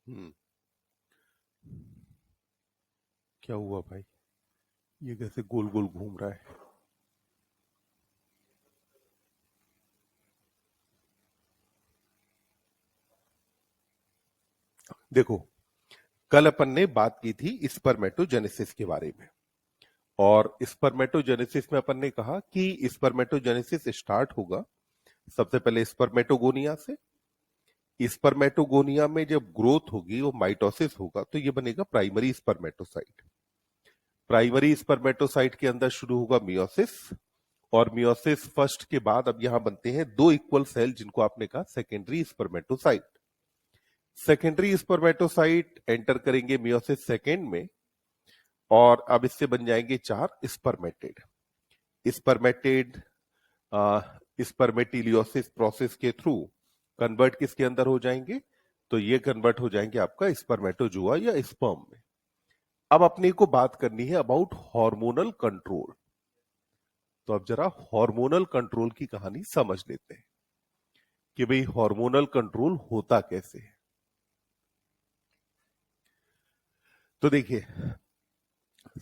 हम्म। क्या हुआ भाई? ये कैसे गोल गोल घूम रहा है? देखो, कल अपन ने बात की थी स्पर्मेटोजेनेसिस के बारे में। और स्पर्मेटोजेनेसिस में अपन ने कहा कि स्पर्मेटोजेनेसिस स्टार्ट होगा सबसे पहले स्पर्मेटोगोनिया से। स्पर्मेटोगोनिया में जब ग्रोथ होगी, वो माइटोसिस होगा, तो ये बनेगा प्राइमरी स्पर्मेटोसाइट। प्राइमरी स्पर्मेटोसाइट के अंदर शुरू होगा मियोसिस। और मियोसिस फर्स्ट के बाद अब यहां बनते हैं दो इक्वल सेल, जिनको आपने कहा secondary spermatocyte. Secondary spermatocyte enter करेंगे मियोसिस सेकेंड में। और अब इससे बन जाएंगे चार स्पर्मेटेड। स्पर्मेटेड स्पर्मेटिलियोसिस प्रोसेस के थ्रू कन्वर्ट किसके अंदर हो जाएंगे? तो ये कन्वर्ट हो जाएंगे आपका स्पर्मेटोजुआ या स्पर्म में। अब अपने को बात करनी है अबाउट हार्मोनल कंट्रोल। तो अब जरा हार्मोनल कंट्रोल की कहानी समझ लेते हैं कि भाई हार्मोनल कंट्रोल होता कैसे है। तो देखिए,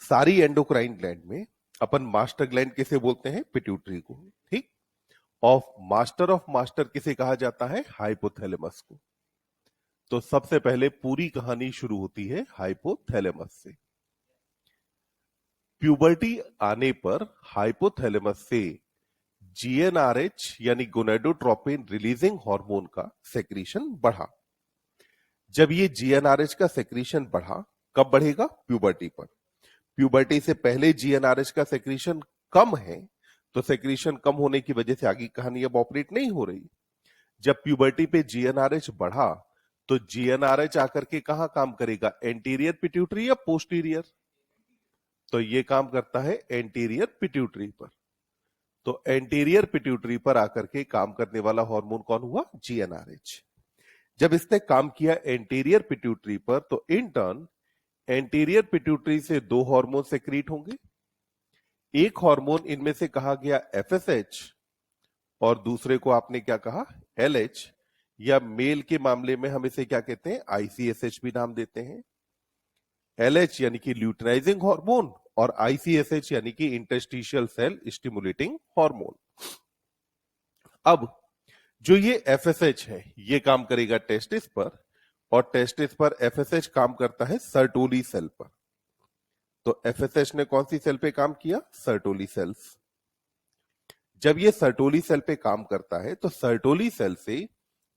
सारी एंडोक्राइन ग्लैंड में अपन मास्टर ग्लैंड किसे बोलते हैं? पिट्यूटरी को। ठीक। ऑफ मास्टर किसे कहा जाता है? हाइपोथैलेमस को। तो सबसे पहले पूरी कहानी शुरू होती है हाइपोथैलेमस से। प्यूबर्टी आने पर हाइपोथैलेमस से जीएनआरएच यानी गोनेडोट्रोपिन रिलीजिंग हार्मोन का सेक्रीशन बढ़ा। जब ये जीएनआरएच का सेक्रीशन बढ़ा, कब बढ़ेगा? प्यूबर्टी पर। प्यूबर्टी से पहले जीएनआरएच का सेक्रीशन कम है, तो सेक्रीशन कम होने की वजह से आगे कहानी अब ऑपरेट नहीं हो रही। जब प्यूबर्टी पे जीएनआरएच बढ़ा, तो जीएनआरएच आकर के कहां काम करेगा? एंटीरियर पिट्यूटरी या पोस्टीरियर? तो ये काम करता है एंटीरियर पिट्यूटरी पर। तो एंटीरियर पिट्यूटरी पर आकर के काम करने वाला हार्मोन कौन हुआ? जीएनआरएच। जब इसने काम किया एंटीरियर पिट्यूटरी पर, तो इन टर्न एंटीरियर पिट्यूटरी से दो हार्मोन सेक्रीट होंगे। एक हार्मोन इनमें से कहा गया एफएसएच, और दूसरे को आपने क्या कहा? एलएच, या मेल के मामले में हम इसे क्या कहते हैं? आईसीएसएच भी नाम देते हैं। एलएच यानी कि ल्यूटिनाइजिंग हार्मोन, और आईसीएसएच यानी कि इंटरस्टिशियल सेल स्टिमुलेटिंग हार्मोन। अब जो ये एफएसएच है, ये काम करेगा टेस्टिस पर, और टेस्टिस पर एफएसएच काम करता है सर्टोली सेल पर। तो एफएसएच ने कौन सी सेल पे काम किया? Sertoli cells. जब ये सर्टोली सेल पे काम करता है, तो सर्टोली सेल से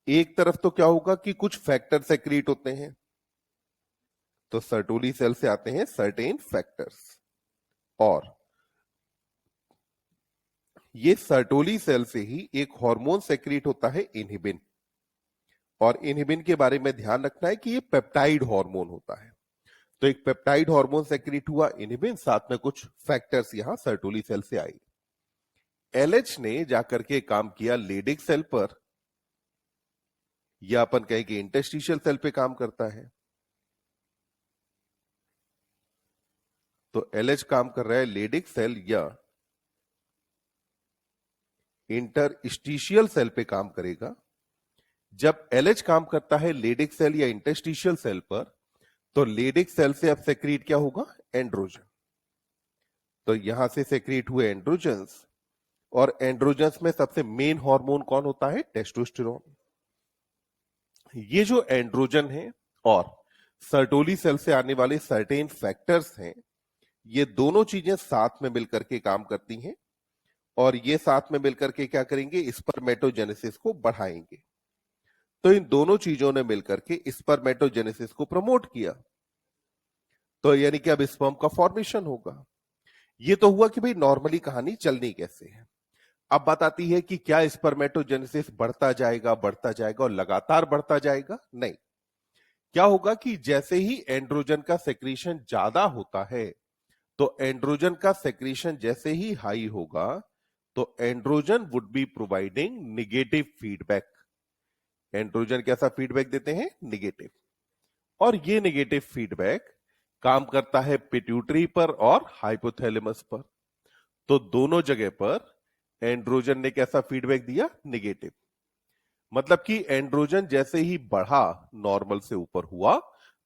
एक तरफ तो क्या होगा कि कुछ फैक्टर सेक्रीट होते हैं। तो सर्टोली सेल से आते हैं सर्टेन फैक्टर्स। और ये सर्टोली सेल से ही एक हार्मोन सेक्रीट होता है इनहिबिन। और इनहिबिन के बारे में ध्यान रखना है कि ये पेप्टाइड हार्मोन होता है। तो एक पेप्टाइड हार्मोन सेक्रीट हुआ इनहिबिन, साथ में कुछ फैक्टर्स यहां सर्टोली सेल से आई। एलएच ने जाकर के काम किया लेडिक सेल पर, या अपन कहें कि इंटरस्टिशियल सेल पे काम करता है। तो एलएच काम कर रहा है लेडिक सेल या इंटरस्टिशियल सेल पे काम करेगा। जब एलएच काम करता है लेडिक सेल या इंटरस्टिशियल सेल पर, तो लेडिक सेल से अब सेक्रीट क्या होगा? एंड्रोजन। तो यहां से सेक्रीट हुए एंड्रोजन्स, और एंड्रोजन्स में सबसे मेन हार्मोन कौन होता है? टेस्टोस्टेरोन। ये जो एंड्रोजन है और सर्टोली सेल से आने वाले सर्टेन फैक्टर्स हैं, ये दोनों चीजें साथ में मिलकर के काम करती हैं। और ये साथ में मिलकर के क्या करेंगे? स्पर्मेटोजेनेसिस को बढ़ाएंगे। तो इन दोनों चीजों ने मिलकर के स्पर्मेटोजेनेसिस को प्रमोट किया। तो यानी कि अब स्पर्म का फॉर्मेशन होगा। ये तो हुआ कि भाई नॉर्मली कहानी चलनी कैसे है। अब बात आती है कि क्या स्पर्मेटोजेनेसिस बढ़ता जाएगा और लगातार बढ़ता जाएगा? नहीं। क्या होगा कि जैसे ही एंड्रोजन का सेक्रीशन ज्यादा होता है, तो एंड्रोजन का सेक्रीशन जैसे ही हाई होगा, तो androgen would be providing negative feedback. Androgen कैसा फीडबैक देते हैं? निगेटिव। और ये निगेटिव फीडबैक काम करता है पिट्यूटरी पर और हाइपोथैलेमस पर। तो दोनों जगह पर एंड्रोजन ने कैसा फीडबैक दिया? निगेटिव। मतलब कि एंड्रोजन जैसे ही बढ़ा, नॉर्मल से ऊपर हुआ,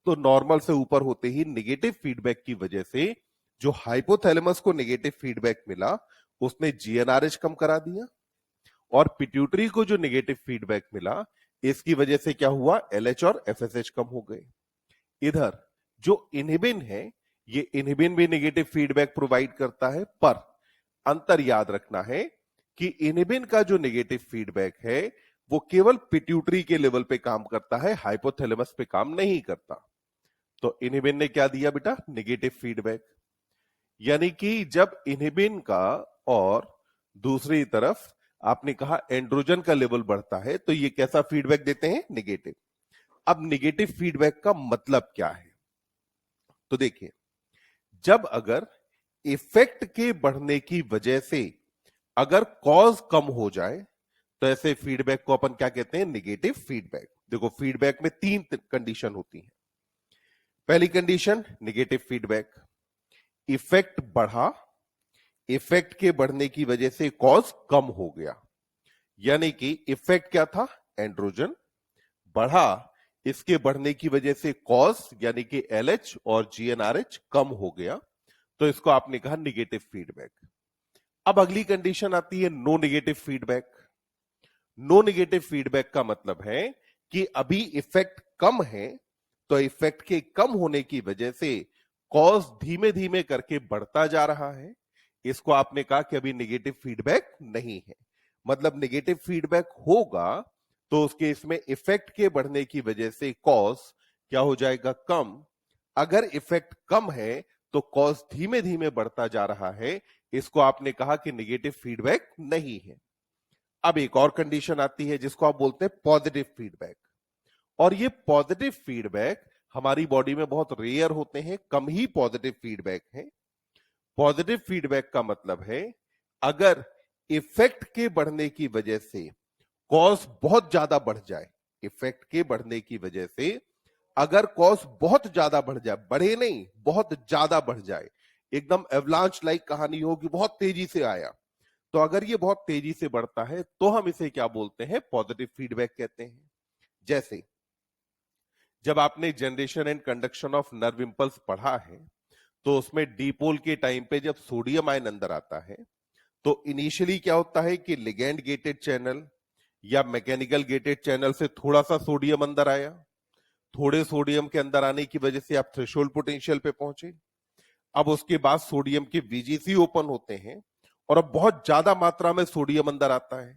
तो नॉर्मल से ऊपर होते ही निगेटिव फीडबैक की वजह से जो हाइपोथैलेमस को निगेटिव फीडबैक मिला, उसने जीएनआरएच कम करा दिया, और पिट्यूटरी को जो निगेटिव फीडबैक मिला, इसकी वजह से क्या हुआ, एलएच और एफएसएच कम हो गए। इधर जो इनहिबिन है, ये इनहिबिन भी निगेटिव फीडबैक प्रोवाइड करता है, पर अंतर याद रखना है कि इनहिबिन का जो निगेटिव फीडबैक है वो केवल पिट्यूटरी के लेवल पे काम करता है, हाइपोथैलेमस पे काम नहीं करता। तो इनहिबिन ने क्या दिया बेटा, निगेटिव फीडबैक। यानी कि जब इनहिबिन का और दूसरी तरफ आपने कहा एंड्रोजन का लेवल बढ़ता है, तो ये कैसा फीडबैक देते हैं, निगेटिव। अब निगेटिव फीडबैक का मतलब क्या है, तो देखिए, जब अगर इफेक्ट के बढ़ने की वजह से अगर कॉज कम हो जाए, तो ऐसे फीडबैक को अपन क्या कहते हैं, निगेटिव फीडबैक। देखो, फीडबैक में तीन कंडीशन होती है। पहली कंडीशन, निगेटिव फीडबैक, इफेक्ट बढ़ा, इफेक्ट के बढ़ने की वजह से कॉज कम हो गया। यानी कि इफेक्ट क्या था, एंड्रोजन बढ़ा, इसके बढ़ने की वजह से कॉज यानी कि एलएच और जीएनआरएच कम हो गया, तो इसको आपने कहा निगेटिव फीडबैक। अब अगली कंडीशन आती है no negative feedback. No negative feedback का मतलब है कि अभी इफेक्ट कम है, तो इफेक्ट के कम होने की वजह से कॉज धीमे धीमे करके बढ़ता जा रहा है, इसको आपने कहा कि अभी निगेटिव फीडबैक नहीं है। मतलब निगेटिव फीडबैक होगा तो उसके इसमें इफेक्ट के बढ़ने की वजह से कॉज क्या हो जाएगा, कम। अगर इफेक्ट कम है तो कॉज धीमे धीमे बढ़ता जा रहा है, इसको आपने कहा कि निगेटिव फीडबैक नहीं है। अब एक और कंडीशन आती है जिसको आप बोलते हैं पॉजिटिव फीडबैक, और ये पॉजिटिव फीडबैक हमारी बॉडी में बहुत रेयर होते हैं, कम ही पॉजिटिव फीडबैक है। पॉजिटिव फीडबैक का मतलब है अगर इफेक्ट के बढ़ने की वजह से कॉज बहुत ज्यादा बढ़ जाए, इफेक्ट के बढ़ने की वजह से अगर कॉज बहुत ज्यादा बढ़ जाए, बढ़े नहीं, बहुत ज्यादा बढ़ जाए, एकदम एवलांच लाइक कहानी हो कि बहुत तेजी से आया, तो अगर ये बहुत तेजी से बढ़ता है तो हम इसे क्या बोलते हैं, पॉजिटिव फीडबैक कहते हैं। जैसे जब आपने generation and conduction of nerve impulse पढ़ा है, तो उसमें डीपोल के टाइम पे जब सोडियम आयन अंदर आता है, तो इनिशियली क्या होता है कि लिगैंड गेटेड चैनल या मैकेनिकल गेटेड चैनल से थोड़ा सा सोडियम अंदर आया, थोड़े सोडियम के अंदर आने की वजह से आप थ्रेशोल्ड पोटेंशियल पे पहुंचे। अब उसके बाद सोडियम के वीजीसी ओपन होते हैं और अब बहुत ज्यादा मात्रा में सोडियम अंदर आता है,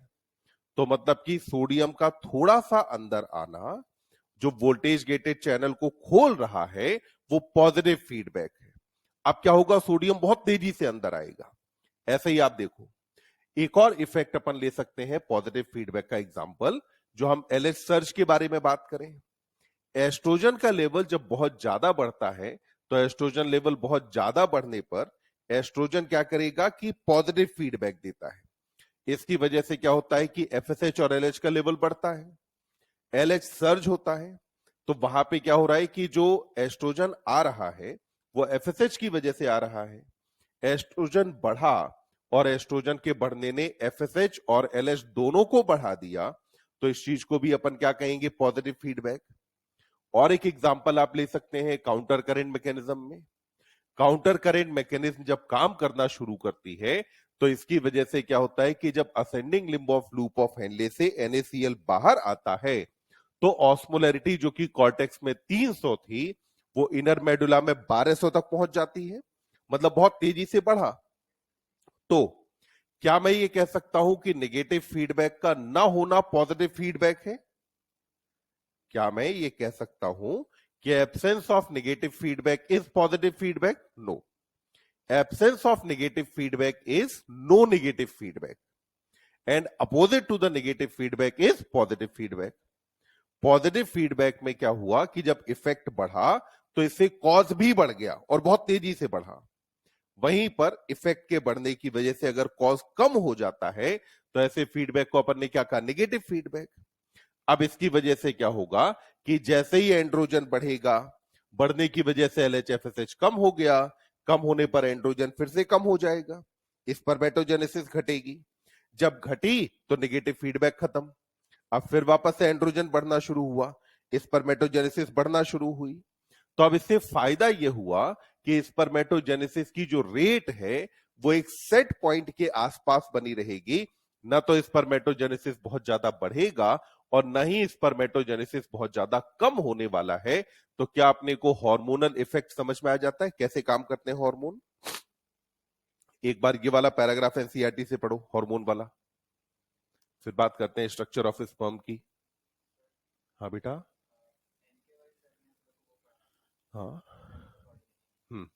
तो मतलब कि सोडियम का थोड़ा सा अंदर आना जो वोल्टेज गेटेड चैनल को खोल रहा है, वो पॉजिटिव फीडबैक है। अब क्या होगा, सोडियम बहुत तेजी से अंदर आएगा। ऐसे ही आप देखो, एक और इफेक्ट अपन ले सकते हैं पॉजिटिव फीडबैक का एग्जांपल, जो हम एलएच सर्ज के बारे में बात करें। एस्ट्रोजन का लेवल जब बहुत ज्यादा बढ़ता है, तो एस्ट्रोजन लेवल बहुत ज्यादा बढ़ने पर एस्ट्रोजन क्या करेगा कि पॉजिटिव फीडबैक देता है। इसकी वजह से क्या होता है कि एफएसएच और एलएच का लेवल बढ़ता है, एलएच सर्ज होता है, तो वहां पे क्या हो रहा है कि जो एस्ट्रोजन आ रहा है वो एफएसएच की वजह से आ रहा है। एस्ट्रोजन बढ़ा और एस्ट्रोजन के बढ़ने ने एफएसएच और एलएच दोनों को बढ़ा दिया, तो इस चीज को भी अपन क्या कहेंगे, पॉजिटिव फीडबैक। और एक एग्जांपल आप ले सकते हैं काउंटर करेंट मैकेनिज्म में। काउंटर करेंट मैकेनिज्म जब काम करना शुरू करती है, तो इसकी वजह से क्या होता है कि जब ascending limb of loop of Henle से NaCl बाहर आता है, तो ऑस्मोलैरिटी जो कि कॉर्टेक्स में 300 थी, वो इनर मेडुला में 1200 तक पहुंच जाती है, मतलब बहुत तेजी से बढ़ा। तो क्या मैं ये कह सकता हूं कि नेगेटिव फीडबैक का ना होना पॉजिटिव फीडबैक है? क्या मैं ये कह सकता हूं कि absence of negative feedback is positive feedback? No, absence of negative feedback is no negative feedback, and opposite to the negative feedback is positive feedback. Positive feedback में क्या हुआ कि जब इफेक्ट बढ़ा तो इससे कॉज भी बढ़ गया और बहुत तेजी से बढ़ा। वहीं पर इफेक्ट के बढ़ने की वजह से अगर कॉज कम हो जाता है, तो ऐसे फीडबैक को अपन ने क्या कहा, नेगेटिव फीडबैक। अब इसकी वजह से क्या होगा कि जैसे ही एंड्रोजन बढ़ेगा, बढ़ने की वजह से एलएचएफएसएच कम हो गया, कम होने पर एंड्रोजन फिर से कम हो जाएगा, स्पर्मेटोजेनेसिस घटेगी। जब घटी तो नेगेटिव फीडबैक खत्म। अब फिर वापस से एंड्रोजन बढ़ना शुरू हुआ, स्पर्मेटोजेनेसिस बढ़ना शुरू हुई। तो अब इससे फायदा यह हुआ कि स्पर्मेटोजेनेसिस की जो रेट है वो एक सेट पॉइंट के आसपास बनी रहेगी। ना तो स्पर्मेटोजेनेसिस बहुत ज्यादा बढ़ेगा और न ही स्पर्मेटोजेनेसिस बहुत ज्यादा कम होने वाला है। तो क्या अपने को हार्मोनल इफेक्ट समझ में आ जाता है, कैसे काम करते हैं हार्मोन? एक बार ये वाला पैराग्राफ एनसीईआरटी से पढ़ो, हार्मोन वाला, फिर बात करते हैं स्ट्रक्चर ऑफ स्पर्म की। हाँ बेटा। हाँ। हम्म।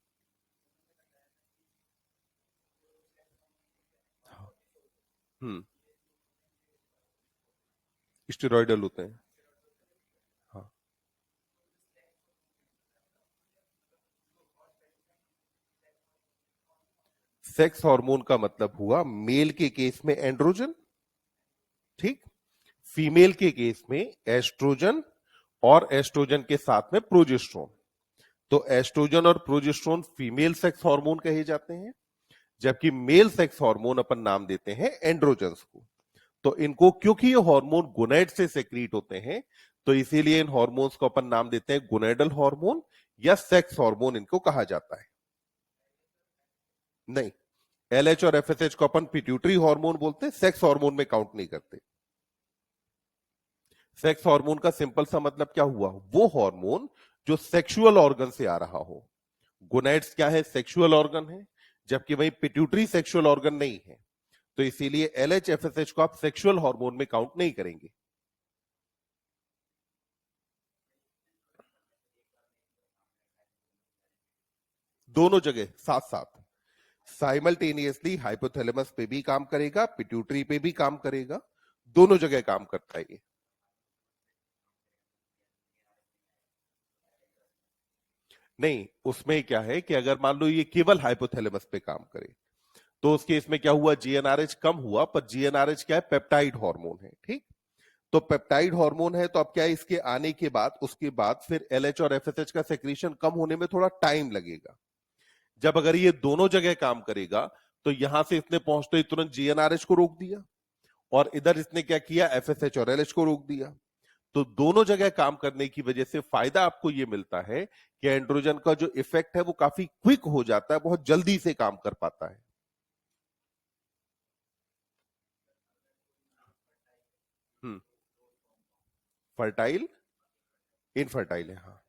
हाँ। हम्म। स्टेरॉइडल होते हैं। हाँ। सेक्स हार्मोन का मतलब हुआ मेल के केस में एंड्रोजन, ठीक, फीमेल के केस में एस्ट्रोजन, और एस्ट्रोजन के साथ में प्रोजेस्ट्रोन। तो एस्ट्रोजन और प्रोजेस्ट्रोन फीमेल सेक्स हार्मोन कहे जाते हैं, जबकि मेल सेक्स हार्मोन अपन नाम देते हैं एंड्रोजन्स को। तो इनको क्योंकि ये हार्मोन गोनेड से सेक्रीट होते हैं, तो इसीलिए इन हार्मोन्स को अपन नाम देते हैं गोनेडल हार्मोन या सेक्स हार्मोन इनको कहा जाता है। नहीं, एलएच और एफएसएच को अपन पिट्यूटरी हार्मोन बोलते हैं, सेक्स हार्मोन में काउंट नहीं करते। सेक्स हार्मोन का सिंपल सा मतलब क्या हुआ, वो हार्मोन जो सेक्सुअल ऑर्गन से आ रहा हो। गोनेड्स क्या है, सेक्सुअल ऑर्गन है, जबकि वही पिट्यूटरी सेक्सुअल ऑर्गन नहीं है। तो इसीलिए एलएच एफएसएच को आप सेक्सुअल हार्मोन में काउंट नहीं करेंगे। दोनों जगह साथ साथ साइमल्टेनियसली हाइपोथैलेमस पे भी काम करेगा, पिट्यूटरी पे भी काम करेगा, दोनों जगह काम करता है ये। नहीं, उसमें क्या है कि अगर मान लो ये केवल हाइपोथैलेमस पे काम करे तो उस केस में क्या हुआ, जीएनआरएच कम हुआ, पर जीएनआरएच क्या है, पेप्टाइड हार्मोन है, ठीक। तो पेप्टाइड हार्मोन है, तो अब क्या है, इसके आने के बाद उसके बाद फिर एलएच और एफएसएच का सेक्रीशन कम होने में थोड़ा टाइम लगेगा। जब अगर ये दोनों जगह काम करेगा तो यहां से इसने पहुंचते ही तुरंत जीएनआरएच को रोक दिया, और इधर इसने क्या किया, एफएसएच और एलएच को रोक दिया। तो दोनों जगह काम करने की वजह से फायदा आपको यह मिलता है कि एंड्रोजन का जो इफेक्ट है वो काफी क्विक हो जाता है, बहुत जल्दी से काम कर पाता है। हम्म। फर्टाइल, इनफर्टाइल है, हाँ।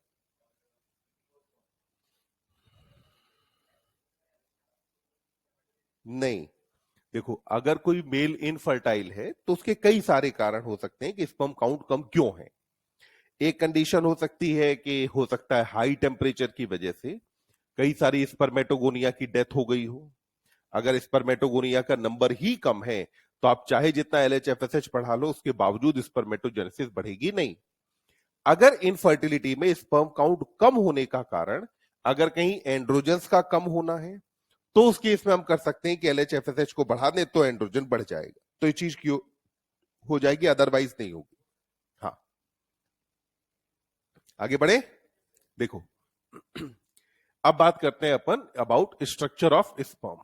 नहीं, देखो, अगर कोई मेल इनफर्टाइल है तो उसके कई सारे कारण हो सकते हैं कि स्पर्म काउंट कम क्यों है। एक कंडीशन हो सकती है कि हो सकता है हाई टेम्परेचर की वजह से कई सारी स्पर्मेटोगोनिया की डेथ हो गई हो। अगर स्पर्मेटोगोनिया का नंबर ही कम है तो आप चाहे जितना एलएचएफएसएच बढ़ा लो उसके बावजूद स्पर्मेटोजेनेसिस बढ़ेगी नहीं। अगर इनफर्टिलिटी में स्पर्म काउंट कम होने का कारण अगर कहीं एंड्रोजन्स का कम होना है तो उस केस में हम कर सकते हैं कि एलएचएफएसएच को बढ़ा दें तो एंड्रोजन बढ़ जाएगा, तो ये चीज क्यों हो जाएगी, अदरवाइज नहीं होगी। हाँ, आगे बढ़े। देखो, अब बात करते हैं अपन अबाउट स्ट्रक्चर ऑफ स्पर्म।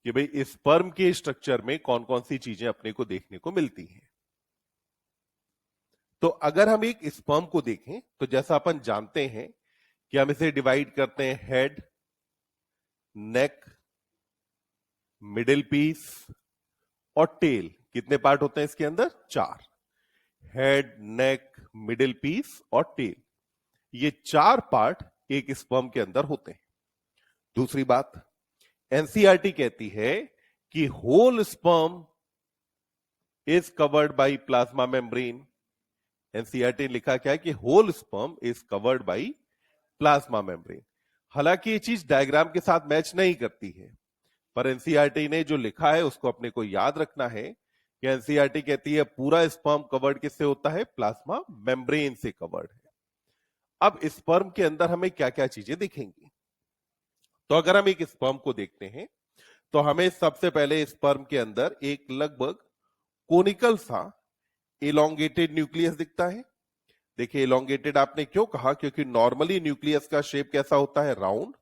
कि भाई स्पर्म के स्ट्रक्चर में कौन कौन सी चीजें अपने को देखने को मिलती हैं। तो अगर हम एक स्पर्म को देखें तो जैसा अपन जानते हैं कि हम इसे डिवाइड करते हैं हेड, नेक, मिडिल पीस और टेल। कितने पार्ट होते हैं इसके अंदर, चार। हेड, नेक, मिडिल पीस और टेल, ये चार पार्ट एक स्पर्म के अंदर होते हैं। दूसरी बात, एनसीईआरटी कहती है कि whole sperm is covered by plasma membrane. NCERT ने लिखा क्या है कि whole sperm is covered by plasma membrane. हालांकि ये चीज डायग्राम के साथ मैच नहीं करती है, पर एनसीईआरटी ने जो लिखा है उसको अपने को याद रखना है कि एनसीईआरटी कहती है पूरा स्पर्म कवर्ड किससे होता है, प्लाज्मा मेम्ब्रेन से कवर्ड है। अब स्पर्म के अंदर हमें क्या क्या चीजें दिखेंगी। तो अगर हम एक स्पर्म को देखते हैं तो हमें सबसे पहले स्पर्म के अंदर एक लगभग कोनिकल सा इलोंगेटेड न्यूक्लियस दिखता है। देखिए, इलोंगेटेड आपने क्यों कहा, क्योंकि नॉर्मली न्यूक्लियस का शेप कैसा होता है, राउंड।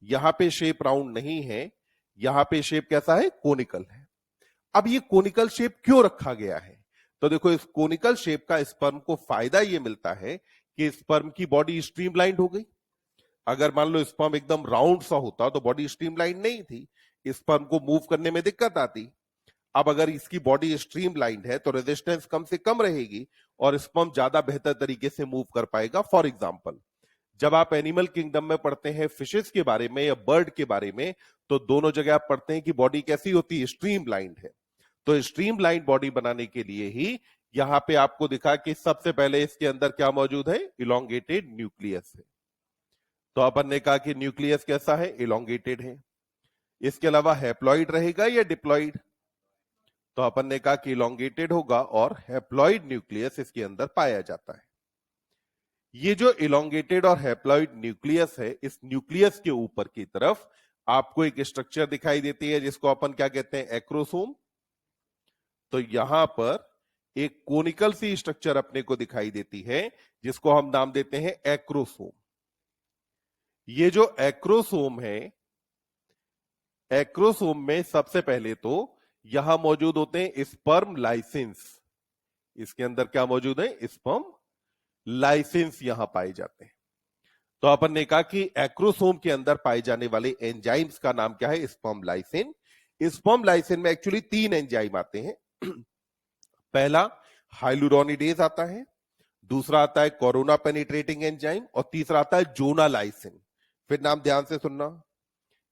यहां पे शेप राउंड नहीं है, यहां पे शेप कैसा है, कोनिकल है। अब ये कोनिकल शेप क्यों रखा गया है? तो देखो, इस कोनिकल शेप का स्पर्म को फायदा ये मिलता है कि स्पर्म की बॉडी स्ट्रीमलाइंड हो गई। अगर मान लो स्पर्म एकदम राउंड सा होता तो बॉडी स्ट्रीमलाइन नहीं थी, स्पर्म को मूव करने में दिक्कत आती। अब अगर इसकी बॉडी स्ट्रीमलाइंड है तो रेजिस्टेंस कम से कम रहेगी और स्पर्म ज्यादा बेहतर तरीके से मूव कर पाएगा। फॉर एग्जांपल, जब आप एनिमल किंगडम में पढ़ते हैं फिशेस के बारे में या बर्ड के बारे में, तो दोनों जगह आप पढ़ते हैं कि बॉडी कैसी होती है, स्ट्रीमलाइंड है। तो स्ट्रीमलाइन बॉडी बनाने के लिए ही यहां पे आपको दिखा कि सबसे पहले इसके अंदर क्या मौजूद है, इलोंगेटेड न्यूक्लियस है। तो अपन ने कहा कि न्यूक्लियस कैसा है, इलोंगेटेड है। इसके अलावा हैप्लॉइड रहेगा या डिप्लॉइड? तो अपन ने कहा कि इलोंगेटेड होगा और हैप्लॉइड न्यूक्लियस इसके अंदर पाया जाता है। ये जो इलोंगेटेड और हैप्लॉइड न्यूक्लियस है, इस न्यूक्लियस के ऊपर की तरफ आपको एक स्ट्रक्चर दिखाई देती है जिसको अपन क्या कहते हैं, एक्रोसोम। तो यहां पर एक कोनिकल सी स्ट्रक्चर अपने को दिखाई देती है जिसको हम नाम देते हैं एक्रोसोम। ये जो एक्रोसोम है, एक्रोसोम में सबसे पहले तो यहां मौजूद होते हैं स्पर्म लाइसेंस। इसके अंदर क्या मौजूद है, स्पर्म लाइसेंस यहां पाए जाते हैं। तो अपन ने कहा कि एक्रोसोम के अंदर पाए जाने वाले एंजाइम्स का नाम क्या है, स्पर्म लाइसिन। स्पर्म लाइसिन में एक्चुअली 3 एंजाइम आते हैं। पहला हाइलुरोनिडेज आता है, दूसरा आता है कोरोना पेनिट्रेटिंग एंजाइम और तीसरा आता है जोनालाइसिन। फिर नाम ध्यान से सुनना,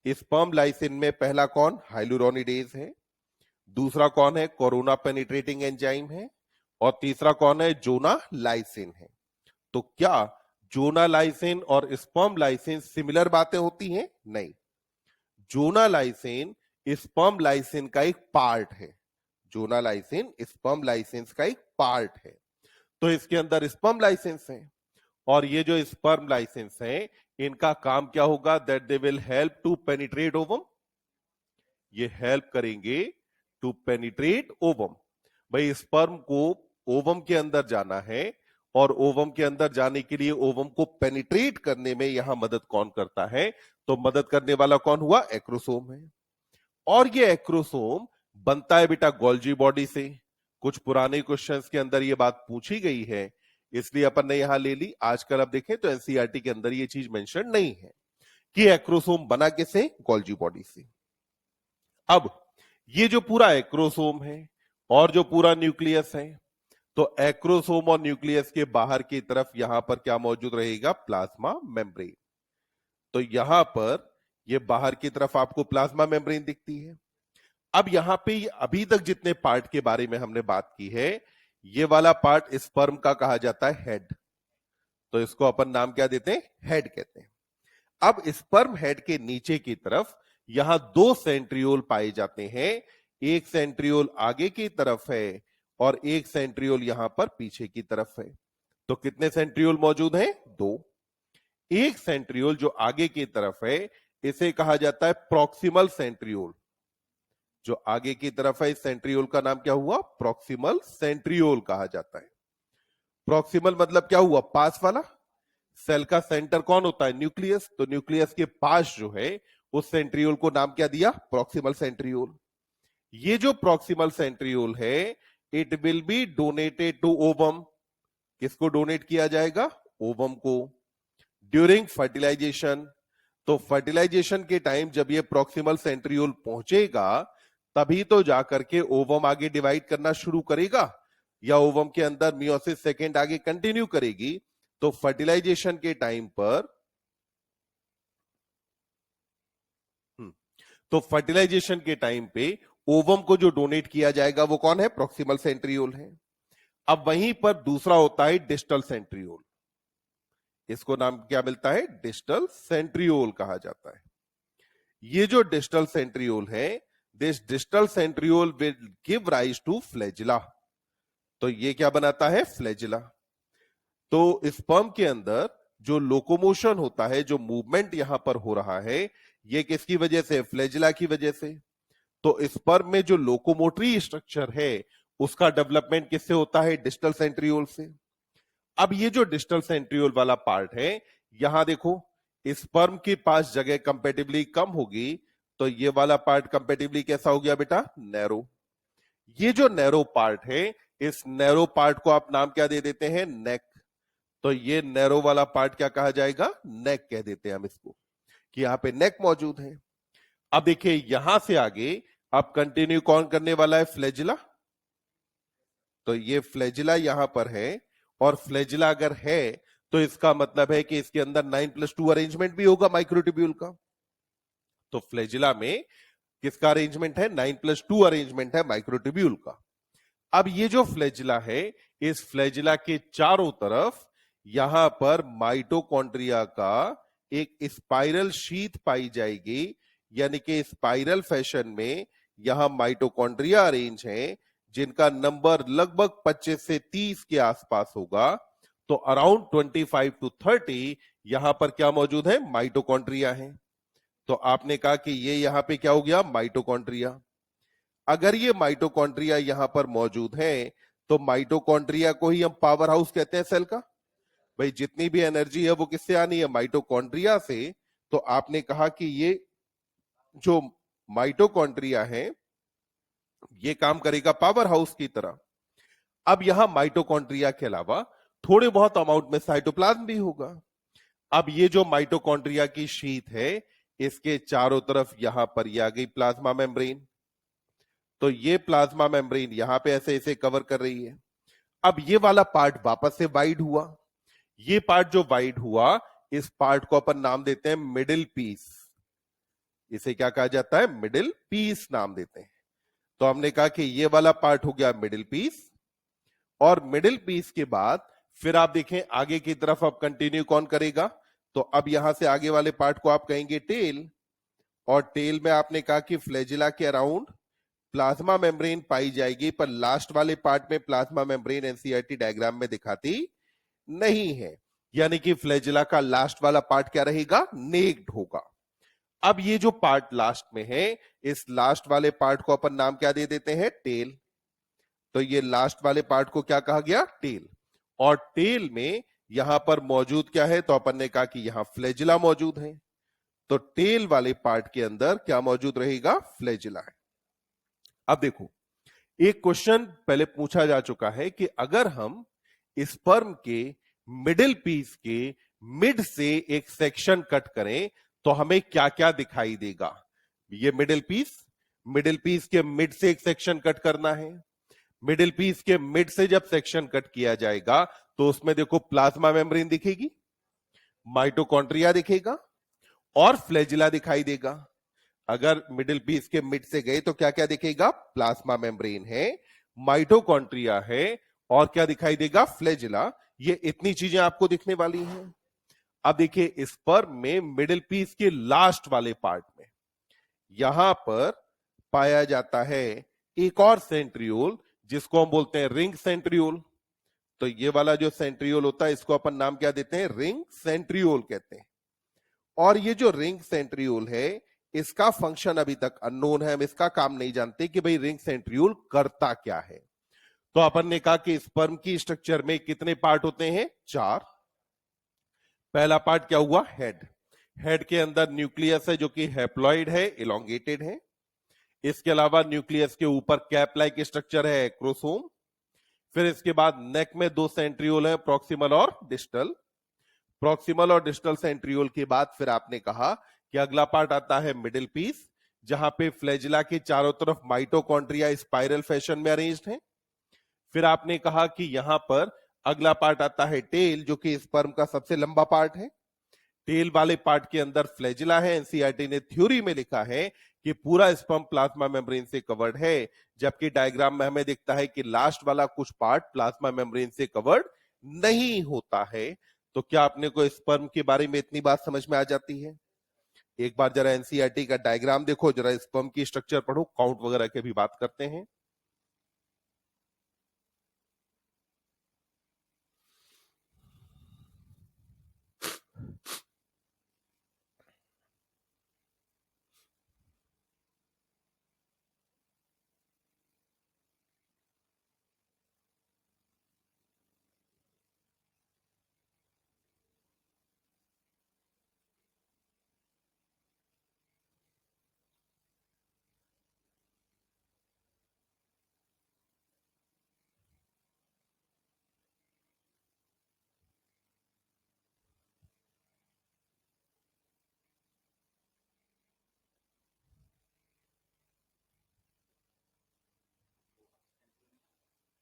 स्पर्म लाइसिन में पहला कौन, हाइलुरोनिडेज है, दूसरा कौन है, कोरोना पेनिट्रेटिंग एंजाइम है और तीसरा कौन है, जोनालाइसिन है। तो क्या जोनालाइसिन और स्पर्म लाइसिन सिमिलर बातें होती हैं? नहीं। जोनालाइसिन स्पर्म लाइसिन का एक पार्ट है, जोनालाइसिन स्पर्म लाइसिन का एक पार्ट है। तो इसके अंदर स्पर्म लाइसेंस है और ये जो स्पर्म लाइसेंस है इनका काम क्या होगा, that they will help to penetrate ovum. ये हेल्प करेंगे टू पेनिट्रेट ओवम। भाई स्पर्म को ओवम के अंदर जाना है और ओवम के अंदर जाने के लिए ओवम को पेनिट्रेट करने में यहां मदद कौन करता है, तो मदद करने वाला कौन हुआ, एक्रोसोम है। और ये एक्रोसोम बनता है बेटा गोल्जी बॉडी से। कुछ पुराने क्वेश्चंस के अंदर ये बात पूछी गई है, इसलिए अपन ने यहां ले ली। आजकल अब देखें तो एनसीईआरटी के अंदर ये चीज मेंशन नहीं है कि एक्रोसोम बना किसे, गोल्जी बॉडी से। अब ये जो पूरा एक्रोसोम है और जो पूरा न्यूक्लियस है, तो एक्रोसोम और न्यूक्लियस के बाहर की तरफ यहां पर क्या मौजूद रहेगा, प्लाज्मा मेम्ब्रेन। तो यहां पर ये बाहर की तरफ आपको प्लाज्मा मेम्ब्रेन दिखती है। अब यहां पे अभी तक जितने पार्ट के बारे में हमने बात की है, ये वाला पार्ट स्पर्म का कहा जाता है हेड। तो इसको अपन नाम क्या देते हैं, हेड कहते हैं। अब स्पर्म हेड के नीचे की तरफ यहां 2 सेंट्रियोल पाए जाते हैं। एक सेंट्रियोल आगे की तरफ है और एक सेंट्रियोल यहां पर पीछे की तरफ है। तो कितने सेंट्रियोल मौजूद हैं, 2। एक सेंट्रियोल जो आगे की तरफ है इसे कहा जाता है प्रॉक्सिमल सेंट्रियोल। जो आगे की तरफ है इस सेंट्रियोल का नाम क्या हुआ, प्रॉक्सिमल सेंट्रियोल कहा जाता है। प्रॉक्सिमल मतलब क्या हुआ, पास वाला। सेल का सेंटर कौन होता है, न्यूक्लियस। तो न्यूक्लियस के पास जो है उस सेंट्रियोल को नाम क्या दिया, प्रॉक्सिमल सेंट्रियोल। ये जो प्रॉक्सिमल सेंट्रियोल है it will be donated to ovum. किसको डोनेट किया जाएगा, ओवम को, ड्यूरिंग फर्टिलाइजेशन। तो फर्टिलाइजेशन के टाइम जब ये प्रॉक्सिमल सेंट्रियोल पहुंचेगा तभी तो जाकर के ओवम आगे डिवाइड करना शुरू करेगा या ओवम के अंदर मियोसिस सेकेंड आगे कंटिन्यू करेगी। तो फर्टिलाइजेशन के टाइम पर तो फर्टिलाइजेशन के टाइम पे ओवम को जो डोनेट किया जाएगा वो कौन है, प्रॉक्सिमल सेंट्रियोल है। अब वहीं पर दूसरा होता है डिस्टल सेंट्रियोल। इसको नाम क्या मिलता है, डिस्टल सेंट्रियोल कहा जाता है। ये जो डिस्टल सेंट्रियोल है, this distal centriole will give rise two flagella. तो ये क्या बनाता है, फ्लैजिला। तो स्पर्म के अंदर जो लोकोमोशन होता है, जो मूवमेंट यहां पर हो रहा है, ये किसकी वजह से, फ्लैजिला की वजह से। तो स्पर्म में जो लोकोमोटरी स्ट्रक्चर है उसका डेवलपमेंट किससे होता है, डिस्टल सेंट्रियोल से। अब ये जो डिस्टल सेंट्रियोल वाला पार्ट है, यहां देखो स्पर्म के पास जगह कंपेटिबली कम होगी, तो ये वाला पार्ट कंपेटिबली कैसा हो गया बेटा? नैरो। ये जो नैरो पार्ट है, इस नैरो पार्ट को आप नाम क्या दे देते हैं? नेक। तो ये नैरो वाला पार्ट क्या कहा जाएगा? नेक कह देते हैं हम इसको, कि यहां पे नेक मौजूद है। अब देखिए यहां से आगे अब कंटिन्यू कौन करने वाला है? फ्लैजिला। तो ये फ्लैजिला यहां पर है, और फ्लैजिला अगर है तो इसका मतलब है कि इसके अंदर 9+2 अरेंजमेंट भी होगा माइक्रोट्यूब्यूल का। तो फ्लैजिला में किसका अरेंजमेंट है? 9+2 अरेंजमेंट है माइक्रोट्यूब्यूल का। अब ये जो फ्लैजिला है, इस फ्लैजिला के चारों तरफ यहां पर माइटोकॉन्ड्रिया का एक स्पाइरल शीथ पाई जाएगी, यानी कि स्पाइरल फैशन में यहां माइटोकॉन्ड्रिया अरेंज हैं, जिनका नंबर लगभग 25 से 30 के आसपास होगा। तो अराउंड 25 to 30 यहां पर क्या मौजूद है? माइटोकॉन्ड्रिया है। तो आपने कहा कि ये यहां पे क्या हो गया? माइटोकॉन्ड्रिया। अगर ये माइटोकॉन्ड्रिया यहां पर मौजूद है, तो माइटोकॉन्ड्रिया को ही हम पावर हाउस कहते हैं सेल का। भाई जितनी भी एनर्जी है वो किससे आनी है? माइटोकॉन्ड्रिया से। तो आपने कहा कि ये जो माइटोकॉन्ड्रिया है, ये काम करेगा पावर हाउस की तरह। अब यहां माइटोकॉन्ड्रिया के अलावा थोड़े बहुत अमाउंट में साइटोप्लाज्म भी होगा। अब ये जो माइटोकॉन्ड्रिया की शीथ है, इसके चारों तरफ यहां पर ये आ गई प्लाज्मा मेम्ब्रेन। तो ये प्लाज्मा मेम्ब्रेन यहां पे ऐसे ऐसे कवर कर रही है। अब ये वाला पार्ट वापस से वाइड हुआ। ये पार्ट जो वाइड हुआ, इस पार्ट को अपन नाम देते हैं मिडिल पीस। इसे क्या कहा जाता है? मिडिल पीस नाम देते हैं। तो हमने कहा कि ये वाला पार्ट हो गया मिडिल पीस, और मिडिल पीस के बाद फिर आप देखें आगे की तरफ अब कंटिन्यू कौन करेगा? तो अब यहां से आगे वाले पार्ट को आप कहेंगे टेल। और टेल में आपने कहा कि फ्लैजिला के अराउंड प्लाज्मा मेम्ब्रेन पाई जाएगी, पर लास्ट वाले पार्ट में प्लाज्मा मेम्ब्रेन एनसीईआरटी डायग्राम में दिखाती नहीं है, यानी कि फ्लैजिला का लास्ट वाला पार्ट क्या रहेगा? नेक्ड होगा। अब ये जो पार्ट लास्ट में है, इस लास्ट वाले पार्ट को अपन नाम क्या दे देते हैं? टेल। तो ये लास्ट वाले पार्ट को क्या कहा गया? टेल। और टेल में यहां पर मौजूद क्या है? तो अपन ने कहा कि यहां फ्लैजिला मौजूद है। तो टेल वाले पार्ट के अंदर क्या मौजूद रहेगा? फ्लैजिला है। अब देखो, एक क्वेश्चन पहले पूछा जा चुका है कि अगर हम स्पर्म के मिडिल पीस के मिड से एक सेक्शन कट करें तो हमें क्या क्या दिखाई देगा? ये मिडिल पीस के मिड से एक सेक्शन कट करना है। मिडिल पीस के मिड से जब सेक्शन कट किया जाएगा तो उसमें देखो प्लाज्मा मेम्ब्रेन दिखेगी, माइटोकॉन्ड्रिया दिखेगा, और फ्लैजिला दिखाई देगा। अगर मिडिल पीस के मिड से गए तो क्या क्या दिखेगा? प्लाज्मा मेम्ब्रेन है, माइटोकॉन्ड्रिया है, और क्या दिखाई देगा? फ्लैजिला। ये इतनी चीजें आपको दिखने वाली हैं। अब देखिए स्पर्म में मिडिल पीस के लास्ट वाले पार्ट में यहां पर पाया जाता है एक और सेंट्रियोल, जिसको हम बोलते हैं रिंग सेंट्रियोल। तो ये वाला जो सेंट्रियोल होता है, इसको अपन नाम क्या देते हैं? रिंग सेंट्रियोल कहते हैं। और ये जो रिंग सेंट्रियोल है, इसका फंक्शन अभी तक अननोन है। हम इसका काम नहीं जानते कि भाई रिंग सेंट्रियोल करता क्या है। तो अपन ने कहा कि स्पर्म की स्ट्रक्चर में कितने पार्ट होते हैं? 4। पहला पार्ट क्या हुआ? हेड। हेड के अंदर न्यूक्लियस है जो कि हैप्लॉइड है, इलोंगेटेड है। इसके अलावा न्यूक्लियस के ऊपर कैप लाइक स्ट्रक्चर है, एक्रोसोम। फिर इसके बाद नेक में 2 सेंट्रियोल है, प्रॉक्सिमल और डिस्टल। प्रॉक्सिमल और डिस्टल सेंट्रियोल के बाद फिर आपने कहा कि अगला पार्ट आता है मिडिल पीस, जहां पे फ्लैजिला के चारों तरफ माइटोकॉन्ड्रिया स्पाइरल फैशन में अरेंज्ड है। फिर आपने कहा कि यहां पर अगला पार्ट आता है टेल, जो कि स्पर्म का सबसे लंबा पार्ट है। टेल वाले पार्ट के अंदर फ्लैजिला है। एनसीईआरटी ने थ्योरी में लिखा है कि पूरा स्पर्म प्लाज्मा मेम्ब्रेन से कवर्ड है, जबकि डायग्राम में हमें दिखता है कि लास्ट वाला कुछ पार्ट प्लाज्मा मेम्ब्रेन से कवर्ड नहीं होता है। तो क्या आपने को स्पर्म के बारे में इतनी बात समझ में आ जाती है? एक बार जरा एनसीईआरटी का डायग्राम देखो, जरा स्पर्म की स्ट्रक्चर पढ़ो, काउंट वगैरह की भी बात करते हैं।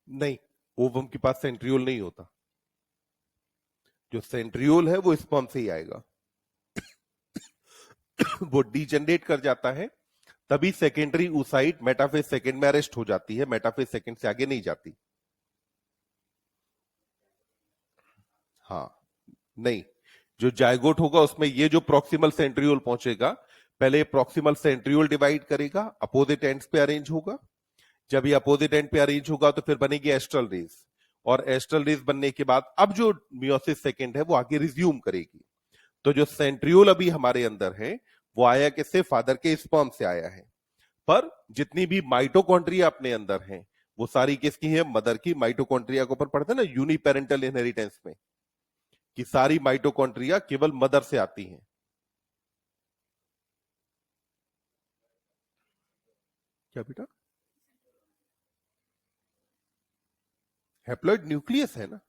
नहीं, ओवम के पास सेंट्रियोल नहीं होता। जो सेंट्रियोल है वो स्पर्म से ही आएगा। वो डीजेनरेट कर जाता है, तभी सेकेंडरी oocyte मेटाफेज सेकंड में अरेस्ट हो जाती है, मेटाफेज सेकंड से आगे नहीं जाती। हाँ, नहीं, जो जायगोट होगा उसमें ये जो प्रॉक्सिमल सेंट्रियोल पहुंचेगा, पहले प्रॉक्सिमल सेंट्रियोल डिवाइड करेगा, अपोजिट एंड्स पे अरेंज होगा। जब ये अपोजिट एंड पे अरेंज होगा तो फिर बनेगी एस्ट्रल रेस, और एस्ट्रल रेस बनने के बाद अब जो मियोसिस सेकंड है वो आगे रिज्यूम करेगी। तो जो सेंट्रियोल अभी हमारे अंदर है वो आया किससे? फादर के स्पर्म से आया है। पर जितनी भी माइटोकॉन्ड्रिया अपने अंदर हैं वो सारी किसकी है? मदर की। माइटोकॉन्ड्रिया के ऊपर पढ़ते हैं ना यूनिपेरेंटल इनहेरिटेंस में, कि सारी माइटोकॉन्ड्रिया केवल मदर से आती हैं। क्या बेटा? हैप्लॉइड न्यूक्लियस है ना,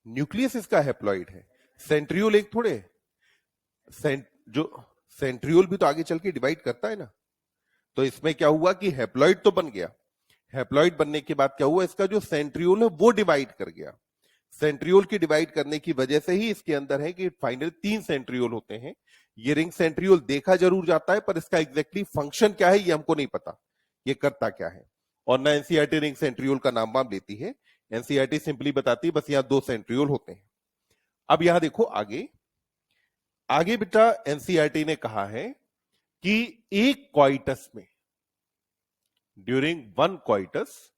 न्यूक्लियस इसका हैप्लॉइड है। सेंट्रियोल एक थोड़े जो सेंट्रियोल भी तो आगे चल के डिवाइड करता है ना। तो इसमें क्या हुआ कि हैप्लॉइड तो बन गया, हैप्लॉइड बनने के बाद क्या हुआ? इसका जो सेंट्रियोल है वो डिवाइड कर गया। सेंट्रियोल की डिवाइड करने की वजह से ही इसके अंदर है कि फाइनल 3 सेंट्रियोल होते हैं। ये रिंग सेंट्रियोल देखा जरूर जाता है, पर इसका एग्जैक्टली फंक्शन क्या है ये हमको नहीं पता, ये करता क्या है। और ना एनसीईआरटी रिंग सेंट्रियोल का नाम वाम लेती है, एनसीईआरटी सिंपली बताती है बस यहां 2 सेंट्रियोल होते हैं। अब यहां देखो आगे, आगे बेटा एनसीईआरटी ने कहा है कि एक क्वाइटस में, ड्यूरिंग वन क्वाइटस,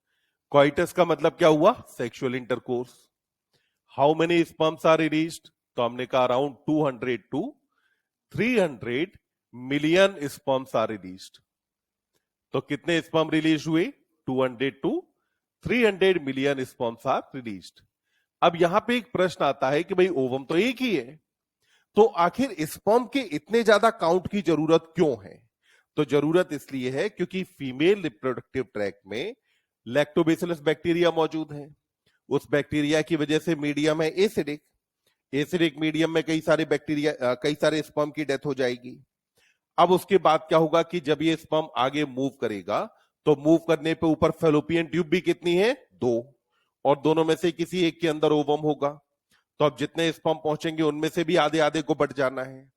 क्वाइटस का मतलब क्या हुआ? Sexual intercourse. How many sperms are released? तो हमने कहा around 200 to 300 million sperms are released. तो कितने स्पर्म रिलीज हुए? 200 to 300 million sperms are released. अब यहां पे एक प्रश्न आता है कि भाई ओवम तो एक ही है, तो आखिर स्पर्म के इतने ज्यादा काउंट की जरूरत क्यों है? तो जरूरत इसलिए है क्योंकि फीमेल रिप्रोडक्टिव ट्रैक्ट में लैक्टोबैसिलस बैक्टीरिया मौजूद है। उस बैक्टीरिया की वजह से मीडियम है एसिडिक, एसिडिक मीडियम में कई सारे बैक्टीरिया, कई सारे स्पर्म की डेथ हो जाएगी। अब उसके बाद क्या होगा कि जब ये स्पर्म आगे मूव करेगा तो मूव करने पे ऊपर फेलोपियन ट्यूब भी कितनी है? 2, और दोनों में से किसी एक के अंदर ओवम होगा। तो अब जितने स्पर्म पहुंचेंगे उनमें से भी आधे आधे को बट जाना है।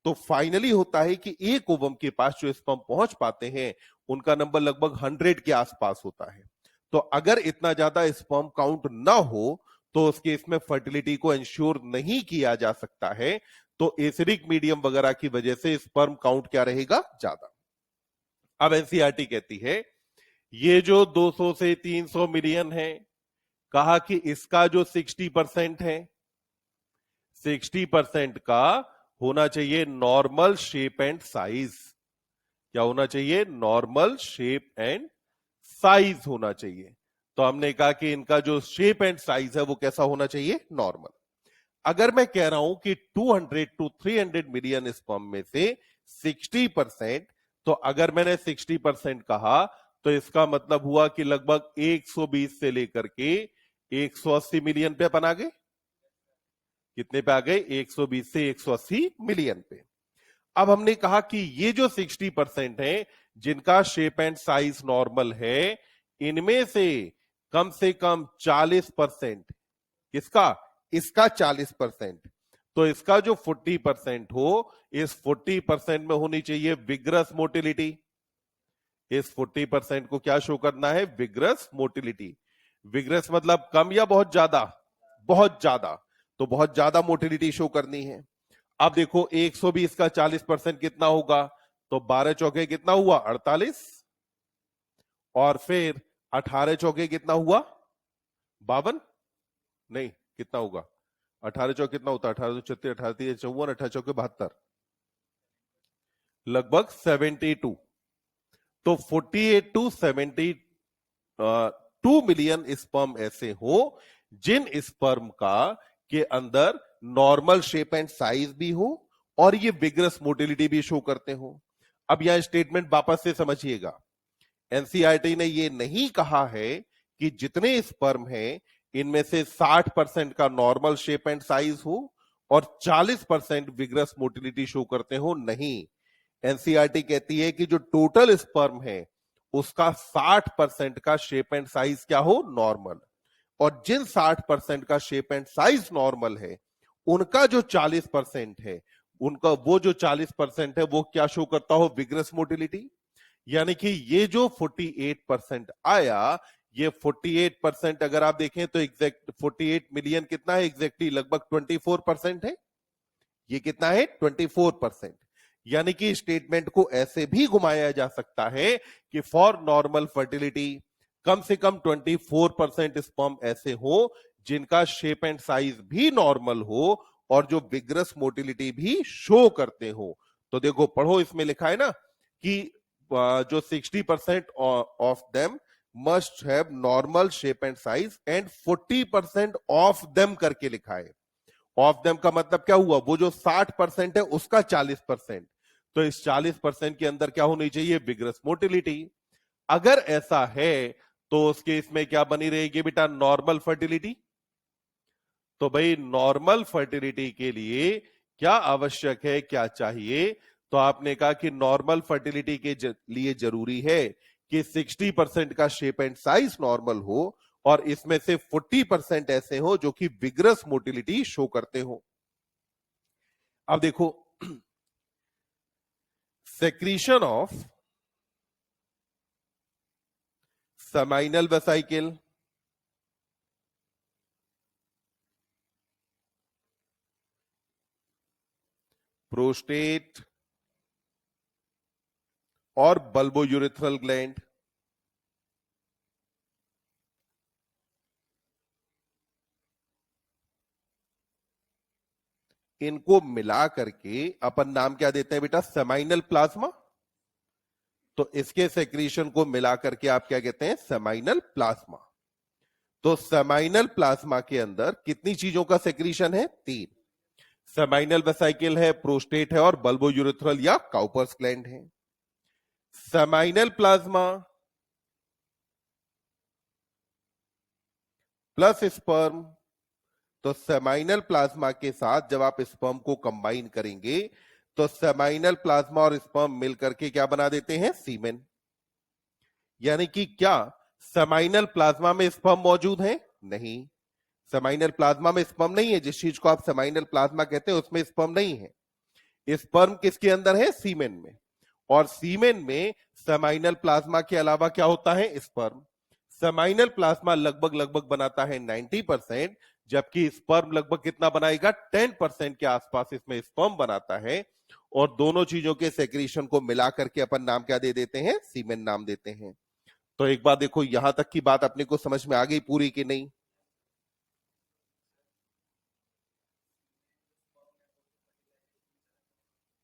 तो फाइनली होता है कि एक ओवम के पास जो स्पर्म पहुंच पाते हैं उनका नंबर लगभग 100 के आसपास होता है। तो अगर इतना ज्यादा स्पर्म काउंट ना हो तो उस केस में फर्टिलिटी को इंश्योर नहीं किया जा सकता है। तो एसिडिक मीडियम वगैरह की वजह से स्पर्म काउंट क्या रहेगा? ज्यादा। अब एनसीईआरटी कहती है ये जो 200 से 300 मिलियन है, कहा कि इसका जो 60% है, 60% का होना चाहिए नॉर्मल शेप एंड साइज। क्या होना चाहिए? नॉर्मल शेप एंड साइज होना चाहिए। तो हमने कहा कि इनका जो शेप एंड साइज है वो कैसा होना चाहिए? नॉर्मल। अगर मैं कह रहा हूं कि 200 टू 300 मिलियन स्पर्म में से 60%, तो अगर मैंने 60% कहा तो इसका मतलब हुआ कि लगभग 120 से लेकर के 180 मिलियन पे अपन आ गए। कितने पे आ गए? 120 से 180 मिलियन पे। अब हमने कहा कि ये जो 60% है जिनका शेप एंड साइज नॉर्मल है, इनमें से कम 40%, किसका? इसका 40%। तो इसका जो 40% हो, इस 40% में होनी चाहिए विग्रस मोटिलिटी। इस 40% को क्या शो करना है? Vigorous motility. विग्रस मतलब कम या बहुत ज्यादा? बहुत ज्यादा। तो बहुत ज्यादा मोटिलिटी शो करनी है। अब देखो 120 का 40% कितना होगा? तो 12 चौके कितना हुआ? 48। और फिर 18 चौके कितना हुआ? 52। नहीं, कितना होगा? 18 चौके कितना होता है? 18 36, 18 3 54, 18 चौके 72, लगभग 72। तो 48 टू 72 मिलियन स्पर्म ऐसे हो जिन स्पर्म का के अंदर नॉर्मल शेप एंड साइज भी हो और ये विग्रस मोटिलिटी भी शो करते हो। अब यह स्टेटमेंट वापस से समझिएगा, एनसीईआरटी ने यह नहीं कहा है कि जितने स्पर्म हैं इनमें से 60% का नॉर्मल शेप एंड साइज हो और 40% विग्रस मोटिलिटी शो करते हो। नहीं, एनसीईआरटी कहती है कि जो टोटल स्पर्म है उसका 60% का शेप एंड साइज क्या हो, नॉर्मल। और जिन 60% का शेप एंड साइज नॉर्मल है, उनका जो 40% है, उनका वो जो 40% है वो क्या शो करता हो, विग्रस मोटिलिटी। यानी कि ये जो 48% आया, ये 48% अगर आप देखें तो एग्जैक्ट 48 मिलियन कितना है, एग्जैक्टली लगभग 24% है। ये कितना है, 24%। यानी कि स्टेटमेंट को ऐसे भी घुमाया जा सकता है कि फॉर नॉर्मल फर्टिलिटी कम से कम 24% स्पर्म ऐसे हो जिनका शेप एंड साइज भी नॉर्मल हो और जो विग्रस मोटिलिटी भी शो करते हो। तो देखो पढ़ो, इसमें लिखा है ना कि जो 60% of them must have normal shape and size and 40% of them करके लिखा है। ऑफ देम का मतलब क्या हुआ, वो जो 60% है उसका 40%। तो इस 40% के अंदर क्या होनी चाहिए, विग्रस मोटिलिटी। अगर ऐसा है तो उस केस में क्या बनी रहेगी बेटा, नॉर्मल फर्टिलिटी। तो भाई नॉर्मल फर्टिलिटी के लिए क्या आवश्यक है, क्या चाहिए, तो आपने कहा कि नॉर्मल फर्टिलिटी के लिए जरूरी है कि 60% का शेप एंड साइज नॉर्मल हो और इसमें से 40% ऐसे हो जो कि विग्रस मोटिलिटी शो करते हो। अब देखो, secretion of seminal vesicle, prostate और बल्बोयूरेथ्रल ग्लैंड, इनको मिला करके अपन नाम क्या देते हैं बेटा, सेमाइनल प्लाज्मा। तो इसके सेक्रीशन को मिला करके आप क्या कहते हैं, सेमाइनल प्लाज्मा। तो सेमाइनल प्लाज्मा के अंदर कितनी चीजों का सेक्रीशन है, 3। सेमाइनल वेसाइकिल है, प्रोस्टेट है और बल्बोयूरेथ्रल या काउपर्स ग्लैंड है। सेमाइनल प्लाज्मा प्लस स्पर्म, तो सेमाइनल प्लाज्मा के साथ जब आप स्पर्म को कंबाइन करेंगे तो सेमाइनल प्लाज्मा और स्पर्म मिलकर के क्या बना देते हैं, सीमेन। यानी कि क्या सेमाइनल प्लाज्मा में स्पर्म मौजूद है, नहीं। सेमाइनल प्लाज्मा में स्पर्म नहीं है, जिस चीज को आप सेमाइनल प्लाज्मा कहते हैं उसमें स्पर्म नहीं है। स्पर्म किसके अंदर है, सीमेन में। और सीमेन में सेमाइनल प्लाज्मा के अलावा क्या होता है, स्पर्म। सेमाइनल प्लाज्मा लगभग लगभग बनाता है 90%, जबकि स्पर्म लगभग कितना बनाएगा, 10% के आसपास इसमें स्पर्म बनाता है। और दोनों चीजों के सेक्रीशन को मिलाकर के अपन नाम क्या दे देते हैं, सीमेन नाम देते हैं। तो एक बार देखो, यहां तक की बात अपने को समझ में आ गई पूरी कि नहीं।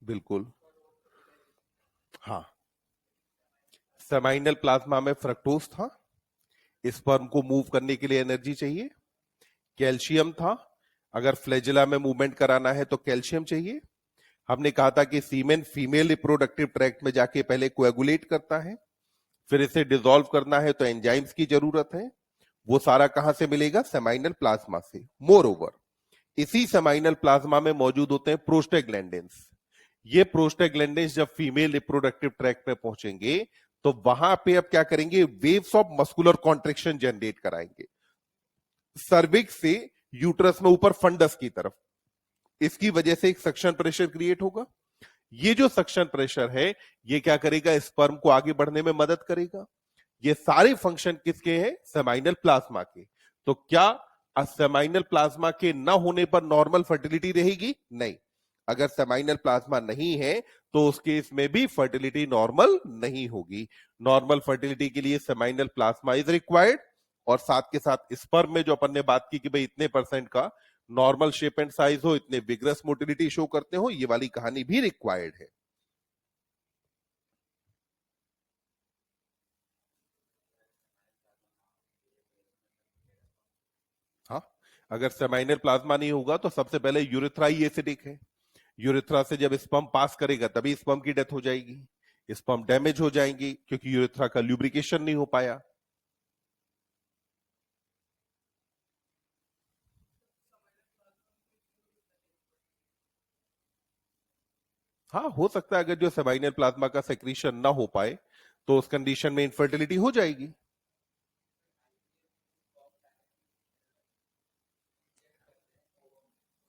बिल्कुल, हाँ। सेमाइनल प्लाज्मा में फ्रक्टोज था, स्पर्म को मूव करने के लिए एनर्जी चाहिए। कैल्शियम था, अगर फ्लैजिला में मूवमेंट कराना है तो कैल्शियम चाहिए। हमने कहा था कि सीमेन फीमेल रिप्रोडक्टिव ट्रैक्ट में जाके पहले कोएगुलेट करता है, फिर इसे डिसॉल्व करना है तो एंजाइम्स की जरूरत है। वो सारा कहां से मिलेगा, सेमाइनल प्लाज्मा से। मोर ओवर, इसी सेमाइनल प्लाज्मा में मौजूद होते हैं प्रोस्टेग्लैंडिन्स। ये प्रोस्टेग्लैंडिन्स जब फीमेल रिप्रोडक्टिव ट्रैक्ट में पहुंचेंगे तो वहां पे अब क्या करेंगे, waves of muscular contraction generate कराएंगे सर्विक्स से यूट्रस में ऊपर फंडस की तरफ। इसकी वजह से एक सक्शन प्रेशर क्रिएट होगा। ये जो सक्शन प्रेशर है ये क्या करेगा, स्पर्म को आगे बढ़ने में मदद करेगा। ये सारे फंक्शन किसके हैं, सेमाइनल प्लाज्मा के। तो क्या सेमाइनल प्लाज्मा के ना होने पर नॉर्मल फर्टिलिटी रहेगी, नहीं। अगर सेमाइनल प्लाज्मा नहीं है तो उस केस में भी फर्टिलिटी नॉर्मल नहीं होगी। नॉर्मल फर्टिलिटी के लिए सेमाइनल प्लाज्मा इज रिक्वायर्ड। और साथ के साथ स्पर्म में जो अपन ने बात की कि भाई इतने परसेंट का नॉर्मल शेप एंड साइज हो, इतने विग्रस मोटिलिटी शो करते हो, ये वाली कहानी भी रिक्वायर्ड है। हाँ, अगर सेमाइनल प्लाज्मा नहीं होगा तो सबसे पहले यूरिथ्रा ही एसिडिक है। यूरिथ्रा से जब स्पर्म पास करेगा तभी स्पर्म की डेथ हो जाएगी, स्पर्म डैमेज हो जाएंगी क्योंकि यूरिथ्रा का ल्यूब्रिकेशन नहीं हो पाया। हाँ, हो सकता है अगर जो सेमाइनल प्लाज्मा का सेक्रीशन ना हो पाए तो उस कंडीशन में इनफर्टिलिटी हो जाएगी।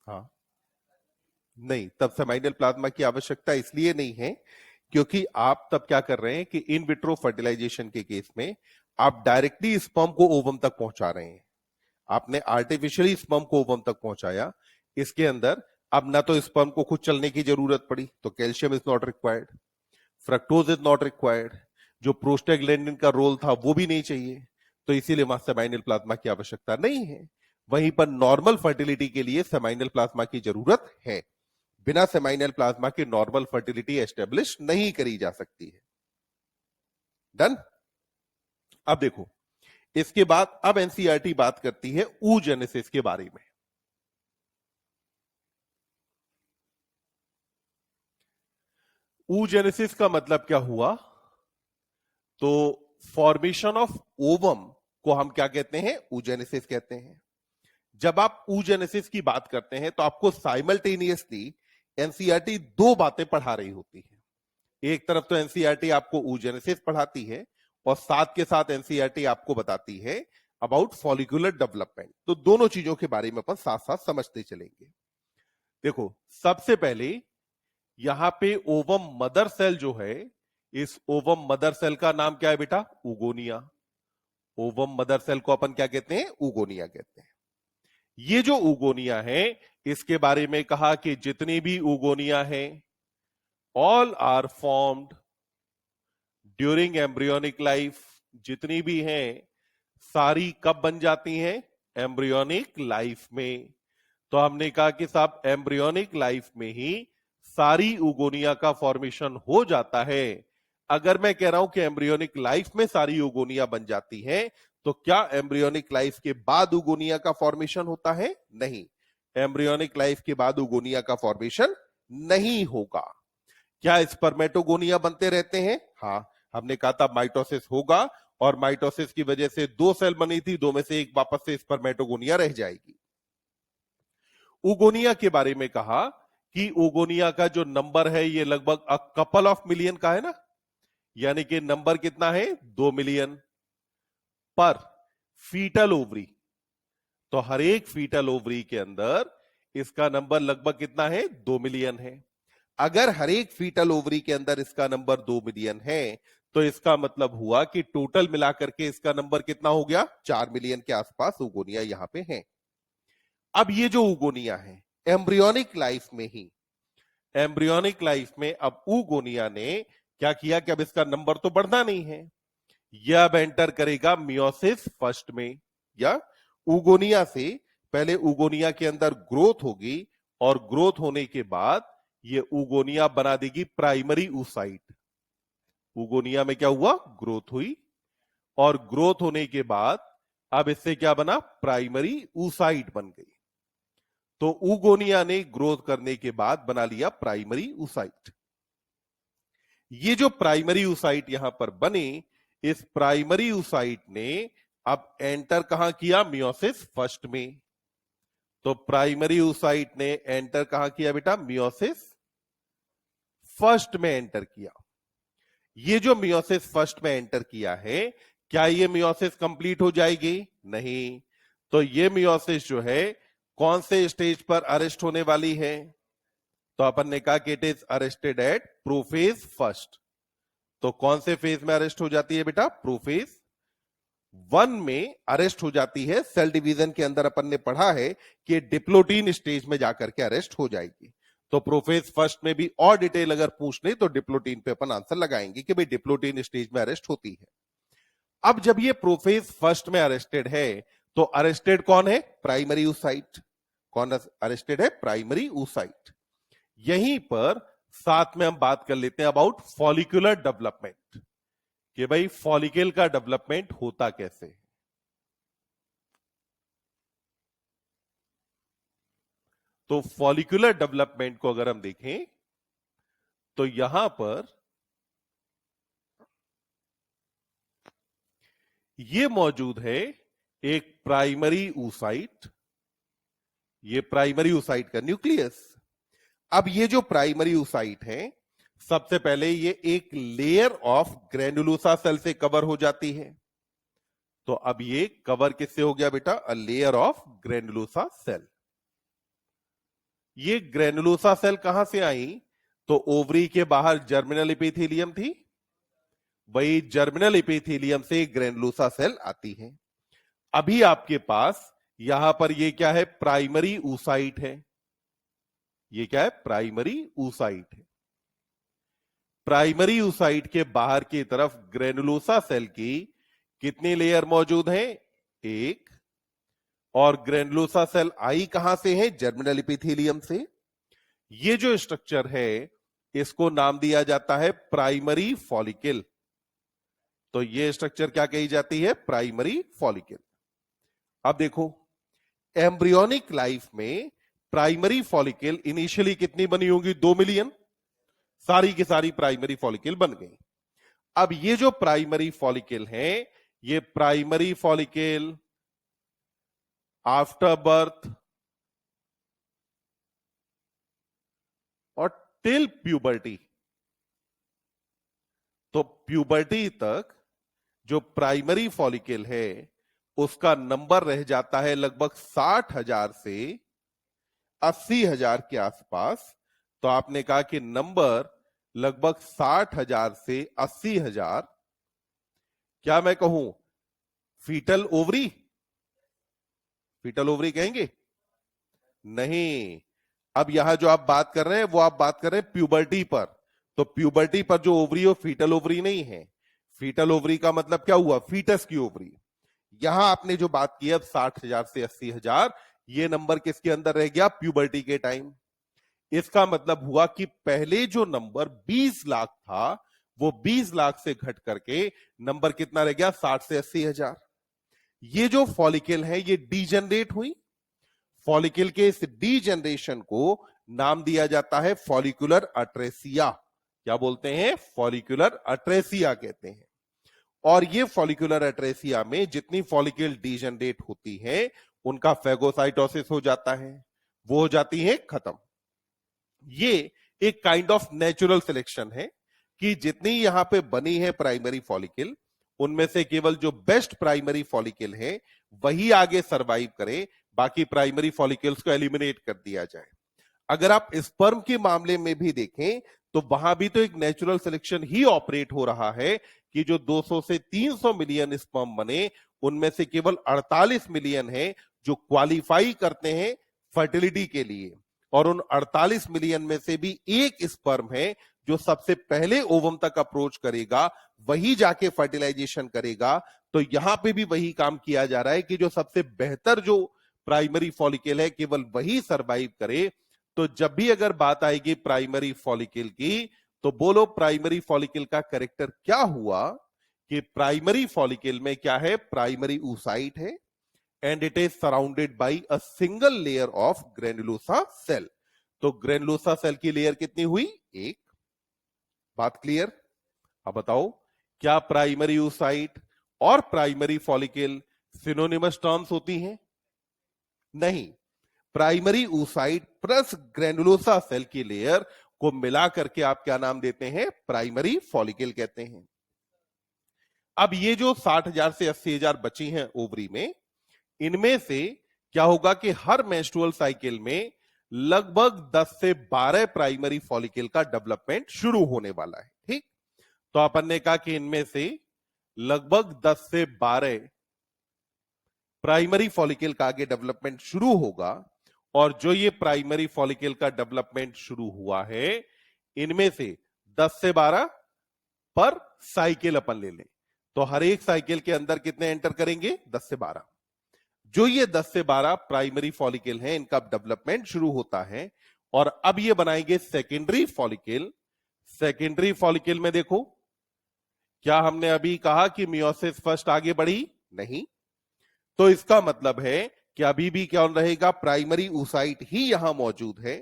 हाँ, नहीं, तब सेमाइनल प्लाज्मा की आवश्यकता इसलिए नहीं है क्योंकि आप तब क्या कर रहे हैं कि इन विट्रो फर्टिलाइजेशन के केस में आप डायरेक्टली स्पर्म को ओवम तक पहुंचा रहे हैं। आपने आर्टिफिशियली स्पर्म को ओवम तक पहुंचाया, इसके अंदर अब ना तो स्पर्म को खुद चलने की जरूरत पड़ी, तो calcium is not required, fructose is not required, जो प्रोस्टाग्लैंडिन का रोल था वो भी नहीं चाहिए, तो इसीलिए वहां सेमाइनल प्लाज्मा की आवश्यकता नहीं है। वहीं पर नॉर्मल फर्टिलिटी के लिए सेमाइनल प्लाज्मा की जरूरत है। बिना सेमाइनल प्लाज्मा के नॉर्मल फर्टिलिटी एस्टेब्लिश नहीं करी जा सकती है। डन। अब देखो, इसके बाद अब एनसीईआरटी बात करती है oogenesis के बारे में। oogenesis का मतलब क्या हुआ? तो फॉर्मेशन ऑफ ओवम को हम क्या कहते हैं? oogenesis कहते हैं। जब आप oogenesis की बात करते हैं तो आपको साइमल्टेनियसली एनसीईआरटी दो बातें पढ़ा रही होती है। एक तरफ तो एनसीईआरटी आपको oogenesis पढ़ाती है और साथ के साथ एनसीईआरटी आपको बताती है अबाउट फॉलिकुलर डेवलपमेंट। तो दोनों चीजों के बारे में अपन साथ साथ समझते चलेंगे। देखो, सबसे पहले यहां पे ओवम मदर सेल जो है, इस ओवम मदर सेल का नाम क्या है बेटा? उगोनिया। ओवम मदर सेल को अपन क्या कहते हैं? उगोनिया कहते हैं। ये जो उगोनिया है, इसके बारे में कहा कि जितनी भी उगोनिया है, all are formed during embryonic life. जितनी भी हैं सारी कब बन जाती हैं? एम्ब्रियोनिक लाइफ में। तो हमने कहा कि साहब एम्ब्रियोनिक लाइफ में ही सारी उगोनिया का फॉर्मेशन हो जाता है। अगर मैं कह रहा हूं कि एम्ब्रियोनिक लाइफ में सारी उगोनिया बन जाती है, तो क्या एम्ब्रियोनिक लाइफ के बाद उगोनिया का फॉर्मेशन होता है? नहीं, एम्ब्रियोनिक लाइफ के बाद उगोनिया का फॉर्मेशन नहीं होगा। क्या स्पर्मेटोगोनिया बनते रहते हैं? हाँ, हमने कहा था माइटोसिस होगा और माइटोसिस की वजह से दो सेल बनी थी, दो में से एक वापस से स्पर्मेटोगोनिया रह जाएगी। उगोनिया के बारे में कहा कि उगोनिया का जो नंबर है ये लगभग अ कपल ऑफ मिलियन का है ना, यानी कि नंबर कितना है? 2 मिलियन पर फीटल ओवरी। तो हर एक फीटल ओवरी के अंदर इसका नंबर लगभग कितना है? 2 मिलियन है। अगर हर एक फीटल ओवरी के अंदर इसका नंबर 2 मिलियन है, तो इसका मतलब हुआ कि टोटल मिलाकर के इसका नंबर कितना हो गया? 4 मिलियन के आसपास उगोनिया यहां पे है। अब ये जो उगोनिया है एम्ब्रियोनिक लाइफ में ही, एम्ब्रियोनिक लाइफ में अब उगोनिया ने क्या किया कि अब इसका नंबर तो बढ़ना नहीं है, यह अब एंटर करेगा मियोसिस फर्स्ट में। या उगोनिया से पहले उगोनिया के अंदर ग्रोथ होगी और ग्रोथ होने के बाद ये उगोनिया बना देगी प्राइमरी oocyte। उगोनिया में क्या हुआ? ग्रोथ हुई और ग्रोथ होने के बाद अब इससे क्या बना? प्राइमरी oocyte बन गई। तो उगोनिया ने ग्रोथ करने के बाद बना लिया प्राइमरी oocyte। ये जो प्राइमरी oocyte यहां पर बने, इस प्राइमरी oocyte ने अब एंटर कहां किया? मियोसिस फर्स्ट में। तो प्राइमरी oocyte ने एंटर कहां किया बेटा? मियोसिस फर्स्ट में एंटर किया। ये जो मियोसिस फर्स्ट में एंटर किया है, क्या ये मियोसिस कंप्लीट हो जाएगी? नहीं। तो ये मियोसिस जो है कौन से स्टेज पर अरेस्ट होने वाली है? तो अपन ने कहा कि it is arrested eight prophase first. तो कौन से फेज में अरेस्ट हो जाती है बेटा? प्रोफेज 1 में अरेस्ट हो जाती है। सेल डिवीजन के अंदर अपन ने पढ़ा है कि डिप्लोटीन स्टेज में जाकर के अरेस्ट हो जाएगी। तो प्रोफेज फर्स्ट में भी और डिटेल अगर पूछ ले तो डिप्लोटीन पे अपन आंसर लगाएंगे कि भाई डिप्लोटीन स्टेज में अरेस्ट होती है। अब जब ये प्रोफेज फर्स्ट में अरेस्टेड है, तो अरेस्टेड कौन है? Primary oocyte। कौन अरेस्टेड है? Primary oocyte। यहीं पर साथ में हम बात कर लेते हैं अबाउट फॉलिकुलर डेवलपमेंट, कि भाई फॉलिकल का डेवलपमेंट होता कैसे। तो फॉलिकुलर डेवलपमेंट को अगर हम देखें तो यहां पर ये मौजूद है एक प्राइमरी oocyte, ये प्राइमरी oocyte का न्यूक्लियस। अब ये जो प्राइमरी oocyte है, सबसे पहले ये एक लेयर ऑफ ग्रेनुलोसा सेल से कवर हो जाती है। तो अब ये कवर किससे हो गया बेटा? A layer of granulosa cell. ये ग्रेनुलोसा सेल कहां से आई? तो ओवरी के बाहर जर्मिनल एपिथेलियम थी, वही जर्मिनल एपिथेलियम से ग्रेनुलोसा सेल आती है। अभी आपके पास यहां पर ये क्या है? प्राइमरी ऊसाइट है। ये क्या है? प्राइमरी ऊसाइट है। प्राइमरी ऊसाइट के बाहर की तरफ ग्रेनुलोसा सेल की कितनी लेयर मौजूद है? एक। और ग्रेनुलोसा सेल आई कहां से है? जर्मिनल एपिथेलियम से। ये जो स्ट्रक्चर है इसको नाम दिया जाता है प्राइमरी फॉलिकल। तो ये स्ट्रक्चर क्या कही जाती है? Primary follicle. अब देखो, एम्ब्रियोनिक लाइफ में प्राइमरी फॉलिकल इनिशियली कितनी बनी होंगी? 2 मिलियन। सारी की सारी प्राइमरी फॉलिकल बन गई। अब ये जो प्राइमरी फॉलिकल है, ये प्राइमरी फॉलिकल आफ्टर बर्थ और टिल प्यूबर्टी, तो प्यूबर्टी तक जो प्राइमरी फॉलिकल है उसका नंबर रह जाता है लगभग 60,000 से 80,000 के आसपास। तो आपने कहा कि नंबर लगभग 60,000 से 80,000, क्या मैं कहूं फीटल ओवरी? फीटल ओवरी कहेंगे? नहीं। अब यहां जो आप बात कर रहे हैं वो आप बात कर रहे हैं प्यूबर्टी पर। तो प्यूबर्टी पर जो ओवरी हो फीटल ओवरी नहीं है। फीटल ओवरी का मतलब क्या हुआ? फीटस की ओवरी। यहां आपने जो बात की अब 60,000 से 80,000, ये नंबर किसके अंदर रह गया? प्यूबर्टी के टाइम। इसका मतलब हुआ कि पहले जो नंबर 20 लाख था वो 20 लाख से घट करके नंबर कितना रह गया? 60 से 80,000। ये जो फॉलिकल है ये डीजनरेट हुई। फॉलिकल के इस डीजनरेशन को नाम दिया जाता है फॉलिकुलर अट्रेसिया। क्या बोलते हैं? फॉलिकुलर अट्रेसिया कहते हैं। और ये फॉलिकुलर अट्रेसिया में जितनी फॉलिकल डीजनरेट होती है उनका फेगोसाइटोसिस हो जाता है, वो हो जाती है खत्म। ये एक काइंड ऑफ नेचुरल सिलेक्शन है कि जितनी यहां पे बनी है प्राइमरी फॉलिकल, उनमें से केवल जो बेस्ट प्राइमरी फॉलिकल है वही आगे सरवाइव करे, बाकी प्राइमरी फॉलिकल्स को एलिमिनेट कर दिया जाए। अगर आप स्पर्म के मामले में भी देखें तो वहां भी तो एक नेचुरल सिलेक्शन ही ऑपरेट हो रहा है कि जो 200 से 300 मिलियन स्पर्म बने उनमें से केवल 48 मिलियन है जो क्वालिफाई करते हैं फर्टिलिटी के लिए, और उन 48 मिलियन में से भी एक स्पर्म है जो सबसे पहले ओवम तक अप्रोच करेगा, वही जाके फर्टिलाइजेशन करेगा। तो यहां पे भी वही काम किया जा रहा है कि जो सबसे बेहतर जो प्राइमरी फॉलिकल है केवल वही सरवाइव करे। तो जब भी अगर बात आएगी प्राइमरी फॉलिकल की, तो बोलो प्राइमरी फॉलिकल का कैरेक्टर क्या हुआ? कि प्राइमरी फॉलिकल में क्या है? प्राइमरी oocyte है and it is surrounded by a single layer of granulosa cell. तो ग्रेनुलोसा सेल की लेयर कितनी हुई? एक। बात क्लियर? अब बताओ, क्या प्राइमरी oocyte और प्राइमरी फॉलिकल सिनोनिमस टर्म्स होती हैं? नहीं। Primary oocyte plus granulosa cell की लेयर को मिला करके आप क्या नाम देते हैं? प्राइमरी फॉलिकल कहते हैं। अब ये जो 60,000 से 80,000 बची हैं ओवरी में, इनमें से क्या होगा कि हर मेंस्ट्रुअल साइकिल में लगभग 10 से 12 प्राइमरी फॉलिकल का डेवलपमेंट शुरू होने वाला है। ठीक? तो अपन ने कहा कि इनमें से लगभग 10 से 12 प्राइमरी फॉलिकल का आगे डेवलपमेंट शुरू होगा, और जो ये प्राइमरी फॉलिकल का डेवलपमेंट शुरू हुआ है इनमें से 10 से 12 पर साइकिल अपन ले लें, तो हर एक साइकिल के अंदर कितने एंटर करेंगे? 10 से 12। जो ये 10 से 12 प्राइमरी फॉलिकल हैं इनका डेवलपमेंट शुरू होता है, और अब ये बनाएंगे सेकेंडरी फॉलिकल। सेकेंडरी फॉलिकल में देखो, क्या हमने अभी कहा कि मियोसिस फर्स्ट आगे बढ़ी? नहीं। तो इसका मतलब है कि अभी भी क्या रहेगा? प्राइमरी oocyte ही यहां मौजूद है।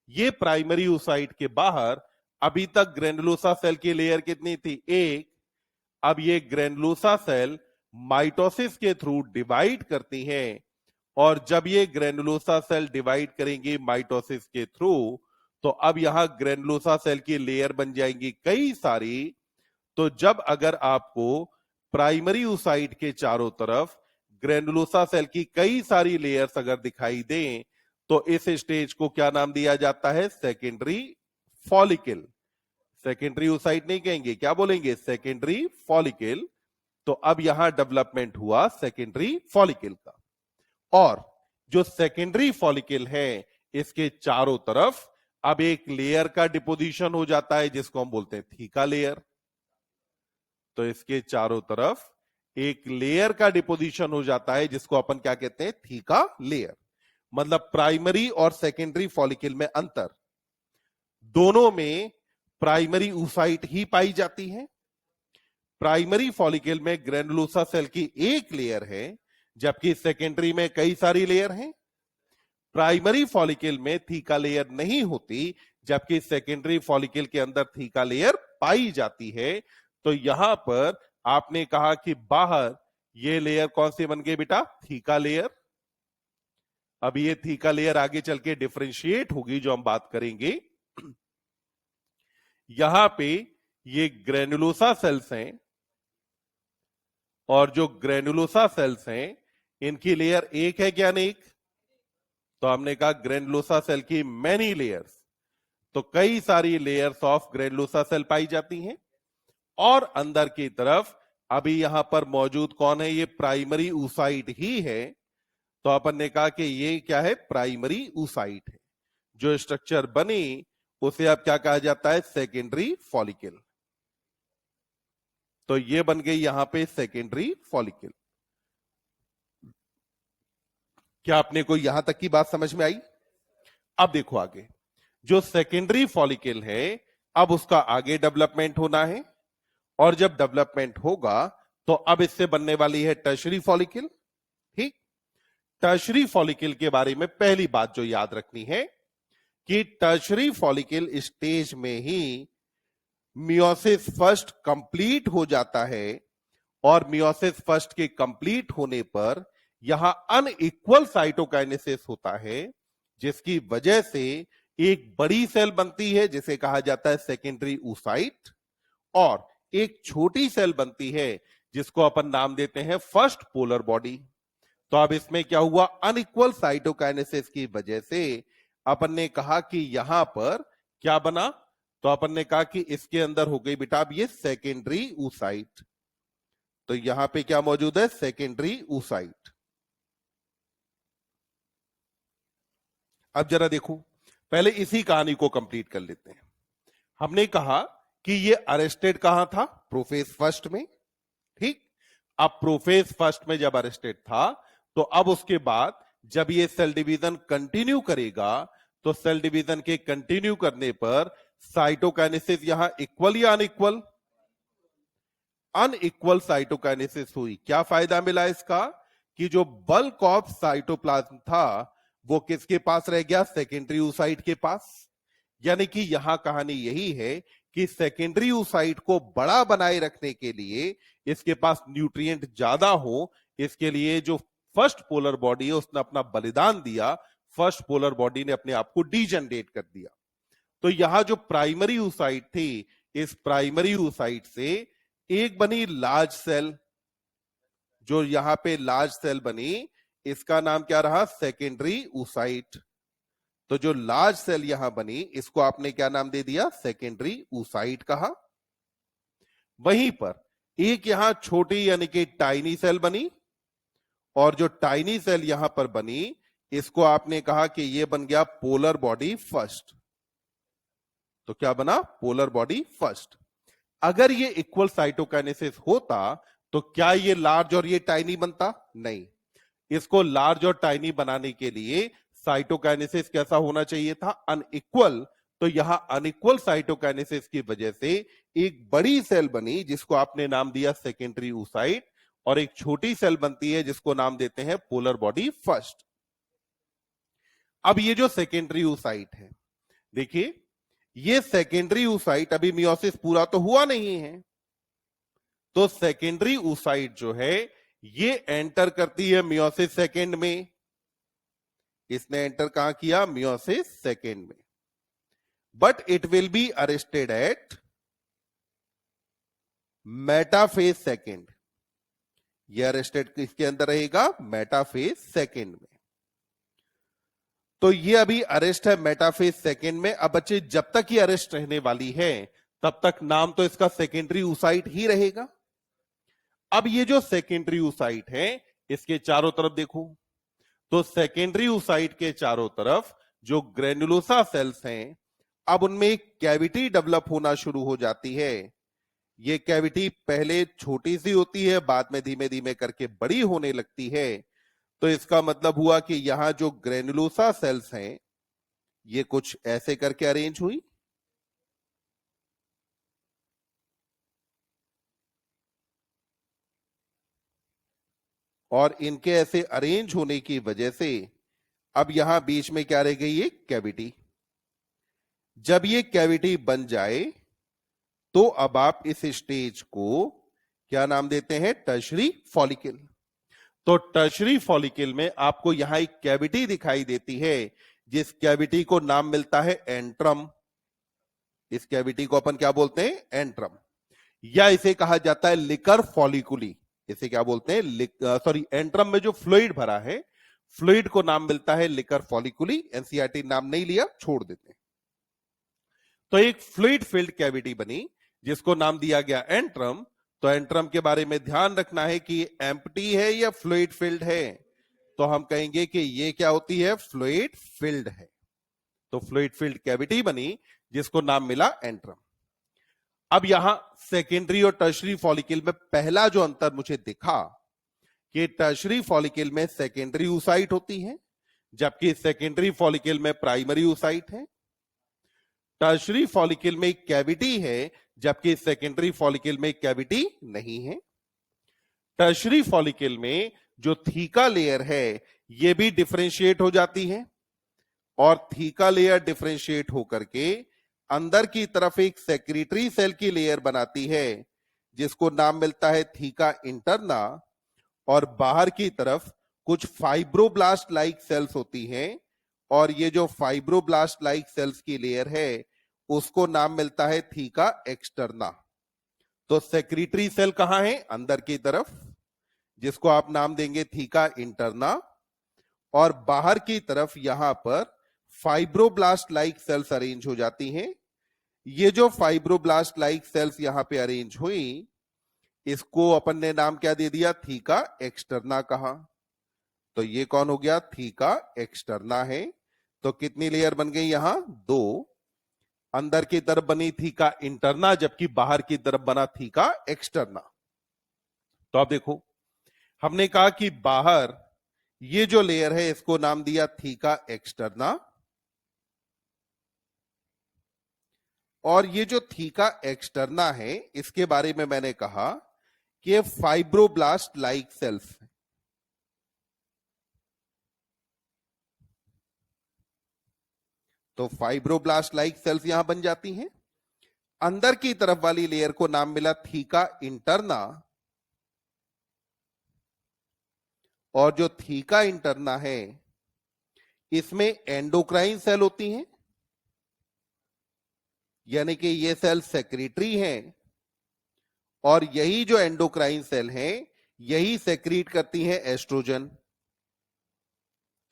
ये प्राइमरी oocyte के बाहर अभी तक ग्रेनुलोसा सेल की लेयर कितनी थी? एक। अब ये ग्रेनुलोसा सेल माइटोसिस के थ्रू डिवाइड करती हैं, और जब ये ग्रेनुलोसा सेल डिवाइड करेंगे माइटोसिस के थ्रू, तो अब यहां ग्रेनुलोसा सेल की लेयर बन जाएंगी कई सारी। तो जब अगर आपको प्राइमरी oocyte के चारों तरफ ग्रेनुलोसा सेल की कई सारी लेयर्स अगर दिखाई दें, तो इस स्टेज को क्या नाम दिया जाता है? Secondary follicle. सेकेंडरी oocyte नहीं कहेंगे, क्या बोलेंगे? Secondary follicle. तो अब यहां डेवलपमेंट हुआ सेकेंडरी फॉलिकल का। और जो सेकेंडरी फॉलिकल है, इसके चारों तरफ अब एक लेयर का डिपोजिशन हो जाता है जिसको हम बोलते हैं थीका लेयर। तो इसके चारों तरफ एक लेयर का डिपोजिशन हो जाता है जिसको अपन क्या कहते हैं? Theca layer. मतलब प्राइमरी और सेकेंडरी फॉलिकल में अंतर, दोनों में प्राइमरी oocyte ही पाई जाती है। प्राइमरी फॉलिकल में ग्रेनुलोसा सेल की एक लेयर है, जबकि सेकेंडरी में कई सारी लेयर हैं। प्राइमरी फॉलिकल में थीका लेयर नहीं होती, जबकि सेकेंडरी फॉलिकल के अंदर थीका लेयर पाई जाती है। तो यहां पर आपने कहा कि बाहर ये लेयर कौन सी बन गई बेटा? Theca layer. अब ये थीका लेयर आगे चल के डिफरेंशिएट होगी, जो हम बात करेंगे। यहां पे ये ग्रेनुलोसा सेल्स हैं, और जो ग्रेनुलोसा सेल्स हैं इनकी लेयर एक है क्या? नहीं। तो हमने कहा ग्रेनुलोसा सेल की मैनी लेयर्स, तो कई सारी लेयर्स ऑफ ग्रेनुलोसा सेल पाई जाती हैं। और अंदर की तरफ अभी यहां पर मौजूद कौन है? ये प्राइमरी oocyte ही है। तो अपन ने कहा कि ये क्या है? प्राइमरी oocyte है। जो स्ट्रक्चर बनी उसे अब क्या कहा जाता है? Secondary follicle. तो ये बन गई यहां पे सेकेंडरी फॉलिकल। क्या आपने कोई यहां तक की बात समझ में आई? अब देखो आगे, जो सेकेंडरी फॉलिकल है अब उसका आगे डेवलपमेंट होना है, और जब डेवलपमेंट होगा तो अब इससे बनने वाली है टर्शरी फॉलिकल। ठीक। टर्शरी फॉलिकल के बारे में पहली बात जो याद रखनी है कि टर्शरी फॉलिकल स्टेज में ही मियोसिस फर्स्ट कंप्लीट हो जाता है, और मियोसिस फर्स्ट के कंप्लीट होने पर यहां अनइक्वल साइटोकाइनेसिस होता है, जिसकी वजह से एक बड़ी सेल बनती है जिसे कहा जाता है सेकेंडरी oocyte, और एक छोटी सेल बनती है जिसको अपन नाम देते हैं फर्स्ट पोलर बॉडी। तो अब इसमें क्या हुआ? अनइक्वल साइटोकाइनेसिस की वजह से अपन ने कहा कि यहां पर क्या बना? तो अपन ने कहा कि इसके अंदर हो गई बेटा अब ये सेकेंडरी oocyte। तो यहां पे क्या मौजूद है? Secondary oocyte। अब जरा देखो, पहले इसी कहानी को कंप्लीट कर लेते हैं। हमने कहा कि ये अरेस्टेड कहां था? प्रोफेज फर्स्ट में। ठीक। अब प्रोफेज फर्स्ट में जब अरेस्टेड था, तो अब उसके बाद जब ये सेल डिवीजन कंटिन्यू करेगा, तो सेल डिवीजन के कंटिन्यू करने पर साइटोकाइनेसिस यहां इक्वल या अनइक्वल? अनइक्वल साइटोकाइनेसिस हुई। क्या फायदा मिला इसका? कि जो बल्क ऑफ साइटोप्लाज्म था वो किसके पास रह गया? सेकेंडरी oocyte के पास। यानी कि यहां कहानी यही है कि सेकेंडरी oocyte को बड़ा बनाए रखने के लिए, इसके पास न्यूट्रिएंट ज्यादा हो, इसके लिए जो फर्स्ट पोलर बॉडी है उसने अपना बलिदान दिया। फर्स्ट पोलर बॉडी ने अपने आप को डीजनरेट कर दिया। तो यहां जो प्राइमरी oocyte थी, इस प्राइमरी oocyte से एक बनी लार्ज सेल। जो यहां पे लार्ज सेल बनी, इसका नाम क्या रहा? Secondary oocyte। तो जो लार्ज सेल यहां बनी, इसको आपने क्या नाम दे दिया? सेकेंडरी oocyte कहा। वहीं पर एक यहां छोटी यानी कि टाइनी सेल बनी, और जो टाइनी सेल यहां पर बनी, इसको आपने कहा कि ये बन गया पोलर बॉडी फर्स्ट। तो क्या बना? Polar body first. अगर ये इक्वल साइटोकाइनेसिस होता तो क्या ये लार्ज और ये टाइनी बनता? नहीं। इसको लार्ज और टाइनी बनाने के लिए साइटोकाइनेसिस कैसा होना चाहिए था? अनइक्वल। तो यहां अनइक्वल साइटोकाइनेसिस की वजह से एक बड़ी सेल बनी जिसको आपने नाम दिया सेकेंडरी oocyte, और एक छोटी सेल बनती है जिसको नाम देते हैं पोलर बॉडी फर्स्ट। अब ये जो सेकेंडरी oocyte है, देखिए ये सेकेंडरी oocyte अभी मियोसिस पूरा तो हुआ नहीं है। तो सेकेंडरी oocyte जो है ये एंटर करती है मियोसिस सेकेंड में। इसने एंटर कहां किया? मियोसिस सेकेंड में। But it will be arrested at metaphase second. ये अरेस्टेड किसके अंदर रहेगा? मेटाफेज सेकेंड में। तो ये अभी अरेस्ट है मेटाफेज सेकेंड में। अब बच्चे जब तक ये अरेस्ट रहने वाली है तब तक नाम तो इसका सेकेंडरी ऊसाइट ही रहेगा। अब ये जो सेकेंडरी ऊसाइट है इसके चारों तरफ देखो, तो सेकेंडरी ऊसाइट के चारों तरफ जो ग्रेनुलोसा सेल्स हैं, अब उनमें एक कैविटी डेवलप होना शुरू हो जाती है। ये कैविटी पहले छोटी सी होती है, बाद में धीमे धीमे करके बड़ी होने लगती है। तो इसका मतलब हुआ कि यहां जो ग्रेनुलोसा सेल्स हैं ये कुछ ऐसे करके अरेंज हुई, और इनके ऐसे अरेंज होने की वजह से अब यहां बीच में क्या रह गई? एक कैविटी। जब ये कैविटी बन जाए तो अब आप इस स्टेज को क्या नाम देते हैं? Tertiary follicle. तो टर्शरी फॉलिकल में आपको यहां एक कैविटी दिखाई देती है, जिस कैविटी को नाम मिलता है एंट्रम। इस कैविटी को अपन क्या बोलते हैं? एंट्रम, या इसे कहा जाता है लिकर फॉलिकुली। इसे क्या बोलते हैं? सॉरी, एंट्रम में जो फ्लूइड भरा है, फ्लूइड को नाम मिलता है लिकर फॉलिकुली। एनसीईआरटी नाम नहीं लिया, छोड़ देते हैं। तो एक फ्लूइड फिल्ड कैविटी बनी जिसको नाम दिया गया एंट्रम। तो एंट्रम के बारे में ध्यान रखना है कि एम्प्टी है या फ्लूइड फिल्ड है। तो हम कहेंगे कि ये क्या होती है? फ्लूइड फिल्ड है। तो फ्लूइड फिल्ड कैविटी बनी जिसको नाम मिला एंट्रम। अब यहां सेकेंडरी और टर्शरी फॉलिकल में पहला जो अंतर मुझे दिखा कि टर्शरी फॉलिकल में सेकेंडरी ऊसाइट होती है, जबकि सेकेंडरी फॉलिकल में प्राइमरी ऊसाइट है। टर्शरी फॉलिकल में एक कैविटी है, जबकि सेकेंडरी फॉलिकल में कैविटी नहीं है। टर्शरी फॉलिकल में जो थीका लेयर है ये भी डिफरेंशिएट हो जाती है, और थीका लेयर डिफरेंशिएट होकर के अंदर की तरफ एक सेक्रेटरी सेल की लेयर बनाती है जिसको नाम मिलता है थीका इंटरना, और बाहर की तरफ कुछ फाइब्रोब्लास्ट लाइक सेल्स होती हैं, और ये जो फाइब्रोब्लास्ट लाइक सेल्स की लेयर है उसको नाम मिलता है थीका एक्सटर्ना। तो सेक्रेटरी सेल कहां है? अंदर की तरफ, जिसको आप नाम देंगे थीका इंटरना, और बाहर की तरफ यहां पर फाइब्रोब्लास्ट लाइक सेल्स अरेंज हो जाती हैं। ये जो फाइब्रोब्लास्ट लाइक सेल्स यहां पे अरेंज हुई, इसको अपन ने नाम क्या दे दिया? थीका एक्सटर्ना कहा। तो ये कौन हो गया? थीका एक्सटर्ना है। तो कितनी लेयर बन गई यहां? दो। अंदर की तरफ बनी थीका इंटरना, जबकि बाहर की तरफ बना थीका एक्सटर्ना। तो आप देखो, हमने कहा कि बाहर ये जो लेयर है इसको नाम दिया थीका एक्सटर्ना, और ये जो थीका एक्सटर्ना है इसके बारे में मैंने कहा कि फाइब्रोब्लास्ट लाइक सेल्स है। तो फाइब्रोब्लास्ट लाइक सेल्स यहां बन जाती हैं। अंदर की तरफ वाली लेयर को नाम मिला थीका इंटरना, और जो थीका इंटरना है इसमें एंडोक्राइन सेल होती हैं, यानी कि ये सेल सेक्रेटरी हैं, और यही जो एंडोक्राइन सेल हैं यही सेक्रीट करती हैं एस्ट्रोजन।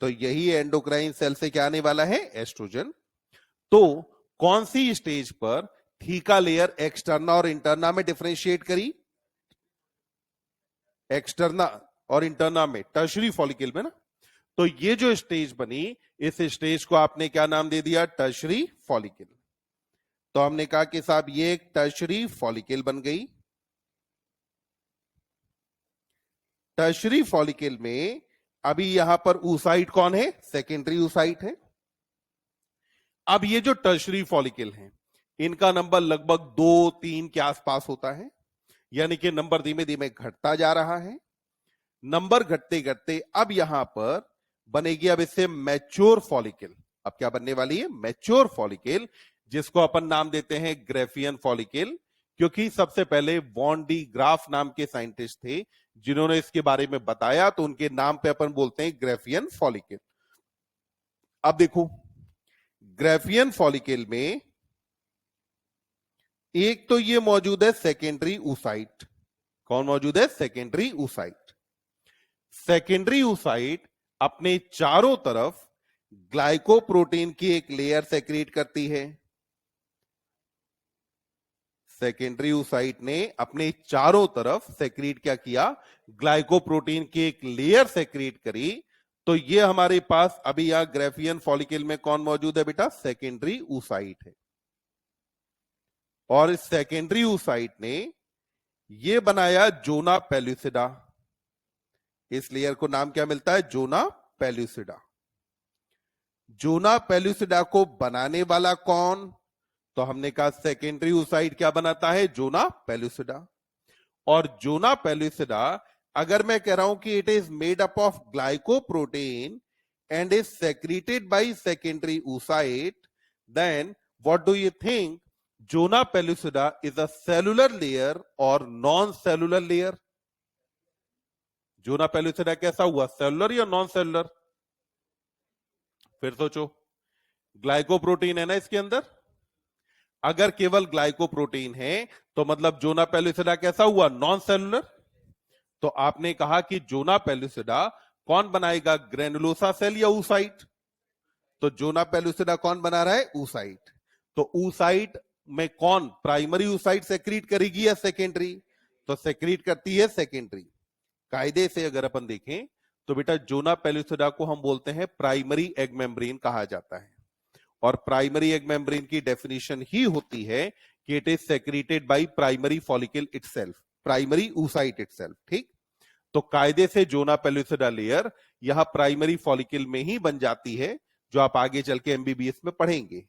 तो यही एंडोक्राइन सेल से क्या आने वाला है? एस्ट्रोजन। तो कौन सी स्टेज पर थीका लेयर एक्सटर्ना और इंटरना में डिफरेंशिएट करी? एक्सटर्ना और इंटरना में, टर्शरी फॉलिकल में ना। तो ये जो स्टेज बनी, इस स्टेज को आपने क्या नाम दे दिया? Tertiary follicle. तो हमने कहा कि साहब ये एक टर्शरी फॉलिकल बन गई। टर्शरी फॉलिकल में अभी यहां पर ऊसाइट कौन है? सेकेंडरी ऊसाइट है। अब ये जो टर्शरी फॉलिकल हैं इनका नंबर लगभग 2-3 के आसपास होता है, यानी कि नंबर धीमे धीमे घटता जा रहा है। नंबर घटते घटते अब यहां पर बनेगी अब इससे मैच्योर फॉलिकल। अब क्या बनने वाली है? मैच्योर फॉलिकल, जिसको अपन नाम देते हैं ग्रेफियन फॉलिकल, क्योंकि सबसे पहले वॉन डी ग्राफ नाम के साइंटिस्ट थे जिन्होंने इसके बारे में बताया, तो उनके नाम पे अपन बोलते हैं ग्रेफियन फॉलिकल। अब देखो, ग्रेफियन फॉलिकल में एक तो ये मौजूद है सेकेंडरी oocyte। कौन मौजूद है? Secondary oocyte। सेकेंडरी oocyte अपने चारों तरफ ग्लाइकोप्रोटीन की एक लेयर सेक्रेट करती है। सेकेंडरी oocyte ने अपने चारों तरफ सेक्रेट क्या किया? ग्लाइकोप्रोटीन की एक लेयर सेक्रेट करी। तो ये हमारे पास अभी यहां ग्रेफियन फॉलिकल में कौन मौजूद है बेटा? सेकेंडरी oocyte है। और इस सेकेंडरी oocyte ने ये बनाया जोना पेलुसिडा। इस लेयर को नाम क्या मिलता है? Zona pellucida. जोना पेलुसिडा को बनाने वाला कौन? तो हमने कहा सेकेंडरी oocyte क्या बनाता है? Zona pellucida. और जोना पेलुसिडा अगर मैं कह रहा हूं कि it is made up of glycoprotein and is secreted by secondary oocyte, then what do you think? Zona pellucida is a cellular layer और non cellular layer? Zona pellucida कैसा हुआ? सेलुलर या नॉन सेलुलर? फिर सोचो, glycoprotein है ना इसके अंदर। अगर केवल ग्लाइकोप्रोटीन है तो मतलब जोना पेलुसिडा कैसा हुआ? Non cellular. तो आपने कहा कि जोना पेलुसिडा कौन बनाएगा? ग्रेनुलोसा सेल या oocyte? तो जोना पेलुसिडा कौन बना रहा है? oocyte। तो oocyte में कौन प्राइमरी oocyte सेक्रीट करेगी या सेकेंडरी? तो सेक्रीट करती है सेकेंडरी। कायदे से अगर अपन देखें तो बेटा जोना पेलुसिडा को हम बोलते हैं प्राइमरी एग मेम्ब्रेन कहा जाता है। और प्राइमरी एग मेम्ब्रेन की डेफिनेशन ही होती है कि it is secreted by primary follicle itself, primary oocyte itself. ठीक, तो कायदे से जोना पेलुसिडा लेयर यहां प्राइमरी फॉलिकल में ही बन जाती है, जो आप आगे चल के एमबीबीएस में पढ़ेंगे।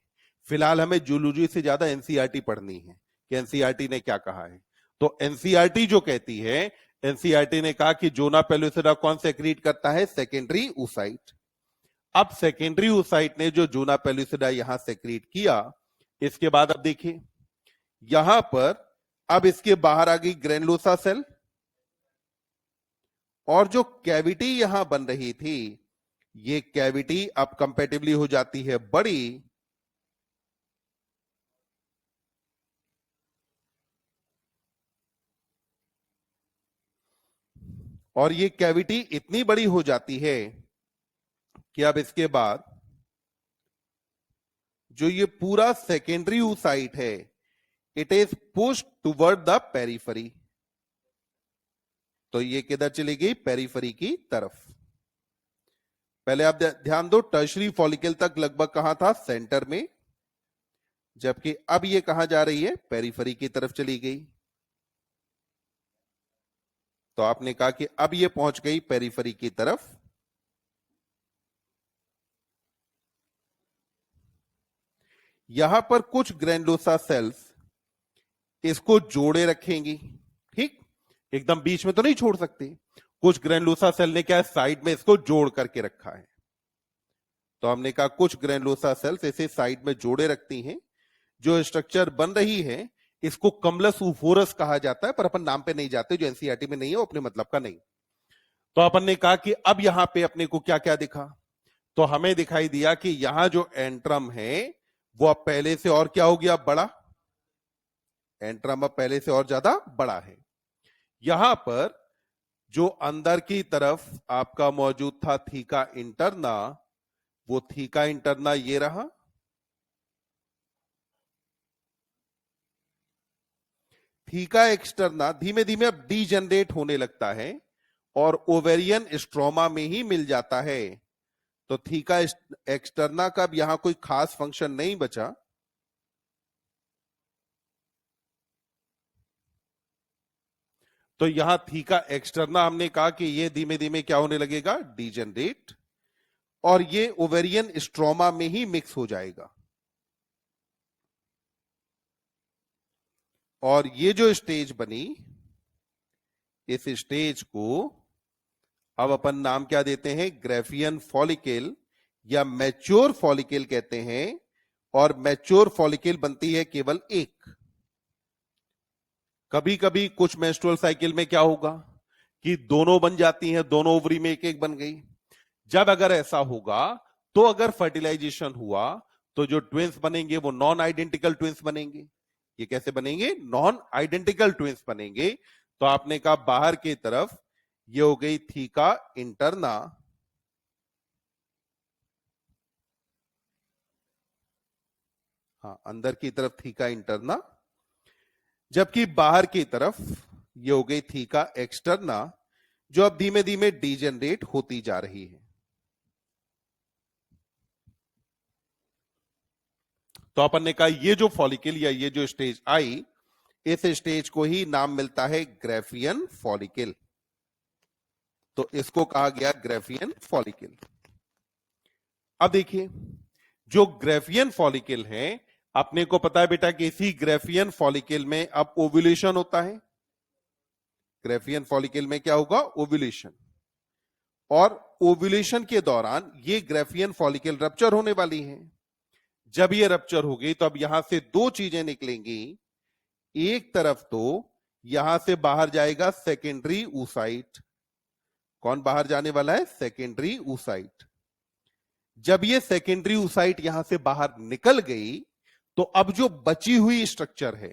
फिलहाल हमें जूलॉजी से ज्यादा एनसीईआरटी पढ़नी है कि एनसीईआरटी ने क्या कहा है। तो एनसीईआरटी जो कहती है, एनसीईआरटी ने कहा कि जोना पेलुसिडा कौन सेक्रेट करता है? Secondary oocyte। अब सेकेंडरी oocyte ने जो जोना पेलुसिडा यहां सेक्रेट किया, इसके बाद अब देखिए यहां पर अब इसके बाहर आ गई ग्रेनुलोसा सेल, और जो कैविटी यहां बन रही थी, ये कैविटी अब कंपैटिबली हो जाती है बड़ी, और ये कैविटी इतनी बड़ी हो जाती है कि अब इसके बाद जो ये पूरा सेकेंडरी oocyte है, it is push toward the periphery. तो ये किधर चली गई? पेरिफेरी की तरफ। पहले आप ध्यान दो, टर्शरी फॉलिकल तक लगभग कहां था? सेंटर में। जबकि अब ये कहां जा रही है? पेरिफेरी की तरफ चली गई। तो आपने कहा कि अब ये पहुंच गई पेरिफेरी की तरफ। यहां पर कुछ ग्रेनुलोसा सेल्स इसको जोड़े रखेंगी। ठीक, एकदम बीच में तो नहीं छोड़ सकते। कुछ ग्रेनुलोसा सेल ने क्या है? साइड में इसको जोड़ करके रखा है। तो हमने कहा कुछ ग्रेनुलोसा सेल्स इसे साइड में जोड़े रखती हैं। जो स्ट्रक्चर बन रही है इसको कमलस ऊफोरस कहा जाता है, पर अपन नाम पे नहीं जाते, जो एनसीईआरटी में नहीं है वो अपने मतलब का नहीं। तो अपन ने कहा कि अब यहां पे अपने को क्या क्या दिखा? तो हमें दिखाई दिया कि यहां जो एंट्रम है वो अब पहले से और क्या हो गया? बड़ा। एंट्रम अब पहले से और ज्यादा बड़ा है। यहां पर जो अंदर की तरफ आपका मौजूद था थीका इंटरना, वो थीका इंटरना ये रहा। थीका एक्सटर्ना धीमे धीमे अब डीजनरेट होने लगता है और ओवेरियन स्ट्रोमा में ही मिल जाता है। तो थीका एक्सटर्ना का अब यहां कोई खास फंक्शन नहीं बचा। तो यहां थीका एक्सटर्ना हमने कहा कि ये धीमे धीमे क्या होने लगेगा? डीजनरेट, और ये ओवेरियन स्ट्रोमा में ही मिक्स हो जाएगा। और ये जो स्टेज बनी, इस स्टेज को अब अपन नाम क्या देते हैं? ग्रेफियन फॉलिकल या मैच्योर फॉलिकल कहते हैं। और मैच्योर फॉलिकल बनती है केवल एक। कभी कभी कुछ मेंस्ट्रुअल साइकिल में क्या होगा कि दोनों बन जाती हैं, दोनों ओवरी में एक एक बन गई। जब अगर ऐसा होगा तो अगर फर्टिलाइजेशन हुआ तो जो ट्विंस बनेंगे वो नॉन आइडेंटिकल ट्विंस बनेंगे। ये कैसे बनेंगे? नॉन आइडेंटिकल ट्विंस बनेंगे। तो आपने कहा बाहर की तरफ ये हो गई थीका इंटरना, हाँ अंदर की तरफ थीका इंटरना, जबकि बाहर की तरफ ये हो गई थीका एक्सटर्ना, जो अब धीमे धीमे डीजेनरेट होती जा रही है। तो अपन ने कहा ये जो फॉलिकल या ये जो स्टेज आई, इस स्टेज को ही नाम मिलता है ग्राफियन फॉलिकल। तो इसको कहा गया ग्राफियन फॉलिकल। अब देखिए जो ग्राफियन फॉलिकल है, अपने को पता है बेटा कि इसी ग्राफियन फॉलिकल में अब ओव्यूलेशन होता है। ग्राफियन फॉलिकल में क्या होगा? ओव्यूलेशन। और ओव्यूलेशन के दौरान ये ग्राफियन फॉलिकल रप्चर होने वाली है। जब ये रप्चर होगी तो अब यहां से दो चीजें निकलेंगी। एक तरफ तो यहां से बाहर जाएगा सेकेंडरी oocyte। कौन बाहर जाने वाला है? Secondary oocyte। जब ये सेकेंडरी oocyte यहां से बाहर निकल गई तो अब जो बची हुई स्ट्रक्चर है,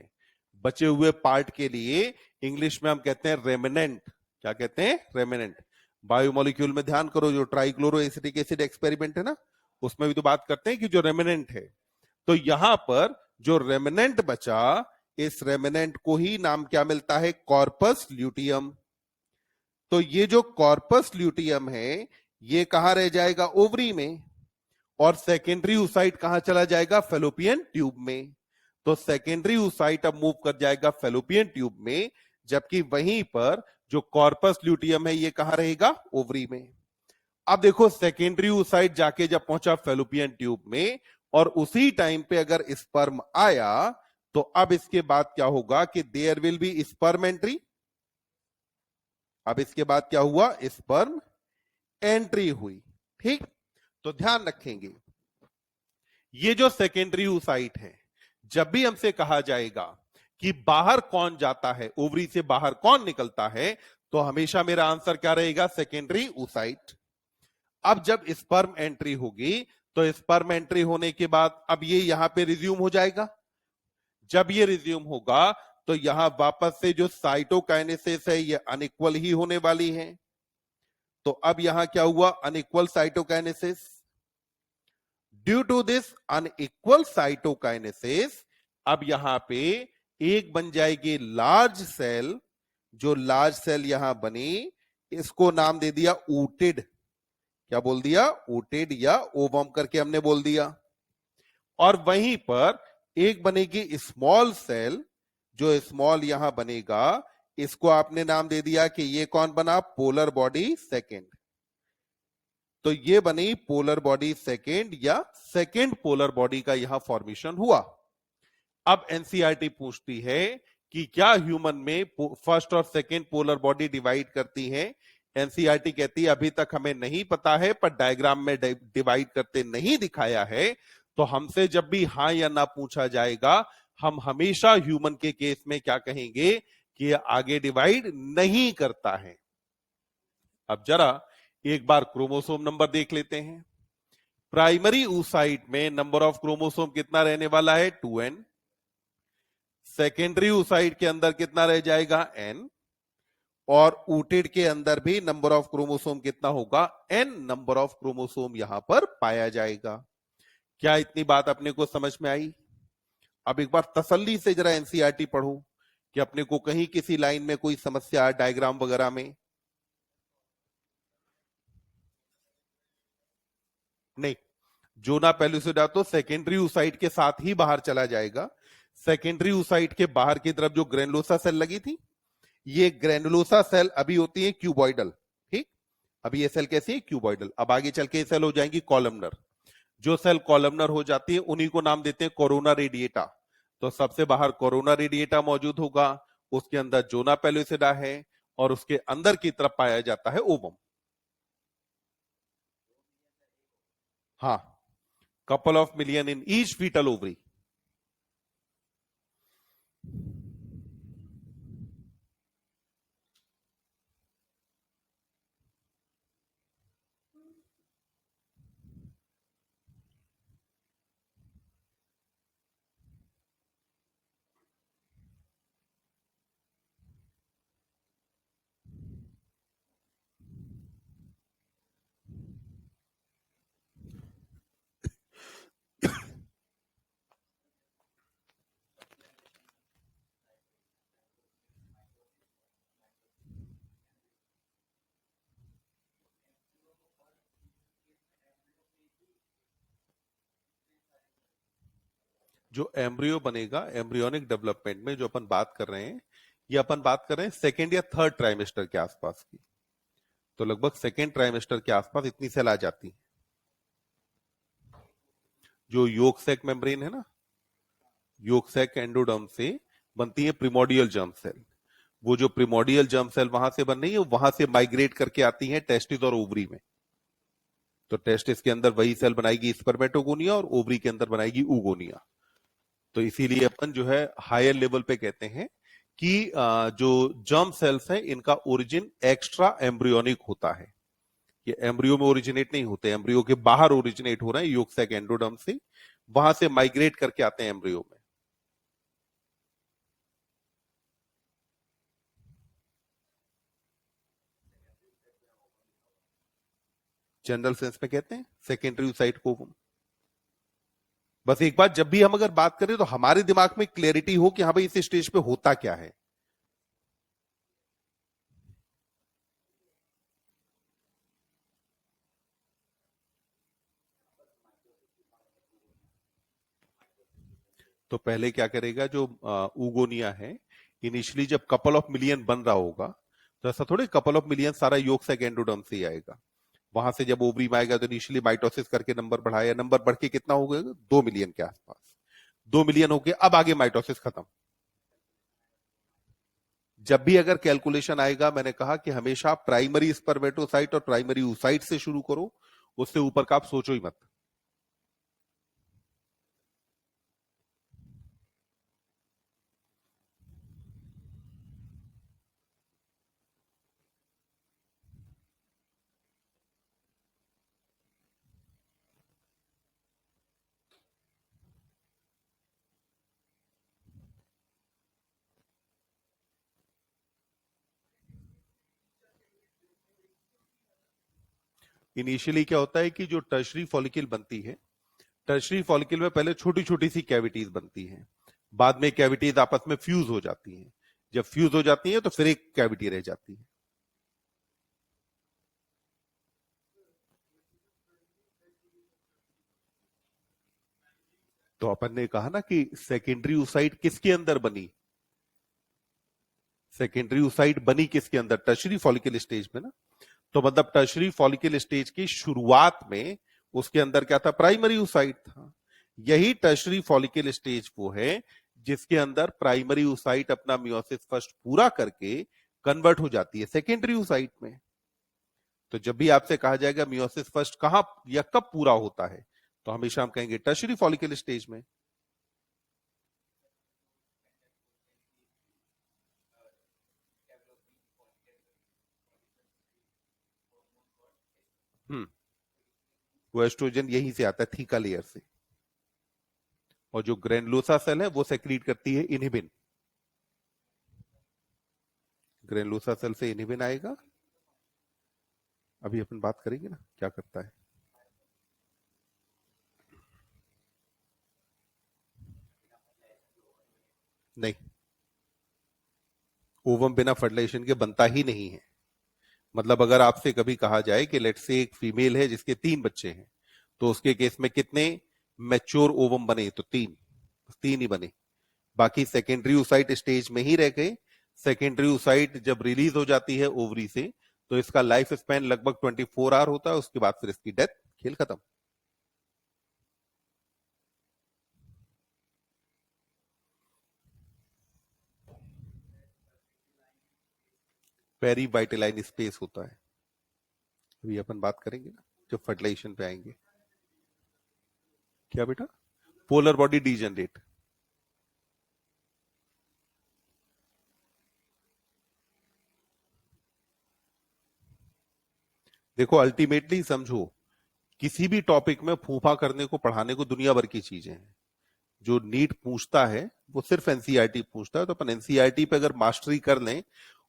बचे हुए पार्ट के लिए इंग्लिश में हम कहते हैं रेमिनेंट। क्या कहते हैं? रेमिनेंट। बायोमोलिक्यूल में ध्यान करो, जो ट्राइक्लोरो एसिटिक एसिड एक्सपेरिमेंट है ना, उसमें भी तो बात करते हैं कि जो रेमिनेंट है। तो यहां पर जो रेमिनेंट बचा, इस रेमिनेंट को ही नाम क्या मिलता है? Corpus luteum. तो ये जो कॉर्पस ल्यूटियम है, ये कहां रह जाएगा? ओवरी में। और सेकेंडरी oocyte कहां चला जाएगा? फेलोपियन ट्यूब में। तो सेकेंडरी oocyte अब मूव कर जाएगा फेलोपियन ट्यूब में, जबकि वहीं पर जो कॉर्पस ल्यूटियम है ये कहां रहेगा? ओवरी में। अब देखो सेकेंडरी oocyte जाके जब पहुंचा फेलोपियन ट्यूब में, और उसी टाइम पे अगर स्पर्म आया, तो अब इसके बाद क्या होगा कि there will be sperm entry. अब इसके बाद क्या हुआ? स्पर्म एंट्री हुई। ठीक, तो ध्यान रखेंगे ये जो सेकेंडरी oocyte है, जब भी हमसे कहा जाएगा कि बाहर कौन जाता है, ओवरी से बाहर कौन निकलता है, तो हमेशा मेरा आंसर क्या रहेगा? Secondary oocyte। अब जब स्पर्म एंट्री होगी, तो स्पर्म एंट्री होने के बाद अब ये यहां पे रिज्यूम हो जाएगा। जब ये रिज्यूम होगा तो यहां वापस से जो साइटोकाइनेसिस है ये अनइक्वल ही होने वाली है। तो अब यहां क्या हुआ? Unequal cytokinesis. Due to this unequal cytokinesis अब यहां पे एक बन जाएगी लार्ज सेल। जो लार्ज सेल यहां बनी, इसको नाम दे दिया ऊटेड। क्या बोल दिया? ऊटेड या ओवम करके हमने बोल दिया। और वहीं पर एक बनेगी स्मॉल सेल। जो स्मॉल यहां बनेगा, इसको आपने नाम दे दिया कि ये कौन बना? Polar body second. तो ये बनी पोलर बॉडी सेकेंड या सेकेंड पोलर बॉडी का यहां फॉर्मेशन हुआ। अब एनसीईआरटी पूछती है कि क्या ह्यूमन में फर्स्ट और सेकेंड पोलर बॉडी डिवाइड करती है? एनसीईआरटी कहती है अभी तक हमें नहीं पता है, पर डायग्राम में डिवाइड करते नहीं दिखाया है। तो हमसे जब भी हां या ना पूछा जाएगा, हम हमेशा ह्यूमन के केस में क्या कहेंगे? कि आगे डिवाइड नहीं करता है। अब जरा एक बार क्रोमोसोम नंबर देख लेते हैं। प्राइमरी oocyte में नंबर ऑफ क्रोमोसोम कितना रहने वाला है? 2n। सेकेंडरी oocyte के अंदर कितना रह जाएगा? n। और ऊटेड के अंदर भी नंबर ऑफ क्रोमोसोम कितना होगा? n नंबर ऑफ क्रोमोसोम यहां पर पाया जाएगा। क्या इतनी बात अपने को समझ में आई? अब एक बार तसल्ली से जरा एनसीईआरटी पढ़ो कि अपने को कहीं किसी लाइन में कोई समस्या डायग्राम वगैरह में नहीं। जोना पेलुसिडा तो सेकेंडरी oocyte के साथ ही बाहर चला जाएगा। सेकेंडरी oocyte के बाहर की तरफ जो ग्रेनुलोसा सेल लगी थी, ये ग्रेनुलोसा सेल अभी होती है क्यूबॉइडल। ठीक, अभी ये सेल कैसी है? क्यूबॉइडल। अब आगे चल के ये सेल हो जाएंगी कॉलमनर। जो सेल कॉलमनर हो जाती है उन्हीं को नाम देते हैं कोरोना रेडिएटा। तो सबसे बाहर कोरोना रेडिएटा मौजूद होगा, उसके अंदर जोना पेलुसिडा है, और उसके अंदर की तरफ पाया जाता है ओवम। हाँ, couple of million in each fetal ovary. जो एम्ब्रियो बनेगा एम्ब्रियोनिक डेवलपमेंट में, जो अपन बात कर रहे हैं, ये अपन बात कर रहे हैं सेकेंड या थर्ड ट्राइमेस्टर के आसपास की। तो लगभग सेकेंड ट्राइमेस्टर के आसपास इतनी सेल आ जाती है। जो योक सैक मेम्ब्रेन है ना, योक सैक एंडोडर्म से बनती है प्रिमोडियल जर्म सेल। वो जो प्रिमोडियल जर्म सेल वहां से बन रही है, वहां से माइग्रेट करके आती है टेस्टिस और ओवरी में। तो टेस्टिस के अंदर वही सेल बनाएगी स्पर्मेटोगोनिया और ओवरी के अंदर बनाएगी oogonia। तो इसीलिए अपन जो है हायर लेवल पे कहते हैं कि जो जर्म सेल्स हैं इनका ओरिजिन एक्स्ट्रा एम्ब्रियोनिक होता है। ये एम्ब्रियो में ओरिजिनेट नहीं होते, एम्ब्रियो के बाहर ओरिजिनेट हो रहे हैं योक सैक एंडोडर्म से, वहां से माइग्रेट करके आते हैं एम्ब्रियो में। जनरल सेंस में कहते हैं सेकेंडरी साइट को। बस एक बात, जब भी हम अगर बात करें तो हमारे दिमाग में क्लैरिटी हो कि हाँ भाई इस स्टेज पे होता क्या है। तो पहले क्या करेगा, जो ऊगोनिया है, इनिशियली जब कपल ऑफ मिलियन बन रहा होगा, तो ऐसा थोड़े कपल ऑफ मिलियन सारा योग सैक एंडोडर्म से ही आएगा। वहां से जब ओवरी में आएगा तो इनिशियली माइटोसिस करके नंबर बढ़ाया, नंबर बढ़ के कितना हो गया, 2 मिलियन के आसपास। 2 मिलियन हो गया, अब आगे माइटोसिस खत्म। जब भी अगर कैलकुलेशन आएगा, मैंने कहा कि हमेशा प्राइमरी स्पर्मेटोसाइट और प्राइमरी oocyte से शुरू करो, उससे ऊपर का आप सोचो ही मत। इनिशियली क्या होता है कि जो टर्शरी फॉलिकल बनती है, टर्शरी फॉलिकल में पहले छोटी छोटी सी कैविटीज बनती हैं, बाद में कैविटीज आपस में फ्यूज हो जाती हैं। जब फ्यूज हो जाती हैं तो फिर एक कैविटी रह जाती है। तो अपन ने कहा ना कि सेकेंडरी oocyte किसके अंदर बनी, सेकेंडरी oocyte बनी किसके अंदर, टर्शरी फॉलिकल स्टेज में ना। तो मतलब टर्शरी फॉलिकल स्टेज की शुरुआत में उसके अंदर क्या था, प्राइमरी oocyte था। यही टर्शरी फॉलिकल स्टेज वो है जिसके अंदर प्राइमरी oocyte अपना मियोसिस फर्स्ट पूरा करके कन्वर्ट हो जाती है सेकेंडरी oocyte में। तो जब भी आपसे कहा जाएगा मियोसिस फर्स्ट कहां या कब पूरा होता है, तो हमेशा हम कहेंगे टर्शरी फॉलिकल स्टेज में। हम्म, वो एस्ट्रोजन यहीं से आता है, थीका लेयर से। और जो ग्रेनुलोसा सेल है वो सेक्रीट करती है इनहिबिन। ग्रेनुलोसा सेल से इनहिबिन आएगा, अभी अपन बात करेंगे ना क्या करता है। नहीं, ओवम बिना फर्टिलाइजेशन के बनता ही नहीं है। मतलब अगर आपसे कभी कहा जाए कि लेट से एक फीमेल है जिसके 3 बच्चे हैं, तो उसके केस में कितने मैच्योर ओवम बने, तो 3 ही बने। बाकी सेकेंडरी oocyte स्टेज में ही रह गए। सेकेंडरी oocyte जब रिलीज हो जाती है ओवरी से, तो इसका लाइफ स्पैन लगभग 24 आवर होता है, उसके बाद फिर इसकी डेथ, खेल खत्म। पेरी वाइटेलाइन स्पेस होता है, अभी अपन बात करेंगे ना जब फर्टिलाइजेशन पे आएंगे। क्या बेटा, पोलर बॉडी डीजनरेट। देखो अल्टीमेटली समझो, किसी भी टॉपिक में फूफा करने को पढ़ाने को दुनिया भर की चीजें हैं। जो नीट पूछता है वो सिर्फ एनसीईआरटी पूछता है, तो अपन एनसीईआरटी पे अगर मास्टरी कर लें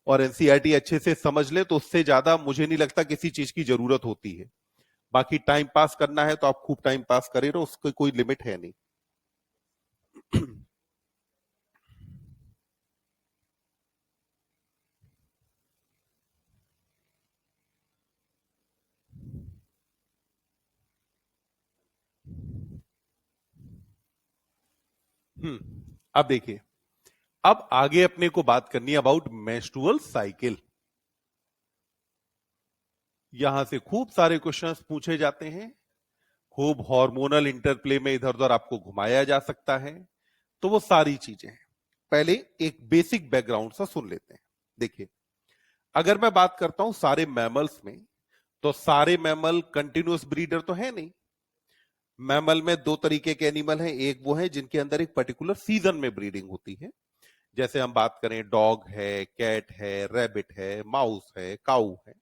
और एनसीईआरटी अच्छे से समझ ले, तो उससे ज्यादा मुझे नहीं लगता किसी चीज की जरूरत होती है। बाकी टाइम पास करना है तो आप खूब टाइम पास करे रहो, उसकी कोई लिमिट है नहीं। अब देखिए, अब आगे अपने को बात करनी है अबाउट मेंस्ट्रुअल साइकिल। यहां से खूब सारे क्वेश्चंस पूछे जाते हैं, खूब हार्मोनल इंटरप्ले में इधर उधर आपको घुमाया जा सकता है, तो वो सारी चीजें हैं। पहले एक बेसिक बैकग्राउंड सा सुन लेते हैं। देखिए, अगर मैं बात करता हूं सारे मैमल्स में, तो सारे मैमल कंटिन्यूअस ब्रीडर तो है नहीं। मैमल में दो तरीके के एनिमल हैं, एक वो है जिनके अंदर एक पर्टिकुलर सीजन में ब्रीडिंग होती है, जैसे हम बात करें डॉग है, कैट है, रैबिट है, माउस है, काऊ है।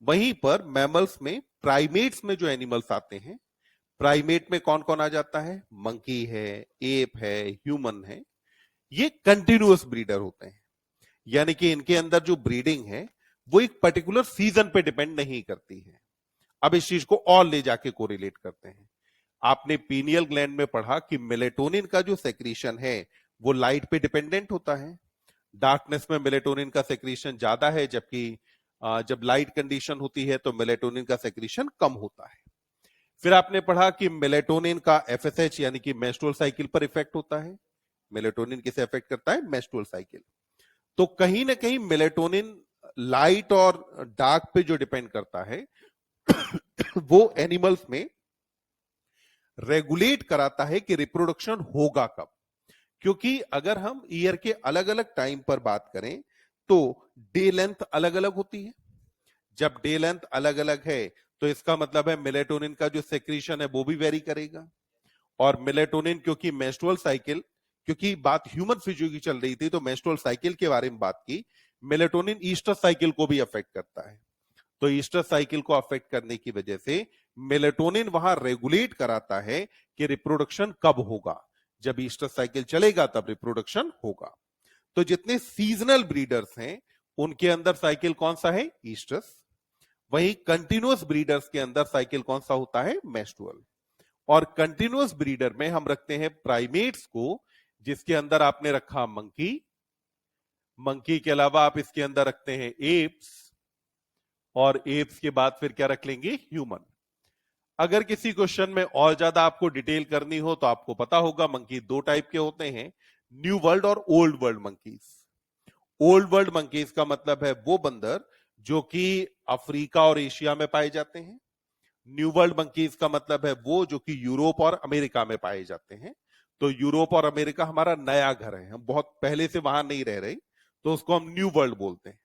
वहीं पर मैमल्स में, प्राइमेट्स में जो एनिमल्स आते हैं, प्राइमेट में कौन कौन आ जाता है? मंकी है, एप है, ह्यूमन है। ये कंटिन्यूअस ब्रीडर होते हैं, यानी कि इनके अंदर जो ब्रीडिंग है वो एक पर्टिकुलर सीजन पे डिपेंड नहीं करती है। अब इस चीज को और ले जाके कोरिलेट करते हैं। आपने पीनियल ग्लैंड में पढ़ा कि मेलेटोनिन का जो सेक्रीशन है वो लाइट पे डिपेंडेंट होता है। डार्कनेस में मेलेटोनिन का सेक्रीशन ज्यादा है, जबकि जब लाइट कंडीशन होती है तो मेलेटोनिन का सेक्रीशन कम होता है। फिर आपने पढ़ा कि मेलेटोनिन का एफएसएच यानी कि मेंस्ट्रुअल साइकिल पर इफेक्ट होता है। मेलेटोनिन किसे अफेक्ट करता है? Menstrual cycle. तो कहीं ना कहीं मेलेटोनिन लाइट और डार्क पे जो डिपेंड करता है वो एनिमल्स में रेगुलेट कराता है कि रिप्रोडक्शन होगा कब। क्योंकि अगर हम ईयर के अलग अलग टाइम पर बात करें तो डे लेंथ अलग अलग होती है। जब डे लेंथ अलग अलग है तो इसका मतलब है मेलेटोनिन का जो सेक्रीशन है वो भी वेरी करेगा। और मेलेटोनिन, क्योंकि मेंस्ट्रुअल साइकिल, क्योंकि बात ह्यूमन फिजियो की चल रही थी तो मेंस्ट्रुअल साइकिल के बारे में बात की, मेलेटोनिन ईस्टर साइकिल को भी अफेक्ट करता है। तो ईस्टर साइकिल को अफेक्ट करने की वजह से मेलेटोनिन वहां रेगुलेट कराता है कि रिप्रोडक्शन कब होगा। जब ईस्टर साइकिल चलेगा तब रिप्रोडक्शन होगा। तो जितने सीजनल ब्रीडर्स हैं उनके अंदर साइकिल कौन सा है? ईस्टर्स। वहीं कंटिन्यूअस ब्रीडर्स के अंदर साइकिल कौन सा होता है? मेंस्ट्रुअल। और कंटिन्यूअस ब्रीडर में हम रखते हैं प्राइमेट्स को, जिसके अंदर आपने रखा मंकी। मंकी के अलावा आप इसके अंदर रखते हैं एप्स, और एप्स के बाद फिर क्या रख लेंगे? ह्यूमन। अगर किसी क्वेश्चन में और ज्यादा आपको डिटेल करनी हो तो आपको पता होगा मंकी दो टाइप के होते हैं, न्यू वर्ल्ड और old world monkeys. Old world monkeys का मतलब है वो बंदर जो कि अफ्रीका और एशिया में पाए जाते हैं। न्यू वर्ल्ड मंकीज का मतलब है वो जो कि यूरोप और अमेरिका में पाए जाते हैं। तो यूरोप और अमेरिका हमारा नया घर है, हम बहुत पहले से वहां नहीं रह रहे, तो उसको हम न्यू वर्ल्ड बोलते हैं।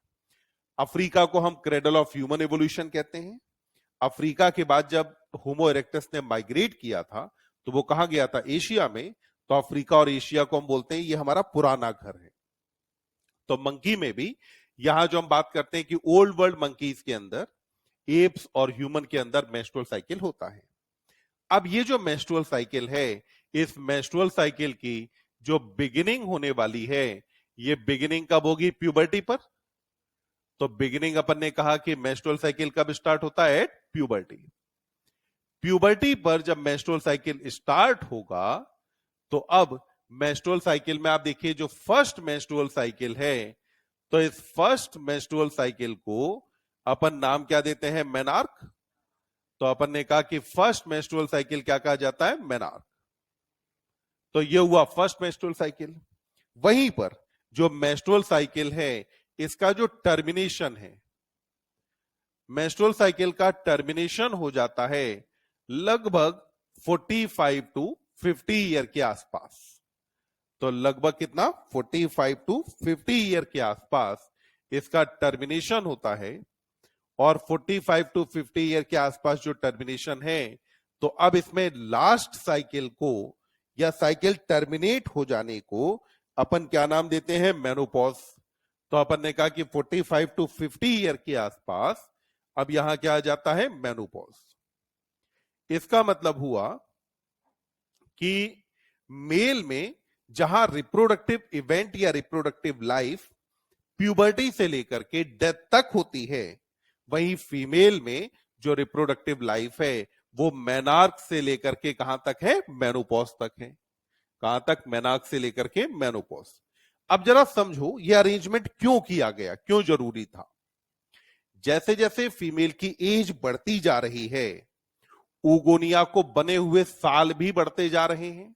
अफ्रीका को हम क्रेडल ऑफ ह्यूमन एवोल्यूशन कहते हैं। अफ्रीका के बाद जब होमो इरेक्टस ने माइग्रेट किया था तो वो कहां गया था? एशिया में। तो अफ्रीका और एशिया को हम बोलते हैं ये हमारा पुराना घर है। तो मंकी में भी यहां जो हम बात करते हैं कि ओल्ड वर्ल्ड मंकीज के अंदर, एप्स और ह्यूमन के अंदर मेंस्ट्रुअल साइकिल होता है। अब ये जो मेंस्ट्रुअल साइकिल है, इस मेंस्ट्रुअल साइकिल की जो बिगिनिंग होने वाली है, ये बिगिनिंग कब होगी? प्यूबर्टी पर। तो बिगिनिंग अपन ने कहा कि मेंस्ट्रुअल साइकिल कब स्टार्ट होता है? प्यूबर्टी। प्यूबर्टी पर जब मेंस्ट्रुअल साइकिल स्टार्ट होगा तो अब मेंस्ट्रुअल साइकिल में आप देखिए जो फर्स्ट मेंस्ट्रुअल साइकिल है, तो इस फर्स्ट मेंस्ट्रुअल साइकिल को अपन नाम क्या देते हैं? मेनार्क। तो अपन ने कहा कि फर्स्ट मेंस्ट्रुअल साइकिल क्या कहा जाता है? मेनार्क। तो ये हुआ फर्स्ट मेंस्ट्रुअल साइकिल। वहीं पर जो मेंस्ट्रुअल साइकिल है इसका जो टर्मिनेशन है, मेंस्ट्रुअल साइकिल का टर्मिनेशन हो जाता है लगभग 45 टू 50 ईयर के आसपास। तो लगभग कितना? 45 टू 50 ईयर के आसपास इसका टर्मिनेशन होता है। और 45 टू 50 ईयर के आसपास जो टर्मिनेशन है, तो अब इसमें लास्ट साइकिल को या साइकिल टर्मिनेट हो जाने को अपन क्या नाम देते हैं? मेनोपॉज। तो अपन ने कहा कि 45 टू 50 ईयर के आसपास अब यहां क्या आ जाता है? मेनोपॉज। इसका मतलब हुआ कि मेल में जहां रिप्रोडक्टिव इवेंट या रिप्रोडक्टिव लाइफ प्यूबर्टी से लेकर के डेथ तक होती है, वहीं फीमेल में जो रिप्रोडक्टिव लाइफ है वो मेनार्क से लेकर के कहां तक है? मेनोपॉज तक है। कहां तक? मेनार्क से लेकर के मेनोपॉज। अब जरा समझो ये अरेंजमेंट क्यों किया गया, क्यों जरूरी था। जैसे जैसे फीमेल की एज बढ़ती जा रही है, ओगोनिया को बने हुए साल भी बढ़ते जा रहे हैं।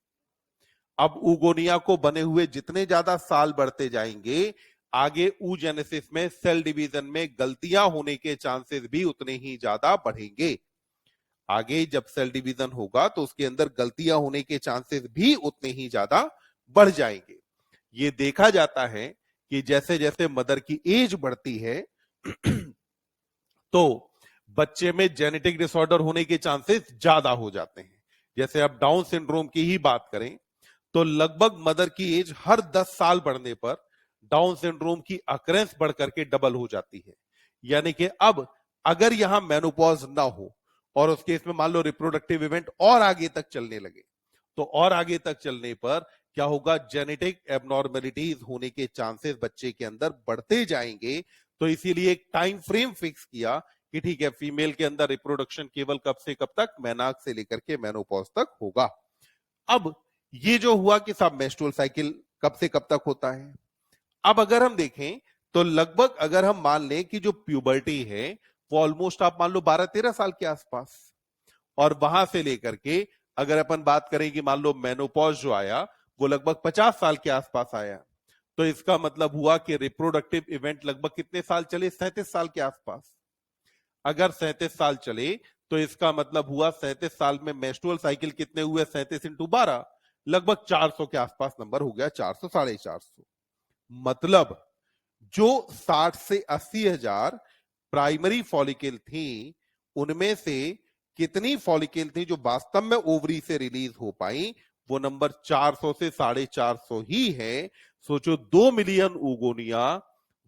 अब ऊगोनिया को बने हुए जितने ज्यादा साल बढ़ते जाएंगे, आगे ऊजेनेसिस में सेल डिवीजन में गलतियां होने के चांसेस भी उतने ही ज्यादा बढ़ेंगे। आगे जब सेल डिवीजन होगा तो उसके अंदर गलतियां होने के चांसेस भी उतने ही ज्यादा बढ़ जाएंगे। ये देखा जाता है कि जैसे जैसे मदर की एज बढ़ती है तो बच्चे में जेनेटिक डिसऑर्डर होने के चांसेस ज्यादा हो जाते हैं। जैसे अब डाउन सिंड्रोम की ही बात करें तो लगभग मदर की एज हर 10 साल बढ़ने पर डाउन सिंड्रोम की अकरेंस बढ़ करके डबल हो जाती है। यानी कि अब अगर यहां मेनोपॉज ना हो और उस केस में मान लो रिप्रोडक्टिव इवेंट और आगे तक चलने लगे, तो और आगे तक चलने पर क्या होगा, जेनेटिक एबनॉर्मेलिटीज होने के चांसेस बच्चे के अंदर बढ़ते जाएंगे। तो इसीलिए एक टाइम फ्रेम फिक्स किया कि ठीक है, फीमेल के अंदर रिप्रोडक्शन केवल कब से कब तक, मेनार्क से लेकर के मेनोपॉज तक होगा। अब ये जो हुआ कि साहब मेंस्ट्रुअल साइकिल कब से कब तक होता है। अब अगर हम देखें तो लगभग अगर हम मान लें कि जो प्यूबर्टी है वो ऑलमोस्ट आप मान लो 12-13 साल के आसपास, और वहां से लेकर के अगर अपन बात करें कि मान लो मेनोपॉज जो आया वो लगभग 50 साल के आसपास आया, तो इसका मतलब हुआ कि रिप्रोडक्टिव इवेंट लगभग कितने साल चले, 37 साल के आसपास। अगर 37 साल चले तो इसका मतलब हुआ 37 साल में मेंस्ट्रुअल साइकिल कितने हुए, 37 इंटू 12, लगभग 400 के आसपास नंबर हो गया, 400 450। मतलब जो 60 से 80 हजार प्राइमरी फॉलिकल थी, उनमें से कितनी फॉलिकल थी जो वास्तव में ओवरी से रिलीज हो पाई, वो नंबर 400 से 450 ही है। सोचो 2 मिलियन ऊगोनिया,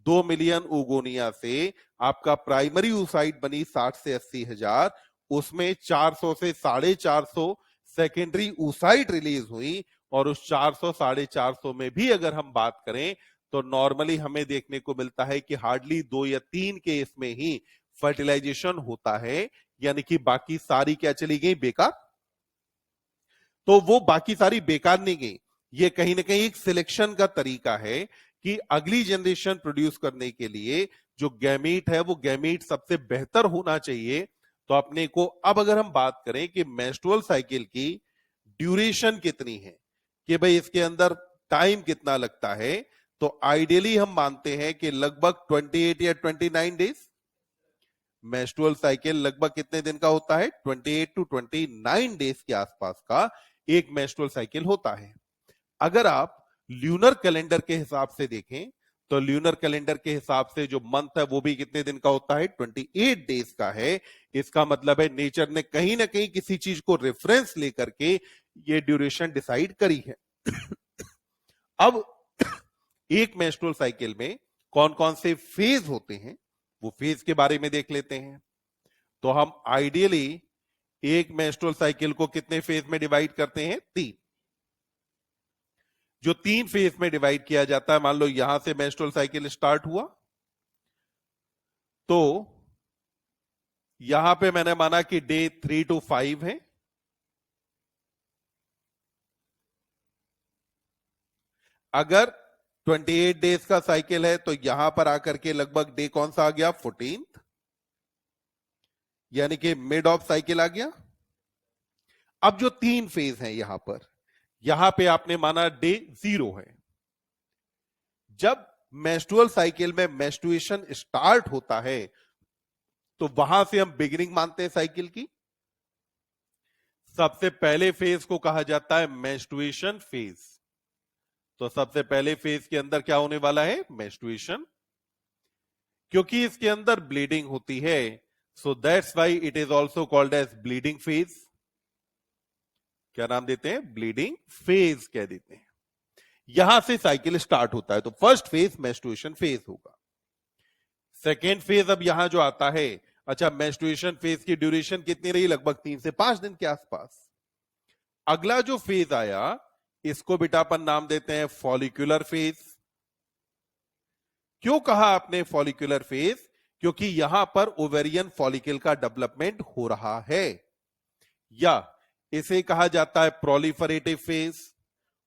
2 मिलियन ऊगोनिया से आपका प्राइमरी oocyte बनी 60 से 80 हजार, उसमें 400 से 450 सेकेंडरी oocyte रिलीज हुई, और उस 400 450 में भी अगर हम बात करें तो नॉर्मली हमें देखने को मिलता है कि हार्डली 2 या 3 केस में ही फर्टिलाइजेशन होता है, यानी कि बाकी सारी क्या चली गई, बेकार। तो वो बाकी सारी बेकार नहीं गई, ये कहीं ना कहीं एक सिलेक्शन का तरीका है कि अगली जनरेशन प्रोड्यूस करने के लिए जो गैमीट है वो गैमीट सबसे बेहतर होना चाहिए। तो अपने को अब अगर हम बात करें कि मेंस्ट्रुअल साइकिल की ड्यूरेशन कितनी है, कि भाई इसके अंदर टाइम कितना लगता है, तो आइडियली हम मानते हैं कि लगभग 28 या 29 डेज। मेंस्ट्रुअल साइकिल लगभग कितने दिन का होता है, 28 टू 29 डेज के आसपास का एक मेंस्ट्रुअल साइकिल होता है। अगर आप ल्यूनर कैलेंडर के हिसाब से देखें तो ल्यूनर कैलेंडर के हिसाब से जो मंथ है वो भी कितने दिन का होता है, 28 डेज का है। इसका मतलब है नेचर ने कहीं ना कहीं किसी चीज को रेफरेंस लेकर के ये ड्यूरेशन डिसाइड करी है। अब एक मेंस्ट्रुअल साइकिल में कौन कौन से फेज होते हैं, वो फेज के बारे में देख लेते हैं। तो हम आइडियली एक मेंस्ट्रुअल साइकिल को कितने फेज में डिवाइड करते हैं, 3। जो 3 फेज में डिवाइड किया जाता है, मान लो यहां से मेंस्ट्रुअल साइकिल स्टार्ट हुआ, तो यहां पे मैंने माना कि डे 3 to 5 है। अगर 28 डेज का साइकिल है तो यहां पर आकर के लगभग डे कौन सा आ गया, 14th, यानी कि मिड ऑफ साइकिल आ गया। अब जो 3 फेज हैं यहां पर, यहां पे आपने माना डे 0 है। जब मेंस्ट्रुअल साइकिल में मेंस्ट्रुएशन स्टार्ट होता है तो वहां से हम बिगिनिंग मानते हैं साइकिल की। सबसे पहले फेज को कहा जाता है मेंस्ट्रुएशन फेज। तो सबसे पहले फेज के अंदर क्या होने वाला है, मेंस्ट्रुएशन। क्योंकि इसके अंदर ब्लीडिंग होती है, so that's why it is also called as bleeding phase. क्या नाम देते हैं, ब्लीडिंग फेज कह देते हैं। यहां से साइकिल स्टार्ट होता है, तो फर्स्ट फेज मेंस्ट्रुएशन फेज होगा। सेकेंड फेज अब यहां जो आता है, अच्छा मेंस्ट्रुएशन फेज की ड्यूरेशन कितनी रही, लगभग 3 से 5 दिन के आसपास। अगला जो फेज आया इसको बेटा अपन नाम देते हैं फॉलिक्यूलर फेज। क्यों कहा आपने फॉलिक्यूलर फेज, क्योंकि यहां पर ओवेरियन फॉलिकल का डेवलपमेंट हो रहा है। या इसे कहा जाता है प्रोलिफरेटिव फेज।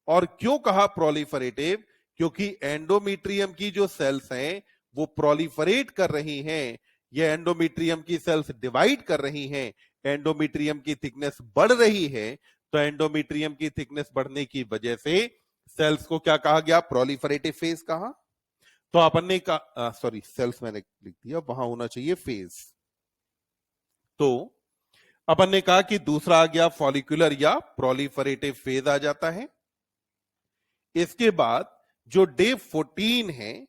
और क्यों कहा प्रोलिफरेटिव, क्योंकि एंडोमेट्रियम की जो सेल्स हैं वो प्रोलिफरेट कर रही हैं, ये एंडोमेट्रियम की सेल्स डिवाइड कर रही हैं, एंडोमेट्रियम की थिकनेस बढ़ रही है। तो एंडोमेट्रियम की थिकनेस बढ़ने की वजह से सेल्स को क्या कहा गया? प्रोलिफरेटिव फेज कहा। तो अपन ने कहा, सॉरी सेल्स मैंने लिख दिया, वहां होना चाहिए फेज। तो अपन ने कहा कि दूसरा आ गया फॉलिकुलर या प्रोलिफरेटिव फेज आ जाता है। इसके बाद जो डे 14 है,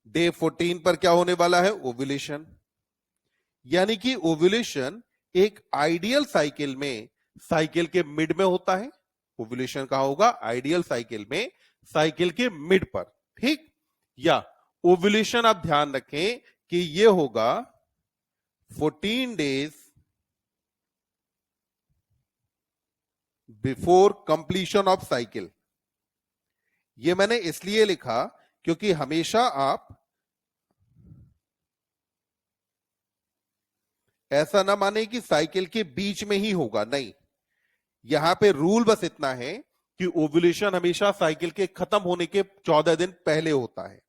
डे 14 पर क्या होने वाला है? ओव्यूलेशन। यानी कि ओव्यूलेशन एक आइडियल साइकिल में साइकिल के मिड में होता है। ओव्यूलेशन कहां होगा? आइडियल साइकिल में साइकिल के मिड पर, ठीक। या ओव्यूलेशन आप ध्यान रखें कि यह होगा 14 days before completion of cycle. यह मैंने इसलिए लिखा क्योंकि हमेशा आप ऐसा ना माने कि साइकिल के बीच में ही होगा, नहीं। यहां पे रूल बस इतना है कि ओव्यूलेशन हमेशा साइकिल के खत्म होने के 14 दिन पहले होता है।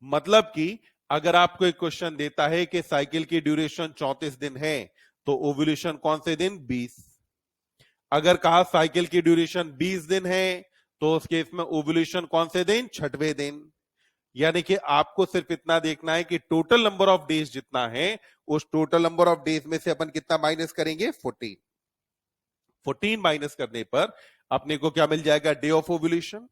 मतलब कि अगर आपको एक क्वेश्चन देता है कि साइकिल की ड्यूरेशन 34 दिन है, तो ओव्यूलेशन कौन से दिन? 20। अगर कहा साइकिल की ड्यूरेशन 20 दिन है, तो उस केस में ओव्यूलेशन कौन से दिन? 6वें दिन। यानी कि आपको सिर्फ इतना देखना है कि टोटल नंबर ऑफ डेज जितना है, उस टोटल नंबर ऑफ डेज में से अपन कितना माइनस करेंगे? 14। 14 माइनस करने पर अपने को क्या मिल जाएगा? Day of ovulation.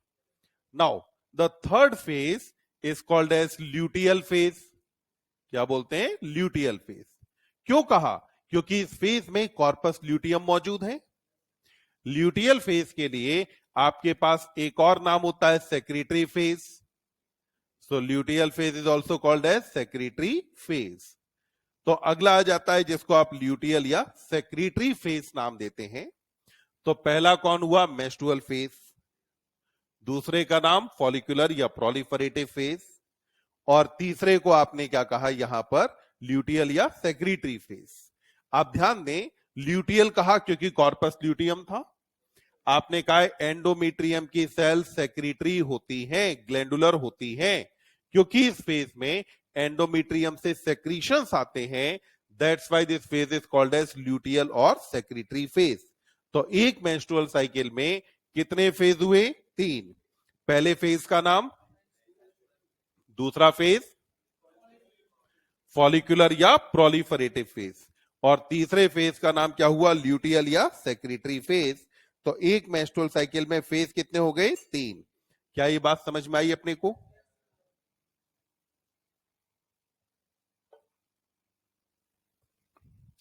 Now the third phase is called as luteal phase. क्या बोलते हैं? Luteal phase. क्यों कहा? क्योंकि इस फेज में कॉर्पस ल्यूटियम मौजूद है। ल्यूटियल फेज के लिए आपके पास एक और नाम होता है secretory phase. So luteal phase is also called as secretory phase. तो अगला आ जाता है जिसको आप ल्यूटियल या सेक्रेटरी फेज नाम देते हैं। तो पहला कौन हुआ? Menstrual phase. दूसरे का नाम फॉलिकुलर या प्रोलिफरेटिव फेज। और तीसरे को आपने क्या कहा यहां पर? ल्यूटियल या सेक्रेटरी फेज। आप ध्यान दें, ल्यूटियल कहा क्योंकि कॉर्पस ल्यूटियम था। आपने कहा एंडोमेट्रियम की सेल सेक्रेटरी होती हैं, ग्लैंडुलर होती हैं, क्योंकि इस फेज में एंडोमेट्रियम से सेक्रीशंस आते हैं। That's why this phase is called as luteal और सेक्रेटरी फेज। तो एक मेंस्ट्रुअल साइकिल में कितने फेज हुए? 3। पहले फेज का नाम, दूसरा फेज फॉलिकुलर या प्रोलिफरेटिव फेज, और तीसरे फेज का नाम क्या हुआ? ल्यूटियल या सेक्रेटरी फेज। तो एक मेंस्ट्रुअल साइकिल में फेज कितने हो गए? 3। क्या ये बात समझ में आई अपने को?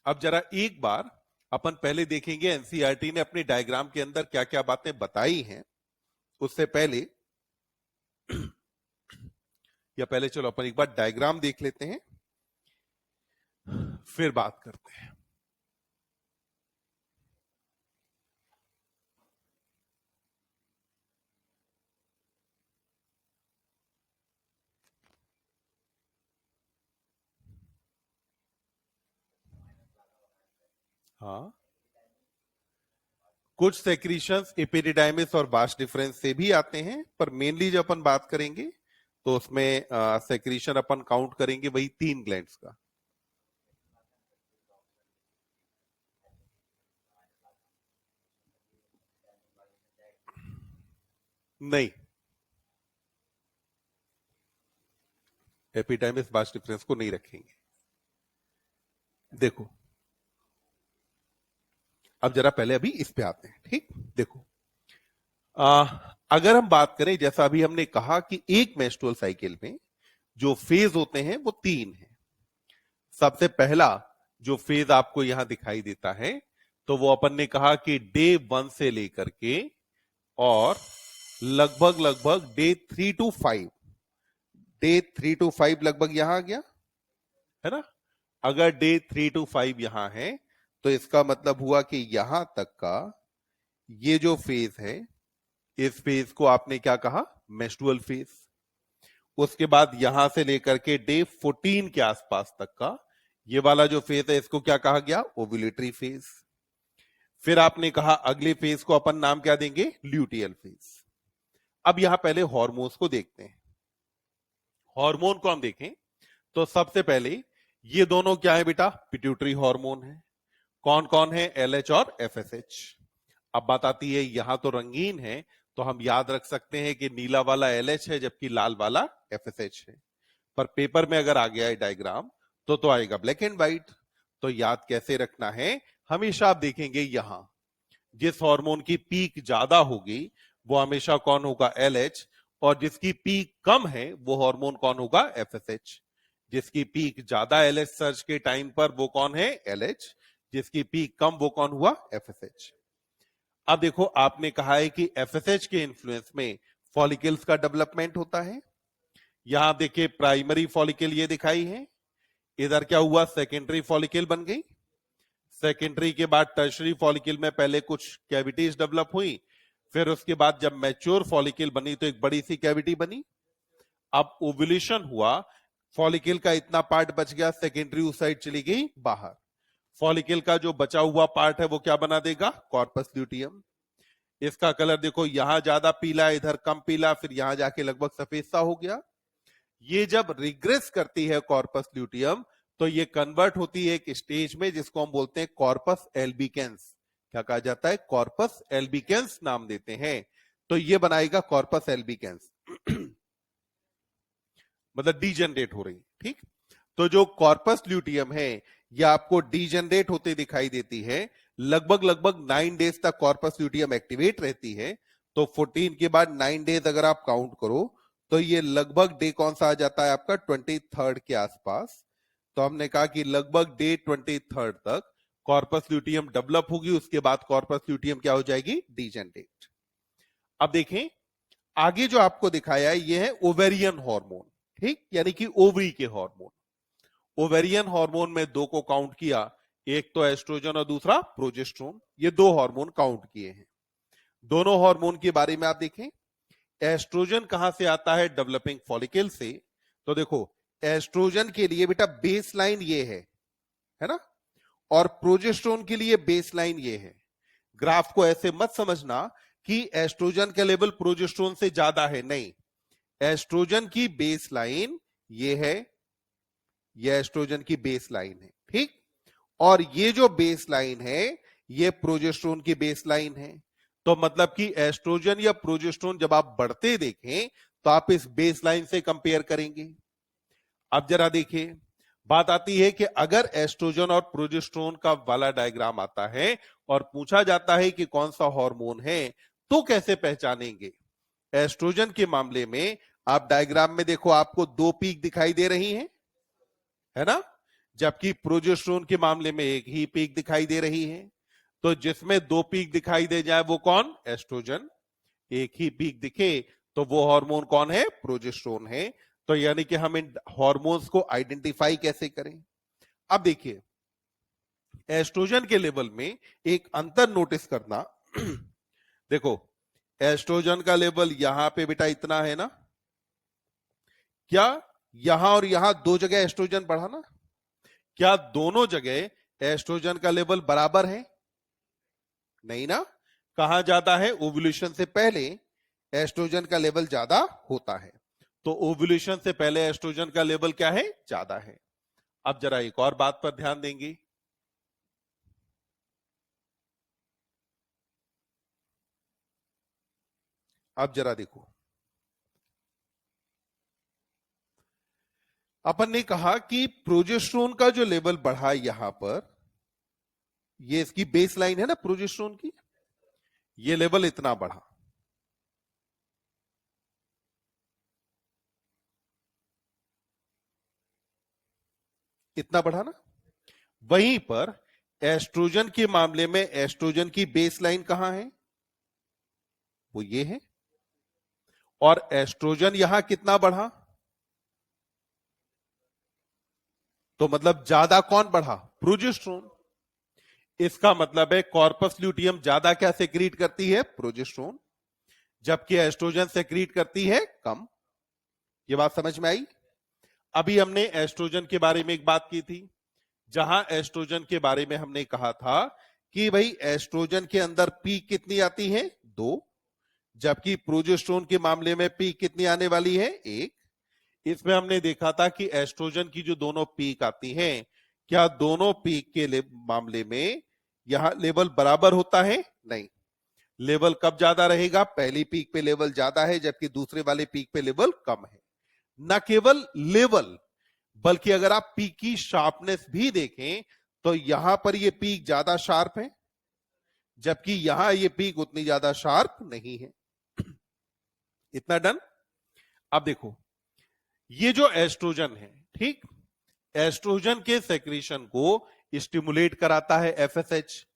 अब जरा एक बार अपन पहले देखेंगे एनसीईआरटी ने अपने डायग्राम के अंदर क्या क्या बातें बताई हैं। उससे पहले या पहले चलो अपन एक बार डायग्राम देख लेते हैं, फिर बात करते हैं। हाँ, कुछ सेक्रीशंस एपिडिडाइमिस और वास डिफरेंस से भी आते हैं, पर मेनली जब अपन बात करेंगे तो उसमें सेक्रीशन अपन काउंट करेंगे वही 3 ग्लैंड्स का। नहीं, एपिडाइमिस वास डिफरेंस को नहीं रखेंगे। देखो, अब जरा पहले अभी इस पे आते हैं, ठीक। देखो, अगर हम बात करें, जैसा अभी हमने कहा कि एक मेंस्ट्रुअल साइकिल में जो फेज होते हैं वो 3 हैं। सबसे पहला जो फेज आपको यहां दिखाई देता है, तो वो अपन ने कहा कि डे 1 से लेकर के और लगभग लगभग डे 3 to 5, डे 3 to 5 लगभग यहां आ गया है ना। अगर डे 3 to 5 यहां है, तो इसका मतलब हुआ कि यहां तक का ये जो फेज है, इस फेज को आपने क्या कहा? Menstrual phase. उसके बाद यहां से लेकर के डे 14 के आसपास तक का ये वाला जो फेज है, इसको क्या कहा गया? Ovulatory phase. फिर आपने कहा अगले फेज को अपन नाम क्या देंगे? Luteal phase. अब यहां पहले हॉर्मोन्स को देखते हैं। हार्मोन को हम देखें तो सबसे पहले ये दोनों क्या है बेटा? पिट्यूटरी हार्मोन है। कौन कौन है? एलएच और एफएसएच। अब बात आती है, यहां तो रंगीन है तो हम याद रख सकते हैं कि नीला वाला LH है जबकि लाल वाला FSH है। पर पेपर में अगर आ गया है डायग्राम तो आएगा ब्लैक एंड व्हाइट। तो याद कैसे रखना है, हमेशा आप देखेंगे यहां जिस हार्मोन की पीक ज्यादा होगी वो हमेशा कौन होगा, LH। और जिसकी पीक कम है वो हार्मोन कौन होगा, FSH। जिसकी पीक ज्यादा LH सर्च के टाइम पर वो कौन है, LH। जिसकी पीक कम वो कौन हुआ, FSH। अब देखो आपने कहा है कि FSH के इन्फ्लुएंस में फॉलिकल्स का डेवलपमेंट होता है। यहां देखिए प्राइमरी फॉलिकल ये दिखाई है, इधर क्या हुआ, सेकेंडरी फॉलिकल बन गई। सेकेंडरी के बाद टर्शरी फॉलिकल में पहले कुछ कैविटीज डेवलप हुई, फिर उसके बाद जब मैच्योर फॉलिकल बनी तो एक बड़ी सी कैविटी बनी। अब ओव्यूलेशन हुआ, फॉलिकल का इतना पार्ट बच गया, सेकेंडरी उस साइड चली गई बाहर। फॉलिकल का जो बचा हुआ पार्ट है वो क्या बना देगा, कॉर्पस ल्यूटियम। इसका कलर देखो, यहां ज्यादा पीला, इधर कम पीला, फिर यहां जाके लगभग सफेद सा हो गया। ये जब रिग्रेस करती है कॉर्पस ल्यूटियम तो ये कन्वर्ट होती है एक स्टेज में जिसको हम बोलते हैं कॉर्पस एल्बिकेंस। क्या कहा जाता है, कॉर्पस एल्बिकेंस नाम देते हैं। तो ये बनाएगा कॉर्पस एल्बिकेंस मतलब डीजनरेट हो रही, ठीक। तो जो कॉर्पस ल्यूटियम है ये आपको डीजनरेट होते दिखाई देती है। लगभग 9 डेज तक कॉर्पस ल्यूटियम एक्टिवेट रहती है। तो 14 के बाद 9 डेज अगर आप काउंट करो तो ये लगभग डे कौन सा आ जाता है आपका, 23 के आसपास। तो हमने कहा कि लगभग डे 23 तक कॉर्पस ल्यूटियम डेवलप होगी, उसके बाद कॉर्पस ल्यूटियम क्या हो जाएगी, डीजनरेट। अब देखें आगे जो आपको दिखाया है ये है ओवेरियन हार्मोन, ठीक, यानी कि ओवरी के हार्मोन। ओवेरियन हार्मोन में दो को काउंट किया, एक तो एस्ट्रोजन और दूसरा प्रोजेस्टेरोन। ये दो हार्मोन काउंट किए हैं। दोनों हार्मोन के बारे में आप देखें, एस्ट्रोजन कहां से आता है, डेवलपिंग फॉलिकल से। तो देखो एस्ट्रोजन के लिए बेटा बेस लाइन ये है ना, और प्रोजेस्टेरोन के लिए बेस लाइन ये है। ग्राफ को ऐसे मत समझना कि एस्ट्रोजन का लेवल प्रोजेस्टेरोन से ज्यादा है, नहीं। एस्ट्रोजन की बेस लाइन ये है, ये एस्ट्रोजन की बेस लाइन है, ठीक। और ये जो बेस लाइन है ये प्रोजेस्टेरोन की बेस लाइन है। तो मतलब कि एस्ट्रोजन या प्रोजेस्टेरोन जब आप बढ़ते देखें तो आप इस बेस लाइन से कंपेयर करेंगे। अब जरा देखिए, बात आती है कि अगर एस्ट्रोजन और प्रोजेस्टेरोन का वाला डायग्राम आता है और पूछा जाता है कि कौन सा हार्मोन है तो कैसे पहचानेंगे। एस्ट्रोजन के मामले में आप डायग्राम में देखो, आपको दो पीक दिखाई दे रही हैं, है ना, जबकि प्रोजेस्टेरोन के मामले में एक ही पीक दिखाई दे रही है। तो जिसमें दो पीक दिखाई दे जाए वो कौन, एस्ट्रोजन। एक ही पीक दिखे तो वो हार्मोन कौन है, प्रोजेस्टेरोन है। तो यानी कि हम इन हार्मोन्स को आइडेंटिफाई कैसे करें। अब देखिए एस्ट्रोजन के लेवल में एक अंतर नोटिस करना देखो एस्ट्रोजन का लेवल यहां पे बेटा इतना है ना, क्या यहां और यहां दो जगह एस्ट्रोजन बढ़ा ना, क्या दोनों जगह एस्ट्रोजन का लेवल बराबर है, नहीं ना। कहां ज्यादा है, ओव्यूलेशन से पहले एस्ट्रोजन का लेवल ज्यादा होता है। तो ओव्यूलेशन से पहले एस्ट्रोजन का लेवल क्या है, ज्यादा है। अब जरा एक और बात पर ध्यान देंगे, अब जरा देखो, अपन ने कहा कि प्रोजेस्टेरोन का जो लेवल बढ़ा यहां पर, ये इसकी बेस लाइन है ना प्रोजेस्टेरोन की, ये लेवल इतना बढ़ा, इतना बढ़ा ना। वहीं पर एस्ट्रोजन के मामले में एस्ट्रोजन की बेस लाइन कहां है, वो ये है। और एस्ट्रोजन यहां कितना बढ़ा, तो मतलब ज्यादा कौन बढ़ा, प्रोजेस्टेरोन। इसका मतलब है कॉर्पस ल्यूटियम ज्यादा क्या सेक्रीट करती है, प्रोजेस्टेरोन, जबकि एस्ट्रोजन सेक्रीट करती है कम। ये बात समझ में आई। अभी हमने एस्ट्रोजन के बारे में एक बात की थी, जहां एस्ट्रोजन के बारे में हमने कहा था कि भाई एस्ट्रोजन के अंदर पीक कितनी आती है, 2, जबकि प्रोजेस्टेरोन के मामले में पीक कितनी आने वाली है, 1। इसमें हमने देखा था कि एस्ट्रोजन की जो दोनों पीक आती हैं, क्या दोनों पीक के मामले में यहां लेवल बराबर होता है, नहीं। लेवल कब ज्यादा रहेगा? पहली पीक पे लेवल ज्यादा है जबकि दूसरे वाले पीक पे लेवल कम है। न केवल लेवल बल्कि अगर आप पीक की शार्पनेस भी देखें तो यहां पर ये पीक ज्यादा शार्प है जबकि यहां ये पीक उतनी ज्यादा शार्प नहीं है। इतना डन। अब देखो ये जो एस्ट्रोजन है, ठीक, एस्ट्रोजन के सेक्रेशन को स्टिमुलेट कराता है एफएसएच।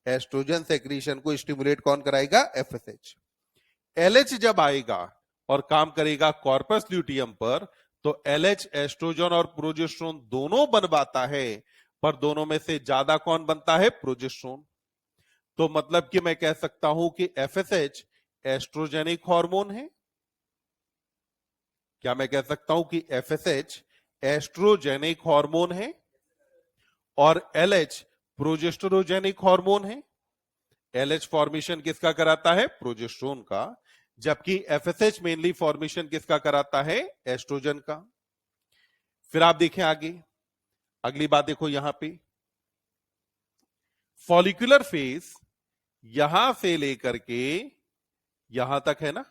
एस्ट्रोजन सेक्रेशन को स्टिमुलेट कौन कराएगा? एफएसएच। एलएच जब आएगा और काम करेगा कॉर्पस ल्यूटियम पर तो एलएच एस्ट्रोजन और प्रोजेस्टेरोन दोनों बनवाता है, पर दोनों में से ज्यादा कौन बनता है? प्रोजेस्टेरोन। तो मतलब कि मैं कह सकता हूं कि एफएसएच एस्ट्रोजेनिक हार्मोन है। क्या मैं कह सकता हूं कि एफएसएच एस्ट्रोजेनिक हार्मोन है और एलएच प्रोजेस्टेरोजेनिक हार्मोन है? एलएच फॉर्मेशन किसका कराता है? प्रोजेस्टेरोन का, जबकि एफएसएच मेनली फॉर्मेशन किसका कराता है? एस्ट्रोजन का। फिर आप देखें आगे, अगली बात देखो यहां पे फॉलिकुलर फेज यहां से लेकर के यहां तक है ना,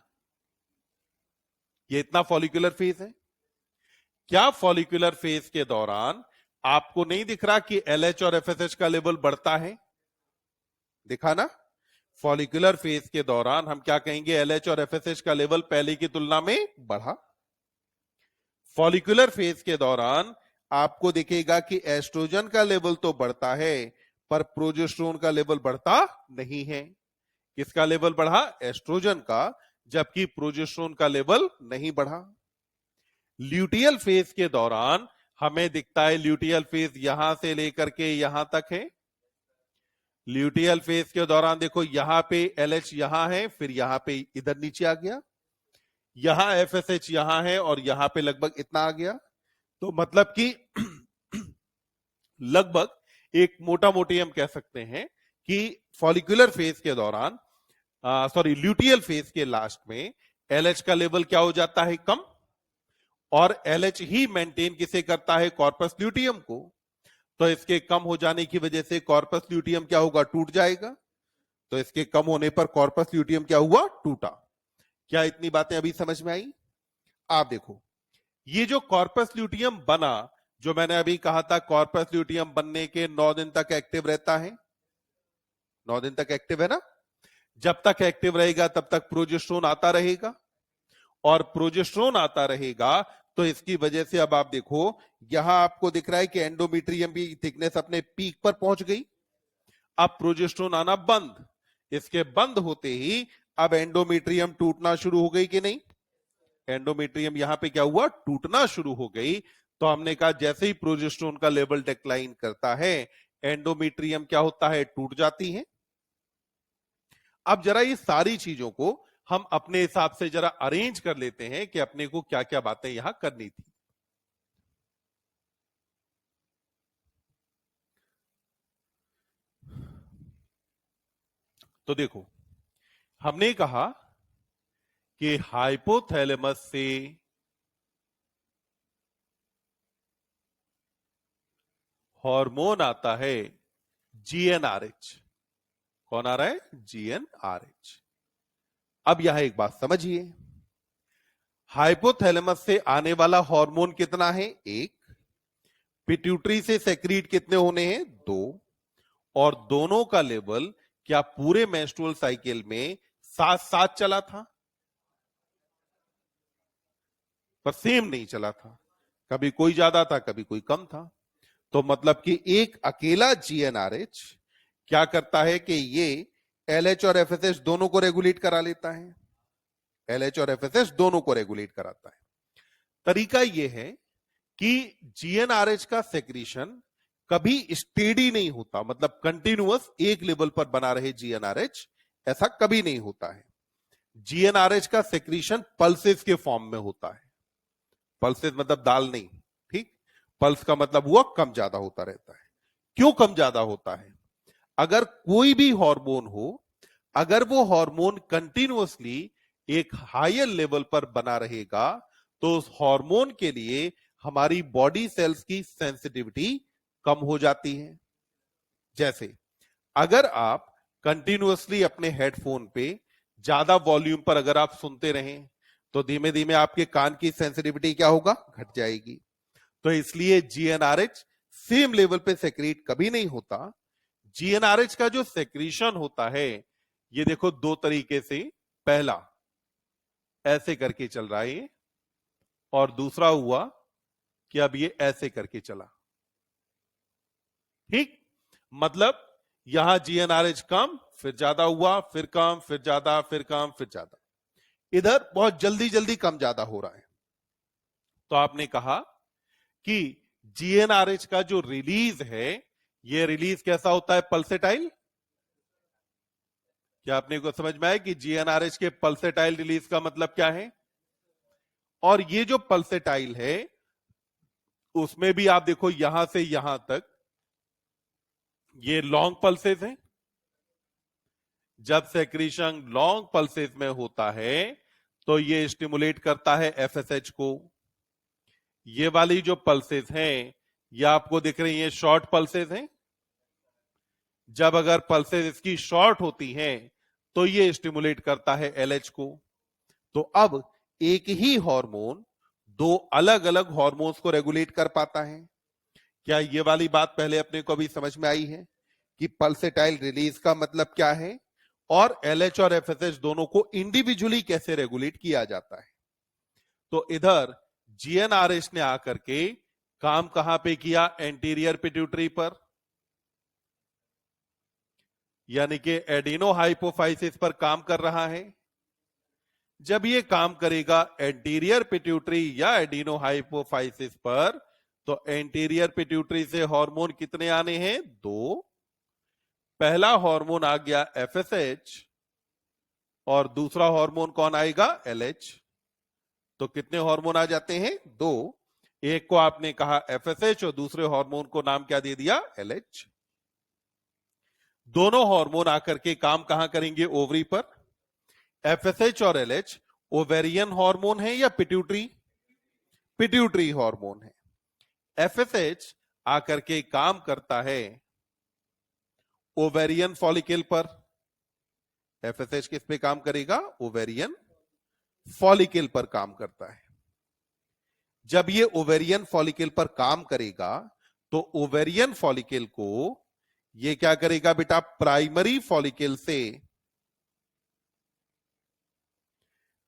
ये इतना फॉलिकुलर फेज है। क्या फॉलिकुलर फेज के दौरान आपको नहीं दिख रहा कि एलएच और एफएसएच का लेवल बढ़ता है? दिखा ना? फॉलिकुलर फेज के दौरान हम क्या कहेंगे? एलएच और एफएसएच का लेवल पहले की तुलना में बढ़ा। फॉलिकुलर फेज के दौरान आपको दिखेगा कि एस्ट्रोजन का लेवल तो बढ़ता है पर प्रोजेस्टेरोन का लेवल बढ़ता नहीं है। किसका लेवल बढ़ा? एस्ट्रोजन का, जबकि प्रोजेस्टेरोन का लेवल नहीं बढ़ा। ल्यूटियल फेज के दौरान हमें दिखता है ल्यूटियल फेज यहां से लेकर के यहां तक है। ल्यूटियल फेज के दौरान देखो यहां पे एलएच यहां है, फिर यहां पे इधर नीचे आ गया, यहां एफएसएच यहां है और यहां पे लगभग इतना आ गया। तो मतलब कि लगभग एक मोटा मोटी हम कह सकते हैं कि फॉलिकुलर फेज के दौरान ल्यूटियल फेज के लास्ट में एलएच का लेवल क्या हो जाता है? कम। और एलएच ही मेंटेन किसे करता है? कॉर्पस ल्यूटियम को। तो इसके कम हो जाने की वजह से कॉर्पस ल्यूटियम क्या होगा? टूट जाएगा। तो इसके कम होने पर कॉर्पस ल्यूटियम क्या हुआ? टूटा। क्या इतनी बातें अभी समझ में आई? आप देखो ये जो कॉर्पस ल्यूटियम बना, जो मैंने अभी कहा था कॉर्पस ल्यूटियम बनने के 9 दिन तक एक्टिव रहता है। 9 दिन तक एक्टिव है ना? जब तक एक्टिव रहेगा तब तक प्रोजेस्टेरोन आता रहेगा और प्रोजेस्टेरोन आता रहेगा तो इसकी वजह से अब आप देखो यहां आपको दिख रहा है कि एंडोमेट्रियम की थिकनेस अपने पीक पर पहुंच गई। अब प्रोजेस्टेरोन आना बंद। इसके बंद होते ही अब एंडोमेट्रियम टूटना शुरू हो गई कि नहीं? एंडोमेट्रियम यहां पे क्या हुआ? टूटना शुरू हो गई। तो हमने कहा जैसे ही प्रोजेस्टेरोन का लेवल डिक्लाइन करता है एंडोमेट्रियम क्या होता है? टूट जाती है। अब जरा ये सारी चीजों को हम अपने हिसाब से जरा अरेंज कर लेते हैं कि अपने को क्या क्या बातें यहां करनी थी। तो देखो हमने कहा कि हाइपोथैलेमस से हार्मोन आता है जीएनआरएच। कौन आ रहा है? जीएनआरएच। अब यहां एक बात समझिए, हाइपोथैलेमस से आने वाला हार्मोन कितना है? एक। पिट्यूटरी से सेक्रीट कितने होने हैं? दो। और दोनों का लेवल क्या पूरे मेंस्ट्रुअल साइकिल में साथ साथ चला था? पर सेम नहीं चला था, कभी कोई ज्यादा था कभी कोई कम था। तो मतलब कि एक अकेला जीएनआरएच क्या करता है कि ये एलएच और एफएसएच दोनों को रेगुलेट करा लेता है। एलएच और एफएसएच दोनों को रेगुलेट कराता है। तरीका यह है कि जीएनआरएच का सेक्रीशन कभी स्टेडी नहीं होता, मतलब कंटिन्यूअस एक लेवल पर बना रहे जीएनआरएच, ऐसा कभी नहीं होता है। जीएनआरएच का सेक्रीशन पल्सेस के फॉर्म में होता है। पल्सेस मतलब दाल नहीं, ठीक? पल्स का मतलब हुआ कम ज्यादा होता रहता है। क्यों कम ज्यादा होता है? अगर कोई भी हार्मोन हो, अगर वो हार्मोन कंटिन्यूअसली एक हायर लेवल पर बना रहेगा तो उस हार्मोन के लिए हमारी बॉडी सेल्स की सेंसिटिविटी कम हो जाती है। जैसे अगर आप कंटिन्यूअसली अपने हेडफोन पे ज्यादा वॉल्यूम पर अगर आप सुनते रहें तो धीमे धीमे आपके कान की सेंसिटिविटी क्या होगा, घट जाएगी। तो इसलिए जीएनआरएच सेम लेवल पे सेक्रेट कभी नहीं होता। जीएनआरएच का जो सेक्रीशन होता है ये देखो दो तरीके से, पहला ऐसे करके चल रहा है और दूसरा हुआ कि अब ये ऐसे करके चला। ठीक, मतलब यहां जीएनआरएच कम, फिर ज्यादा हुआ, फिर कम, फिर ज्यादा, फिर कम, फिर ज्यादा। इधर बहुत जल्दी जल्दी कम ज्यादा हो रहा है। तो आपने कहा कि जीएनआरएच का जो रिलीज है ये रिलीज कैसा होता है, पल्सेटाइल। क्या आपने को समझ में आया कि जीएनआरएच के पल्सेटाइल रिलीज का मतलब क्या है? और ये जो पल्सेटाइल है उसमें भी आप देखो यहां से यहां तक ये लॉन्ग पल्सेस हैं। जब सेक्रीशन लॉन्ग पल्सेस में होता है तो ये स्टिमुलेट करता है एफएसएच को। ये वाली जो पल्सेस हैं ये आपको दिख रही हैं शॉर्ट पल्सेस हैं। जब अगर पल्सेस इसकी शॉर्ट होती हैं तो ये स्टिमुलेट करता है एलएच को। तो अब एक ही हार्मोन दो अलग अलग हार्मोन्स को रेगुलेट कर पाता है। क्या ये वाली बात पहले अपने को अभी समझ में आई है कि पल्सेटाइल रिलीज का मतलब क्या है और एलएच और एफएसएच दोनों को इंडिविजुअली कैसे रेगुलेट किया जाता है? तो इधर जीएनआरएच ने आकर के काम कहां पे किया, एंटीरियर पिट्यूटरी पर, यानी कि एडिनो हाइपोफाइसिस पर काम कर रहा है। जब ये काम करेगा एंटीरियर पिट्यूटरी या एडिनो हाइपोफाइसिस पर, तो एंटीरियर पिट्यूटरी से हार्मोन कितने आने हैं, दो। पहला हार्मोन आ गया एफएसएच और दूसरा हार्मोन कौन आएगा, एलएच। तो कितने हार्मोन आ जाते हैं, दो। एक को आपने कहा एफएसएच और दूसरे हार्मोन को नाम क्या दे दिया, एलएच। दोनों हार्मोन आकर के काम कहां करेंगे, ओवरी पर। एफएसएच और एलएच ओवेरियन हार्मोन है या पिट्यूटरी, पिट्यूटरी हार्मोन है। एफएसएच आकर के काम करता है ओवेरियन फॉलिकल पर। एफएसएच किस पे काम करेगा, ओवेरियन फॉलिकल पर काम करता है। जब ये ओवेरियन फॉलिकल पर काम करेगा तो ओवेरियन फॉलिकल को ये क्या करेगा बेटा, प्राइमरी फॉलिकल से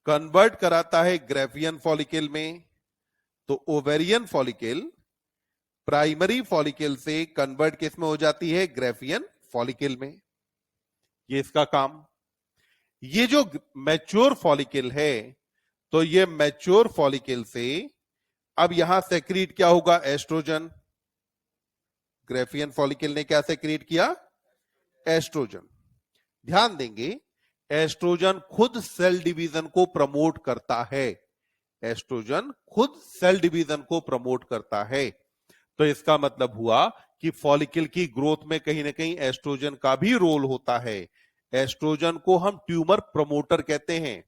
कन्वर्ट कराता है ग्रेवियन फॉलिकल में। तो ओवेरियन फॉलिकल प्राइमरी फॉलिकल से कन्वर्ट किस में हो जाती है, ग्रेवियन फॉलिकल में। ये इसका काम। ये जो मैच्योर फॉलिकल है तो ये मैच्योर फॉलिकल से अब यहां सेक्रीट क्या होगा, एस्ट्रोजन। ग्रेफियन फॉलिकल ने क्या सेक्रीट किया, एस्ट्रोजन। ध्यान देंगे एस्ट्रोजन खुद सेल डिवीजन को प्रमोट करता है। एस्ट्रोजन खुद सेल डिवीजन को प्रमोट करता है। तो इसका मतलब हुआ कि फॉलिकल की ग्रोथ में कहीं ना कहीं एस्ट्रोजन का भी रोल होता है। एस्ट्रोजन को हम ट्यूमर प्रमोटर कहते हैं।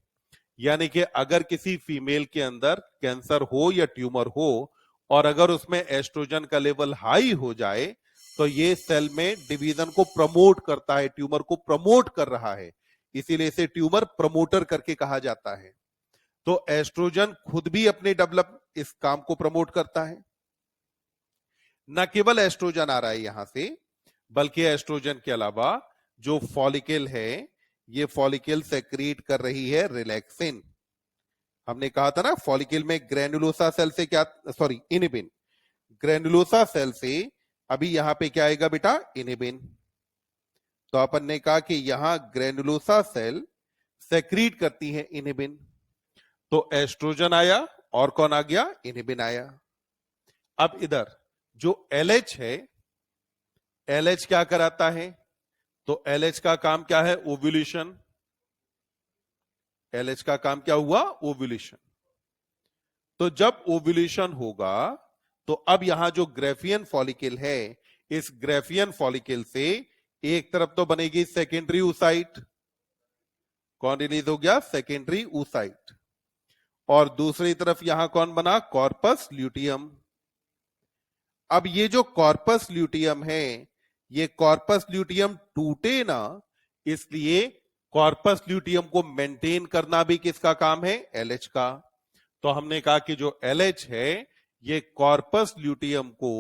यानी कि अगर किसी फीमेल के अंदर कैंसर हो या ट्यूमर हो और अगर उसमें एस्ट्रोजन का लेवल हाई हो जाए तो ये सेल में डिवीजन को प्रमोट करता है, ट्यूमर को प्रमोट कर रहा है, इसीलिए इसे ट्यूमर प्रमोटर करके कहा जाता है। तो एस्ट्रोजन खुद भी अपने डेवलप इस काम को प्रमोट करता है। न केवल एस्ट्रोजन आ रहा है यहां से, बल्कि एस्ट्रोजन के अलावा जो फॉलिकल है ये फॉलिकल सेक्रीट कर रही है रिलैक्सिन। हमने कहा था ना फॉलिकल में ग्रेनुलोसा सेल से क्या, सॉरी इनिबिन, ग्रेनुलोसा सेल से अभी यहां पे क्या आएगा बेटा, इनिबिन। तो अपन ने कहा कि यहां ग्रेनुलोसा सेल सेक्रीट करती है इनिबिन। तो एस्ट्रोजन आया और कौन आ गया, इनिबिन आया। अब इधर जो एलएच है, एलएच क्या कराता है, तो एलएच का काम क्या है, ओव्यूलेशन। एलएच का काम क्या हुआ, ओव्यूलेशन। तो जब ओव्यूलेशन होगा तो अब यहां जो ग्रेफियन फॉलिकल है, इस ग्रेफियन फॉलिकल से एक तरफ तो बनेगी सेकेंडरी oocyte, कौन रिलीज हो गया, सेकेंडरी oocyte, और दूसरी तरफ यहां कौन बना, कॉर्पस ल्यूटियम। अब ये जो कॉर्पस ल्यूटियम है, ये कॉर्पस ल्यूटियम टूटे ना, इसलिए कॉर्पस ल्यूटियम को मेंटेन करना भी किसका काम है? एलएच का। तो हमने कहा कि जो एलएच है ये कॉर्पस ल्यूटियम को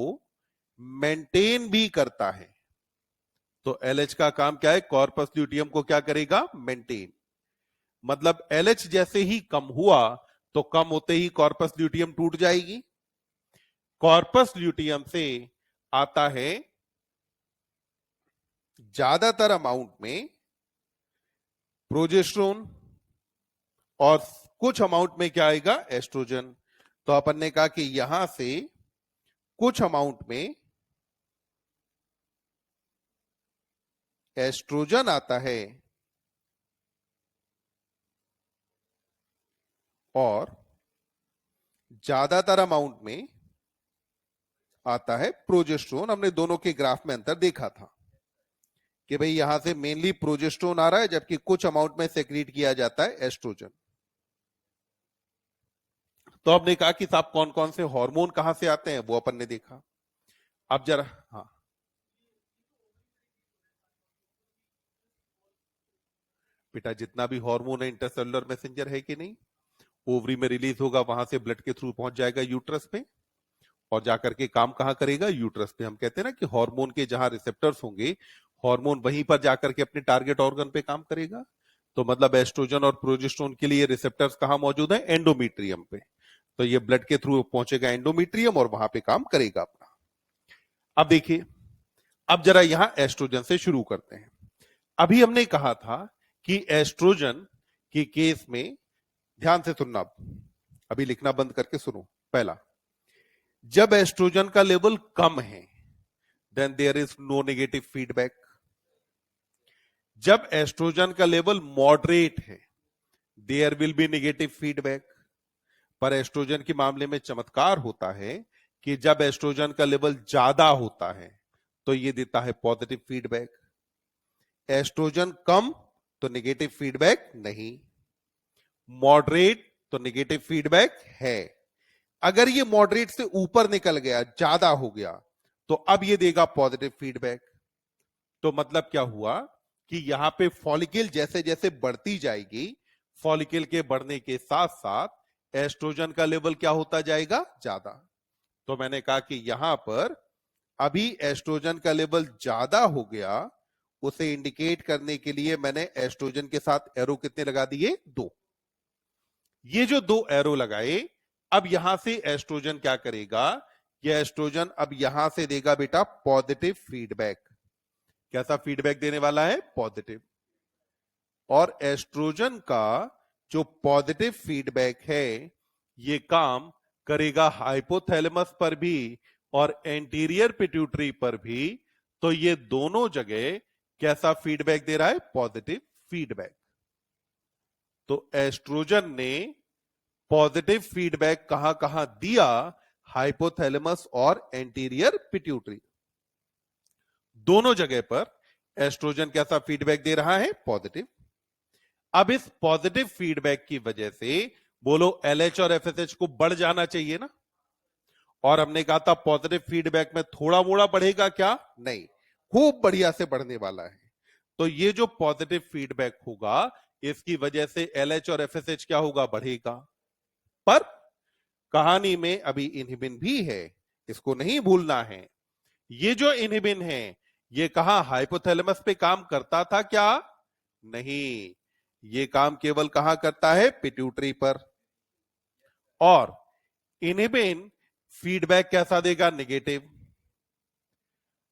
मेंटेन भी करता है। तो एलएच का काम क्या है? कॉर्पस ल्यूटियम को क्या करेगा? मेंटेन। मतलब एलएच जैसे ही कम हुआ तो कम होते ही कॉर्पस ल्यूटियम टूट जाएगी। कॉर्पस ल्यूटियम से आता है ज्यादातर अमाउंट में प्रोजेस्टेरोन और कुछ अमाउंट में क्या आएगा? एस्ट्रोजन। तो अपन ने कहा कि यहां से कुछ अमाउंट में एस्ट्रोजन आता है और ज्यादातर अमाउंट में आता है प्रोजेस्टेरोन। हमने दोनों के ग्राफ में अंतर देखा था कि भाई यहां से मेनली प्रोजेस्टेरोन आ रहा है जबकि कुछ अमाउंट में सेक्रीट किया जाता है एस्ट्रोजन। तो हमने कहा कि साहब कौन कौन से हार्मोन कहां से आते हैं वो अपन ने देखा। अब जरा हाँ बेटा, जितना भी हार्मोन है इंटरसेलुलर मैसेंजर है कि नहीं? ओवरी में रिलीज होगा, वहां से ब्लड के थ्रू पहुंच जाएगा यूट्रस पे और जाकर के काम कहां करेगा? यूट्रस पे। हम कहते हैं ना कि हार्मोन के जहां रिसेप्टर्स होंगे हार्मोन वहीं पर जाकर के अपने टारगेट ऑर्गन पे काम करेगा। तो मतलब एस्ट्रोजन और प्रोजेस्टेरोन के लिए रिसेप्टर्स कहां मौजूद है? एंडोमीट्रियम पे। तो ये ब्लड के थ्रू पहुंचेगा एंडोमीट्रियम और वहां पे काम करेगा अपना। अब देखिए, अब जरा यहां एस्ट्रोजन से शुरू करते हैं। अभी हमने कहा था कि एस्ट्रोजन के केस में, ध्यान से सुनना, अभी लिखना बंद करके सुनो। पहला, जब एस्ट्रोजन का लेवल कम है then there is no negative feedback. जब एस्ट्रोजन का लेवल मॉडरेट है there will be negative feedback. पर एस्ट्रोजन के मामले में चमत्कार होता है कि जब एस्ट्रोजन का लेवल ज्यादा होता है तो यह देता है पॉजिटिव फीडबैक। एस्ट्रोजन कम तो नेगेटिव फीडबैक नहीं, मॉडरेट तो नेगेटिव फीडबैक है। अगर ये मॉडरेट से ऊपर निकल गया, ज्यादा हो गया, तो अब ये देगा पॉजिटिव फीडबैक। तो मतलब क्या हुआ कि यहां पे फॉलिकल जैसे जैसे बढ़ती जाएगी, फॉलिकल के बढ़ने के साथ साथ एस्ट्रोजन का लेवल क्या होता जाएगा? ज्यादा। तो मैंने कहा कि यहां पर अभी एस्ट्रोजन का लेवल ज्यादा हो गया, उसे इंडिकेट करने के लिए मैंने एस्ट्रोजन के साथ एरो कितने लगा दिए? 2। ये जो 2 एरो लगाए, अब यहां से एस्ट्रोजन क्या करेगा? ये एस्ट्रोजन अब यहां से देगा बेटा पॉजिटिव फीडबैक। कैसा फीडबैक देने वाला है? पॉजिटिव। और एस्ट्रोजन का जो पॉजिटिव फीडबैक है ये काम करेगा हाइपोथैलेमस पर भी और एंटीरियर पिट्यूटरी पर भी। तो ये दोनों जगह कैसा फीडबैक दे रहा है? Positive feedback. तो एस्ट्रोजन ने पॉजिटिव फीडबैक कहां कहां दिया? हाइपोथैलेमस और एंटीरियर पिट्यूटरी, दोनों जगह पर एस्ट्रोजन कैसा फीडबैक दे रहा है? पॉजिटिव। अब इस पॉजिटिव फीडबैक की वजह से बोलो एलएच और एफएसएच को बढ़ जाना चाहिए ना। और हमने कहा था पॉजिटिव फीडबैक में थोड़ा मोड़ा बढ़ेगा क्या? नहीं, खूब बढ़िया से बढ़ने वाला है। तो ये जो पॉजिटिव फीडबैक होगा इसकी वजह से एलएच और एफएसएच क्या होगा? बढ़ेगा। पर कहानी में अभी इनहिबिन भी है, इसको नहीं भूलना है। ये जो इनहिबिन है ये कहां? हाइपोथैलेमस पे काम करता था क्या? नहीं, ये काम केवल कहां करता है? पिट्यूटरी पर। और इनहिबिन फीडबैक कैसा देगा? नेगेटिव।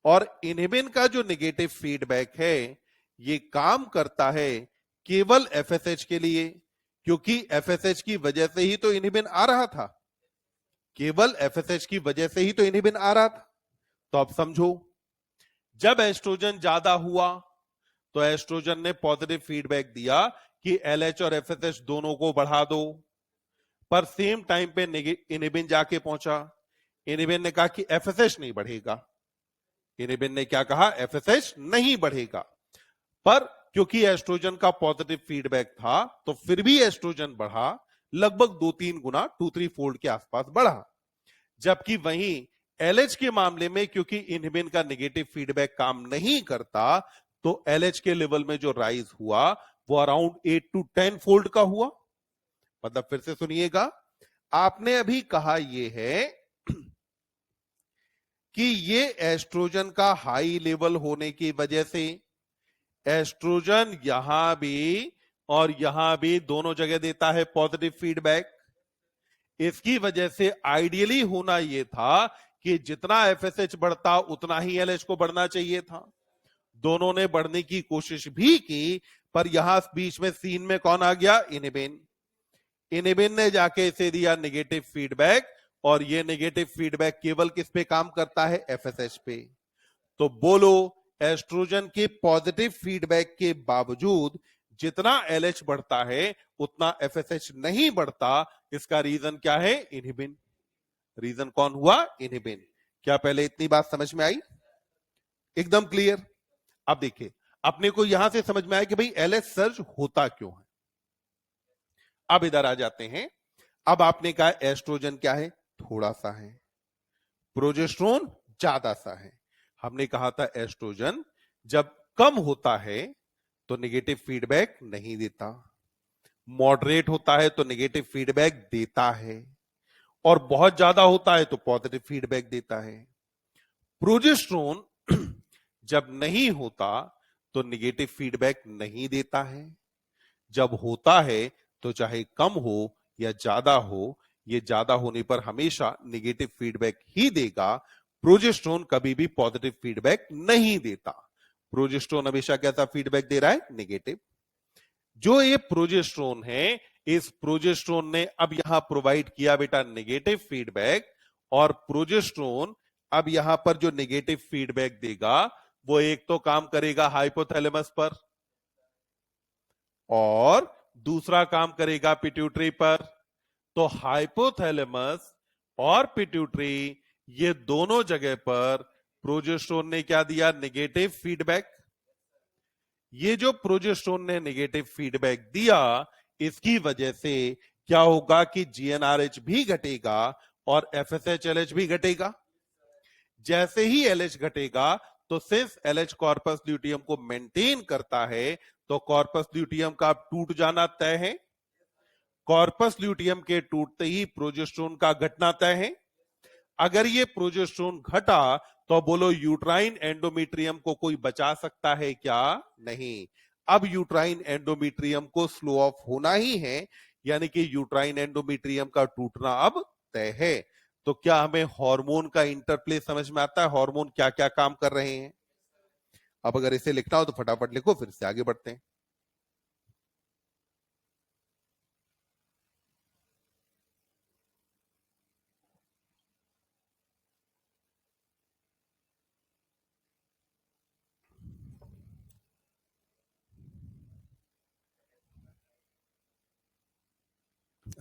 और इनहिबिन का जो नेगेटिव फीडबैक है ये काम करता है केवल एफएसएच के लिए, क्योंकि एफएसएच की वजह से ही तो इनहिबिन आ रहा था। केवल एफएसएच की वजह से ही तो इनहिबिन आ रहा था। तो अब समझो, जब एस्ट्रोजन ज्यादा हुआ तो एस्ट्रोजन ने पॉजिटिव फीडबैक दिया कि एलएच और एफएसएच दोनों को बढ़ा दो। पर सेम टाइम पे इनहिबिन जाके पहुंचा, इनहिबिन ने कहा कि एफएसएच नहीं बढ़ेगा। इनहिबिन ने क्या कहा? एफएसएच नहीं बढ़ेगा। पर क्योंकि एस्ट्रोजन का पॉजिटिव फीडबैक था तो फिर भी एस्ट्रोजन बढ़ा, लगभग 2-3 गुना, 2-3 फोल्ड के आसपास बढ़ा। जबकि वहीं एलएच के मामले में क्योंकि इनहिबिन का नेगेटिव फीडबैक काम नहीं करता तो एलएच के लेवल में जो राइज हुआ वो अराउंड 8 to 10 फोल्ड का हुआ। मतलब फिर से सुनिएगा, आपने अभी कहा ये है कि ये एस्ट्रोजन का हाई लेवल होने की वजह से एस्ट्रोजन यहां भी और यहां भी दोनों जगह देता है पॉजिटिव फीडबैक। इसकी वजह से आइडियली होना यह था कि जितना एफएसएच बढ़ता उतना ही एलएच को बढ़ना चाहिए था। दोनों ने बढ़ने की कोशिश भी की, पर यहां बीच में सीन में कौन आ गया? इनिबिन। इनिबिन ने जाके इसे दिया नेगेटिव फीडबैक, और ये नेगेटिव फीडबैक केवल किस पे काम करता है? एफएसएच पे। तो बोलो, एस्ट्रोजन के पॉजिटिव फीडबैक के बावजूद जितना एलएच बढ़ता है उतना एफएसएच नहीं बढ़ता। इसका रीजन क्या है? इनहिबिन। रीजन कौन हुआ? इनहिबिन। क्या पहले इतनी बात समझ में आई? एकदम क्लियर। अब देखिए, अपने को यहां से समझ में आया कि भाई एलएच सर्ज होता क्यों है। अब इधर आ जाते हैं। अब आपने कहा एस्ट्रोजन क्या है? थोड़ा सा है, प्रोजेस्टेरोन ज्यादा सा है। हमने कहा था एस्ट्रोजन जब कम होता है तो नेगेटिव फीडबैक नहीं देता, मॉडरेट होता है तो नेगेटिव फीडबैक देता है, और बहुत ज्यादा होता है तो पॉजिटिव फीडबैक देता है। प्रोजेस्टेरोन जब नहीं होता तो नेगेटिव फीडबैक नहीं देता है, जब होता है तो चाहे कम हो या ज्यादा हो, ये ज्यादा होने पर हमेशा नेगेटिव फीडबैक ही देगा। प्रोजेस्टेरोन कभी भी पॉजिटिव फीडबैक नहीं देता। प्रोजेस्टेरोन हमेशा कैसा फीडबैक दे रहा है? नेगेटिव। जो ये प्रोजेस्टेरोन है, इस प्रोजेस्टेरोन ने अब यहां प्रोवाइड किया बेटा नेगेटिव फीडबैक, और प्रोजेस्टेरोन अब यहां पर जो नेगेटिव फीडबैक देगा वो एक तो काम करेगा हाइपोथैलेमस पर, और दूसरा काम करेगा पिट्यूटरी पर। तो हाइपोथैलेमस और पिट्यूटरी, ये दोनों जगह पर प्रोजेस्टेरोन ने क्या दिया? Negative feedback. ये जो प्रोजेस्टेरोन ने नेगेटिव फीडबैक दिया, इसकी वजह से क्या होगा कि जीएनआरएच भी घटेगा और एफएसएच-एलएच भी घटेगा। जैसे ही एलएच घटेगा, तो सिंस एलएच कॉर्पस ल्यूटियम को मेंटेन करता है, तो कॉर्पस ल्यूटियम का टूट जाना तय है। कॉर्पस ल्यूटियम के टूटते ही प्रोजेस्टेरोन का घटना तय है। अगर ये प्रोजेस्टेरोन घटा तो बोलो यूट्राइन एंडोमेट्रियम को कोई बचा सकता है क्या? नहीं। अब यूट्राइन एंडोमेट्रियम को स्लो ऑफ होना ही है, यानी कि यूट्राइन एंडोमेट्रियम का टूटना अब तय है। तो क्या हमें हार्मोन का इंटरप्ले समझ में आता है? हार्मोन क्या क्या काम कर रहे हैं? अब अगर इसे लिखना हो तो फटाफट लिखो, फिर से आगे बढ़ते हैं।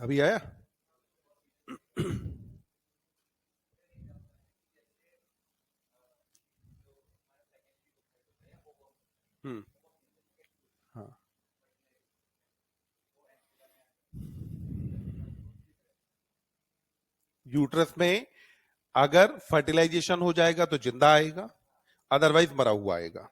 अभी आया? हम्म। हाँ, यूट्रस में अगर फर्टिलाइजेशन हो जाएगा तो जिंदा आएगा, अदरवाइज मरा हुआ आएगा।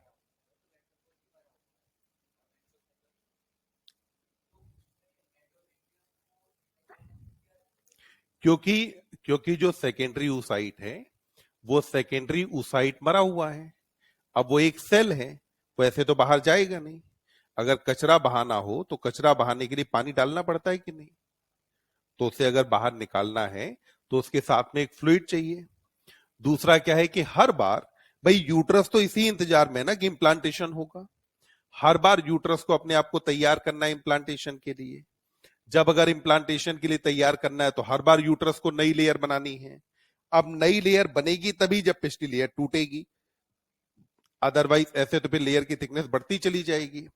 क्योंकि क्योंकि जो सेकेंडरी ऊसाइट है, वो सेकेंडरी ऊसाइट मरा हुआ है। अब वो एक सेल है, वैसे तो बाहर जाएगा नहीं। अगर कचरा बहाना हो तो कचरा बहाने के लिए पानी डालना पड़ता है कि नहीं? तो उसे अगर बाहर निकालना है तो उसके साथ में एक फ्लूइड चाहिए। दूसरा क्या है कि हर बार, भाई यूट्रस तो इसी इंतजार में ना कि इम्प्लांटेशन होगा। हर बार यूट्रस को अपने आप को तैयार करना है इम्प्लांटेशन के लिए। जब अगर इम्प्लांटेशन के लिए तैयार करना है तो हर बार यूट्रस को नई लेयर बनानी है। अब नई लेयर बनेगी तभी जब पिछली लेयर टूटेगी, अदरवाइज ऐसे तो फिर लेयर की थिकनेस बढ़ती चली जाएगी।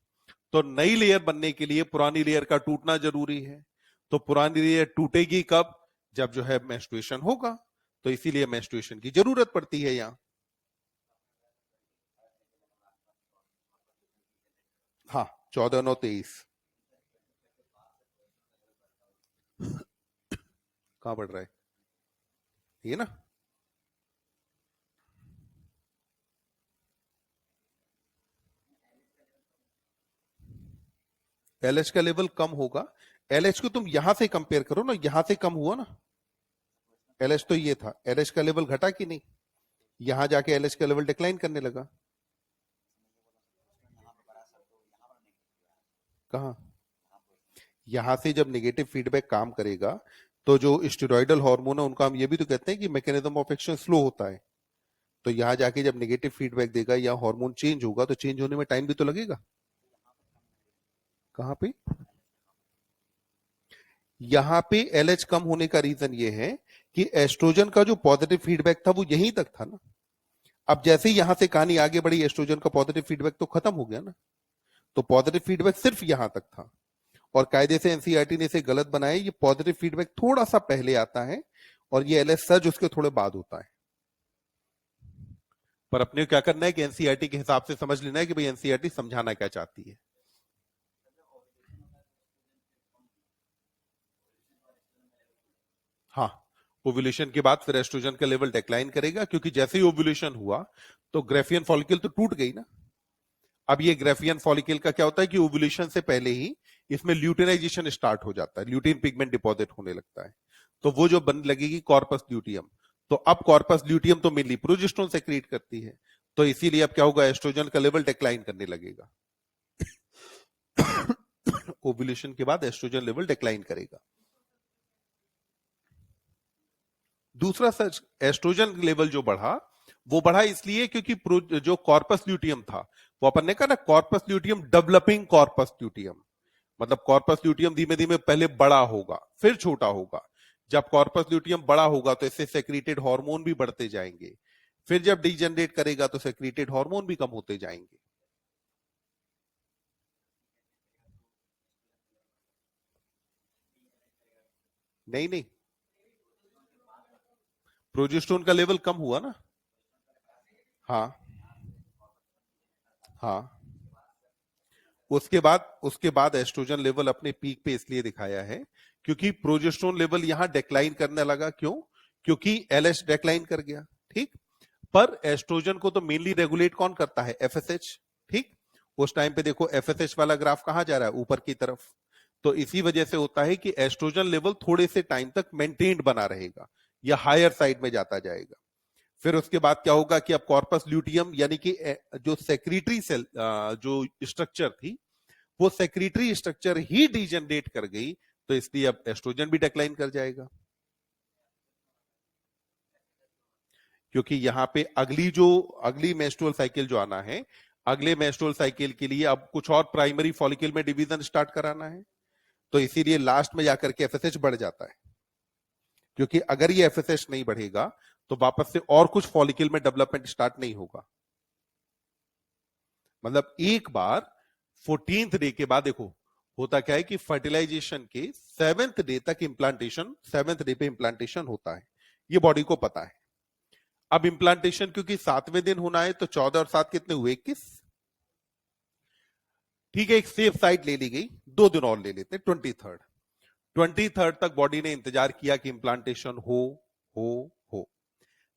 तो नई लेयर बनने के लिए पुरानी लेयर का टूटना जरूरी है। तो पुरानी लेयर टूटेगी कब? जब जो है मेंस्ट्रुएशन होगा। तो इसीलिए मेंस्ट्रुएशन की जरूरत पड़ती है यहां। हाँ, 14 9 23 कहां बढ़ रहा है? ये ना, एलएच का लेवल कम होगा। एलएच को तुम यहां से कंपेयर करो ना, यहां से कम हुआ ना। एलएच तो ये था, एलएच का लेवल घटा कि नहीं, यहां जाके एलएच का लेवल डिक्लाइन करने लगा। कहा, यहां से जब नेगेटिव फीडबैक काम करेगा तो जो स्टेरॉइडल हार्मोन है उनका हम ये भी तो कहते हैं कि मैकेनिज्म ऑफ एक्शन स्लो होता है। तो यहां जाके जब नेगेटिव फीडबैक देगा या हार्मोन चेंज होगा तो चेंज होने में टाइम भी तो लगेगा। कहां पे, यहां पे एलएच कम होने का रीजन ये है कि एस्ट्रोजन का जो पॉजिटिव फीडबैक था वो यहीं तक था ना। अब जैसे ही यहां से कहानी आगे बढ़ी, एस्ट्रोजन का पॉजिटिव फीडबैक तो खत्म हो गया ना। तो पॉजिटिव फीडबैक सिर्फ यहां तक था, और कायदे से एनसीईआरटी ने इसे गलत बनाया। ये पॉजिटिव फीडबैक थोड़ा सा पहले आता है और ये एलएच सर्ज उसके थोड़े बाद होता है। पर अपने क्या करना है कि एनसीईआरटी के हिसाब से समझ लेना है कि भाई एनसीईआरटी समझाना क्या चाहती है। हाँ, ओव्यूलेशन के बाद फिर एस्ट्रोजन का लेवल डिक्लाइन करेगा, क्योंकि जैसे ही ओव्यूलेशन हुआ तो ग्रेफियन फॉलिकल तो टूट गई ना। अब ये ग्रेफियन फॉलिकल का क्या होता है कि ओव्यूलेशन से पहले ही इसमें ल्यूटिनाइजेशन स्टार्ट हो जाता है, ल्यूटिन पिगमेंट डिपॉजिट होने लगता है। तो वो जो बन लगेगी कॉर्पस ल्यूटियम। तो अब कॉर्पस ल्यूटियम तो मेनली प्रोजेस्टेरोन सेक्रेट करती है, तो इसीलिए अब क्या होगा, एस्ट्रोजन का लेवल डिक्लाइन करने लगेगा। ओव्यूलेशन के बाद एस्ट्रोजन लेवल डिक्लाइन करेगा। दूसरा सच, एस्ट्रोजन लेवल जो बढ़ा वो बढ़ा इसलिए क्योंकि जो कॉर्पस ल्यूटियम था, वो अपन ने कहा ना corpus luteum developing corpus luteum, मतलब कॉर्पस ल्यूटियम धीमे धीमे पहले बड़ा होगा फिर छोटा होगा। जब कॉर्पस ल्यूटियम बड़ा होगा तो इससे सेक्रेटेड हार्मोन भी बढ़ते जाएंगे, फिर जब डीजनरेट करेगा तो सेक्रेटेड हार्मोन भी कम होते जाएंगे। नहीं नहीं, प्रोजेस्टेरोन का लेवल कम हुआ ना। हाँ हाँ, उसके बाद एस्ट्रोजन लेवल अपने पीक पे इसलिए दिखाया है क्योंकि प्रोजेस्टेरोन लेवल यहां डिक्लाइन करने लगा। क्यों? क्योंकि एलएच डिक्लाइन कर गया, ठीक। पर एस्ट्रोजन को तो मेनली रेगुलेट कौन करता है, एफएसएच, ठीक। उस टाइम पे देखो एफएसएच वाला ग्राफ कहां जा रहा है, ऊपर की तरफ। तो इसी वजह से होता है कि एस्ट्रोजन लेवल थोड़े से टाइम तक मेंटेन्ड बना रहेगा या हायर साइड में जाता जाएगा। फिर उसके बाद क्या होगा कि अब कॉर्पस ल्यूटियम यानी कि जो सेक्रेटरी सेल जो स्ट्रक्चर थी वो सेक्रेटरी स्ट्रक्चर ही डीजनरेट कर गई, तो इसलिए अब एस्ट्रोजन भी डिक्लाइन कर जाएगा। क्योंकि यहां पे अगली मेंस्ट्रुअल साइकिल जो आना है, अगले मेंस्ट्रुअल साइकिल के लिए अब कुछ और प्राइमरी फॉलिकल में डिवीजन स्टार्ट कराना है, तो इसीलिए लास्ट में जाकर के एफएसएच बढ़ जाता है। क्योंकि अगर ये एफएसएच नहीं बढ़ेगा तो वापस से और कुछ फॉलिकल में डेवलपमेंट स्टार्ट नहीं होगा। मतलब एक बार 14th डे के बाद देखो होता क्या है कि फर्टिलाइजेशन के 7th डे तक इंप्लांटेशन, 7th डे पे इंप्लांटेशन होता है, ये बॉडी को पता है। अब इंप्लांटेशन क्योंकि 7वें दिन होना है तो 14 और 7 कितने हुए, 21। ठीक है, एक सेफ साइड ले ली गई, 2 दिन और ले लेते, 23rd तक बॉडी ने इंतजार किया कि इंप्लांटेशन हो हो।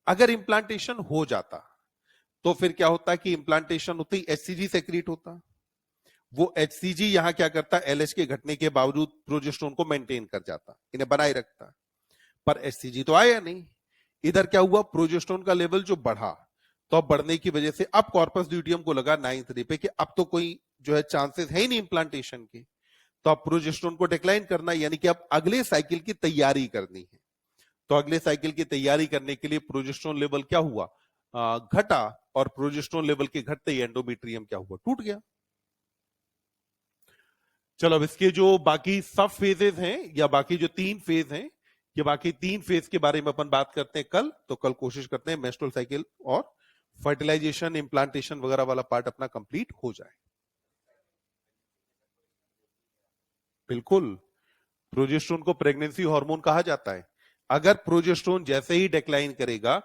अगर इंप्लांटेशन हो जाता तो फिर क्या होता कि इंप्लांटेशन होते ही एचसीजी सेक्रेट होता। वो एचसीजी यहां क्या करता, एलएच के घटने के बावजूद प्रोजेस्टेरोन को मेंटेन कर जाता, इन्हें बनाए रखता। पर एचसीजी तो आया नहीं। इधर क्या हुआ, प्रोजेस्टेरोन का लेवल जो बढ़ा, तो अब बढ़ने की वजह से अब कॉर्पस ल्यूटियम को लगा 9th डे पे कि अब तो कोई जो है चांसेस है ही नहीं इंप्लांटेशन के, तो अब प्रोजेस्टेरोन को डिक्लाइन करना, यानी कि अब अगले साइकिल की तैयारी करनी है। तो अगले साइकिल की तैयारी करने के लिए प्रोजेस्टेरोन लेवल क्या हुआ, घटा, और प्रोजेस्टेरोन लेवल के घटते ही एंडोमेट्रियम क्या हुआ, टूट गया। चलो अब इसके जो बाकी सब फेजेस हैं या बाकी जो 3 फेज हैं, ये बाकी 3 फेज के बारे में अपन बात करते हैं कल। तो कल कोशिश करते हैं मेंस्ट्रुअल साइकिल और फर्टिलाइजेशन इंप्लांटेशन वगैरह वाला पार्ट अपना कंप्लीट हो जाए। बिल्कुल, प्रोजेस्टेरोन को प्रेगनेंसी हार्मोन कहा जाता है। अगर प्रोजेस्टेरोन जैसे ही डिक्लाइन करेगा,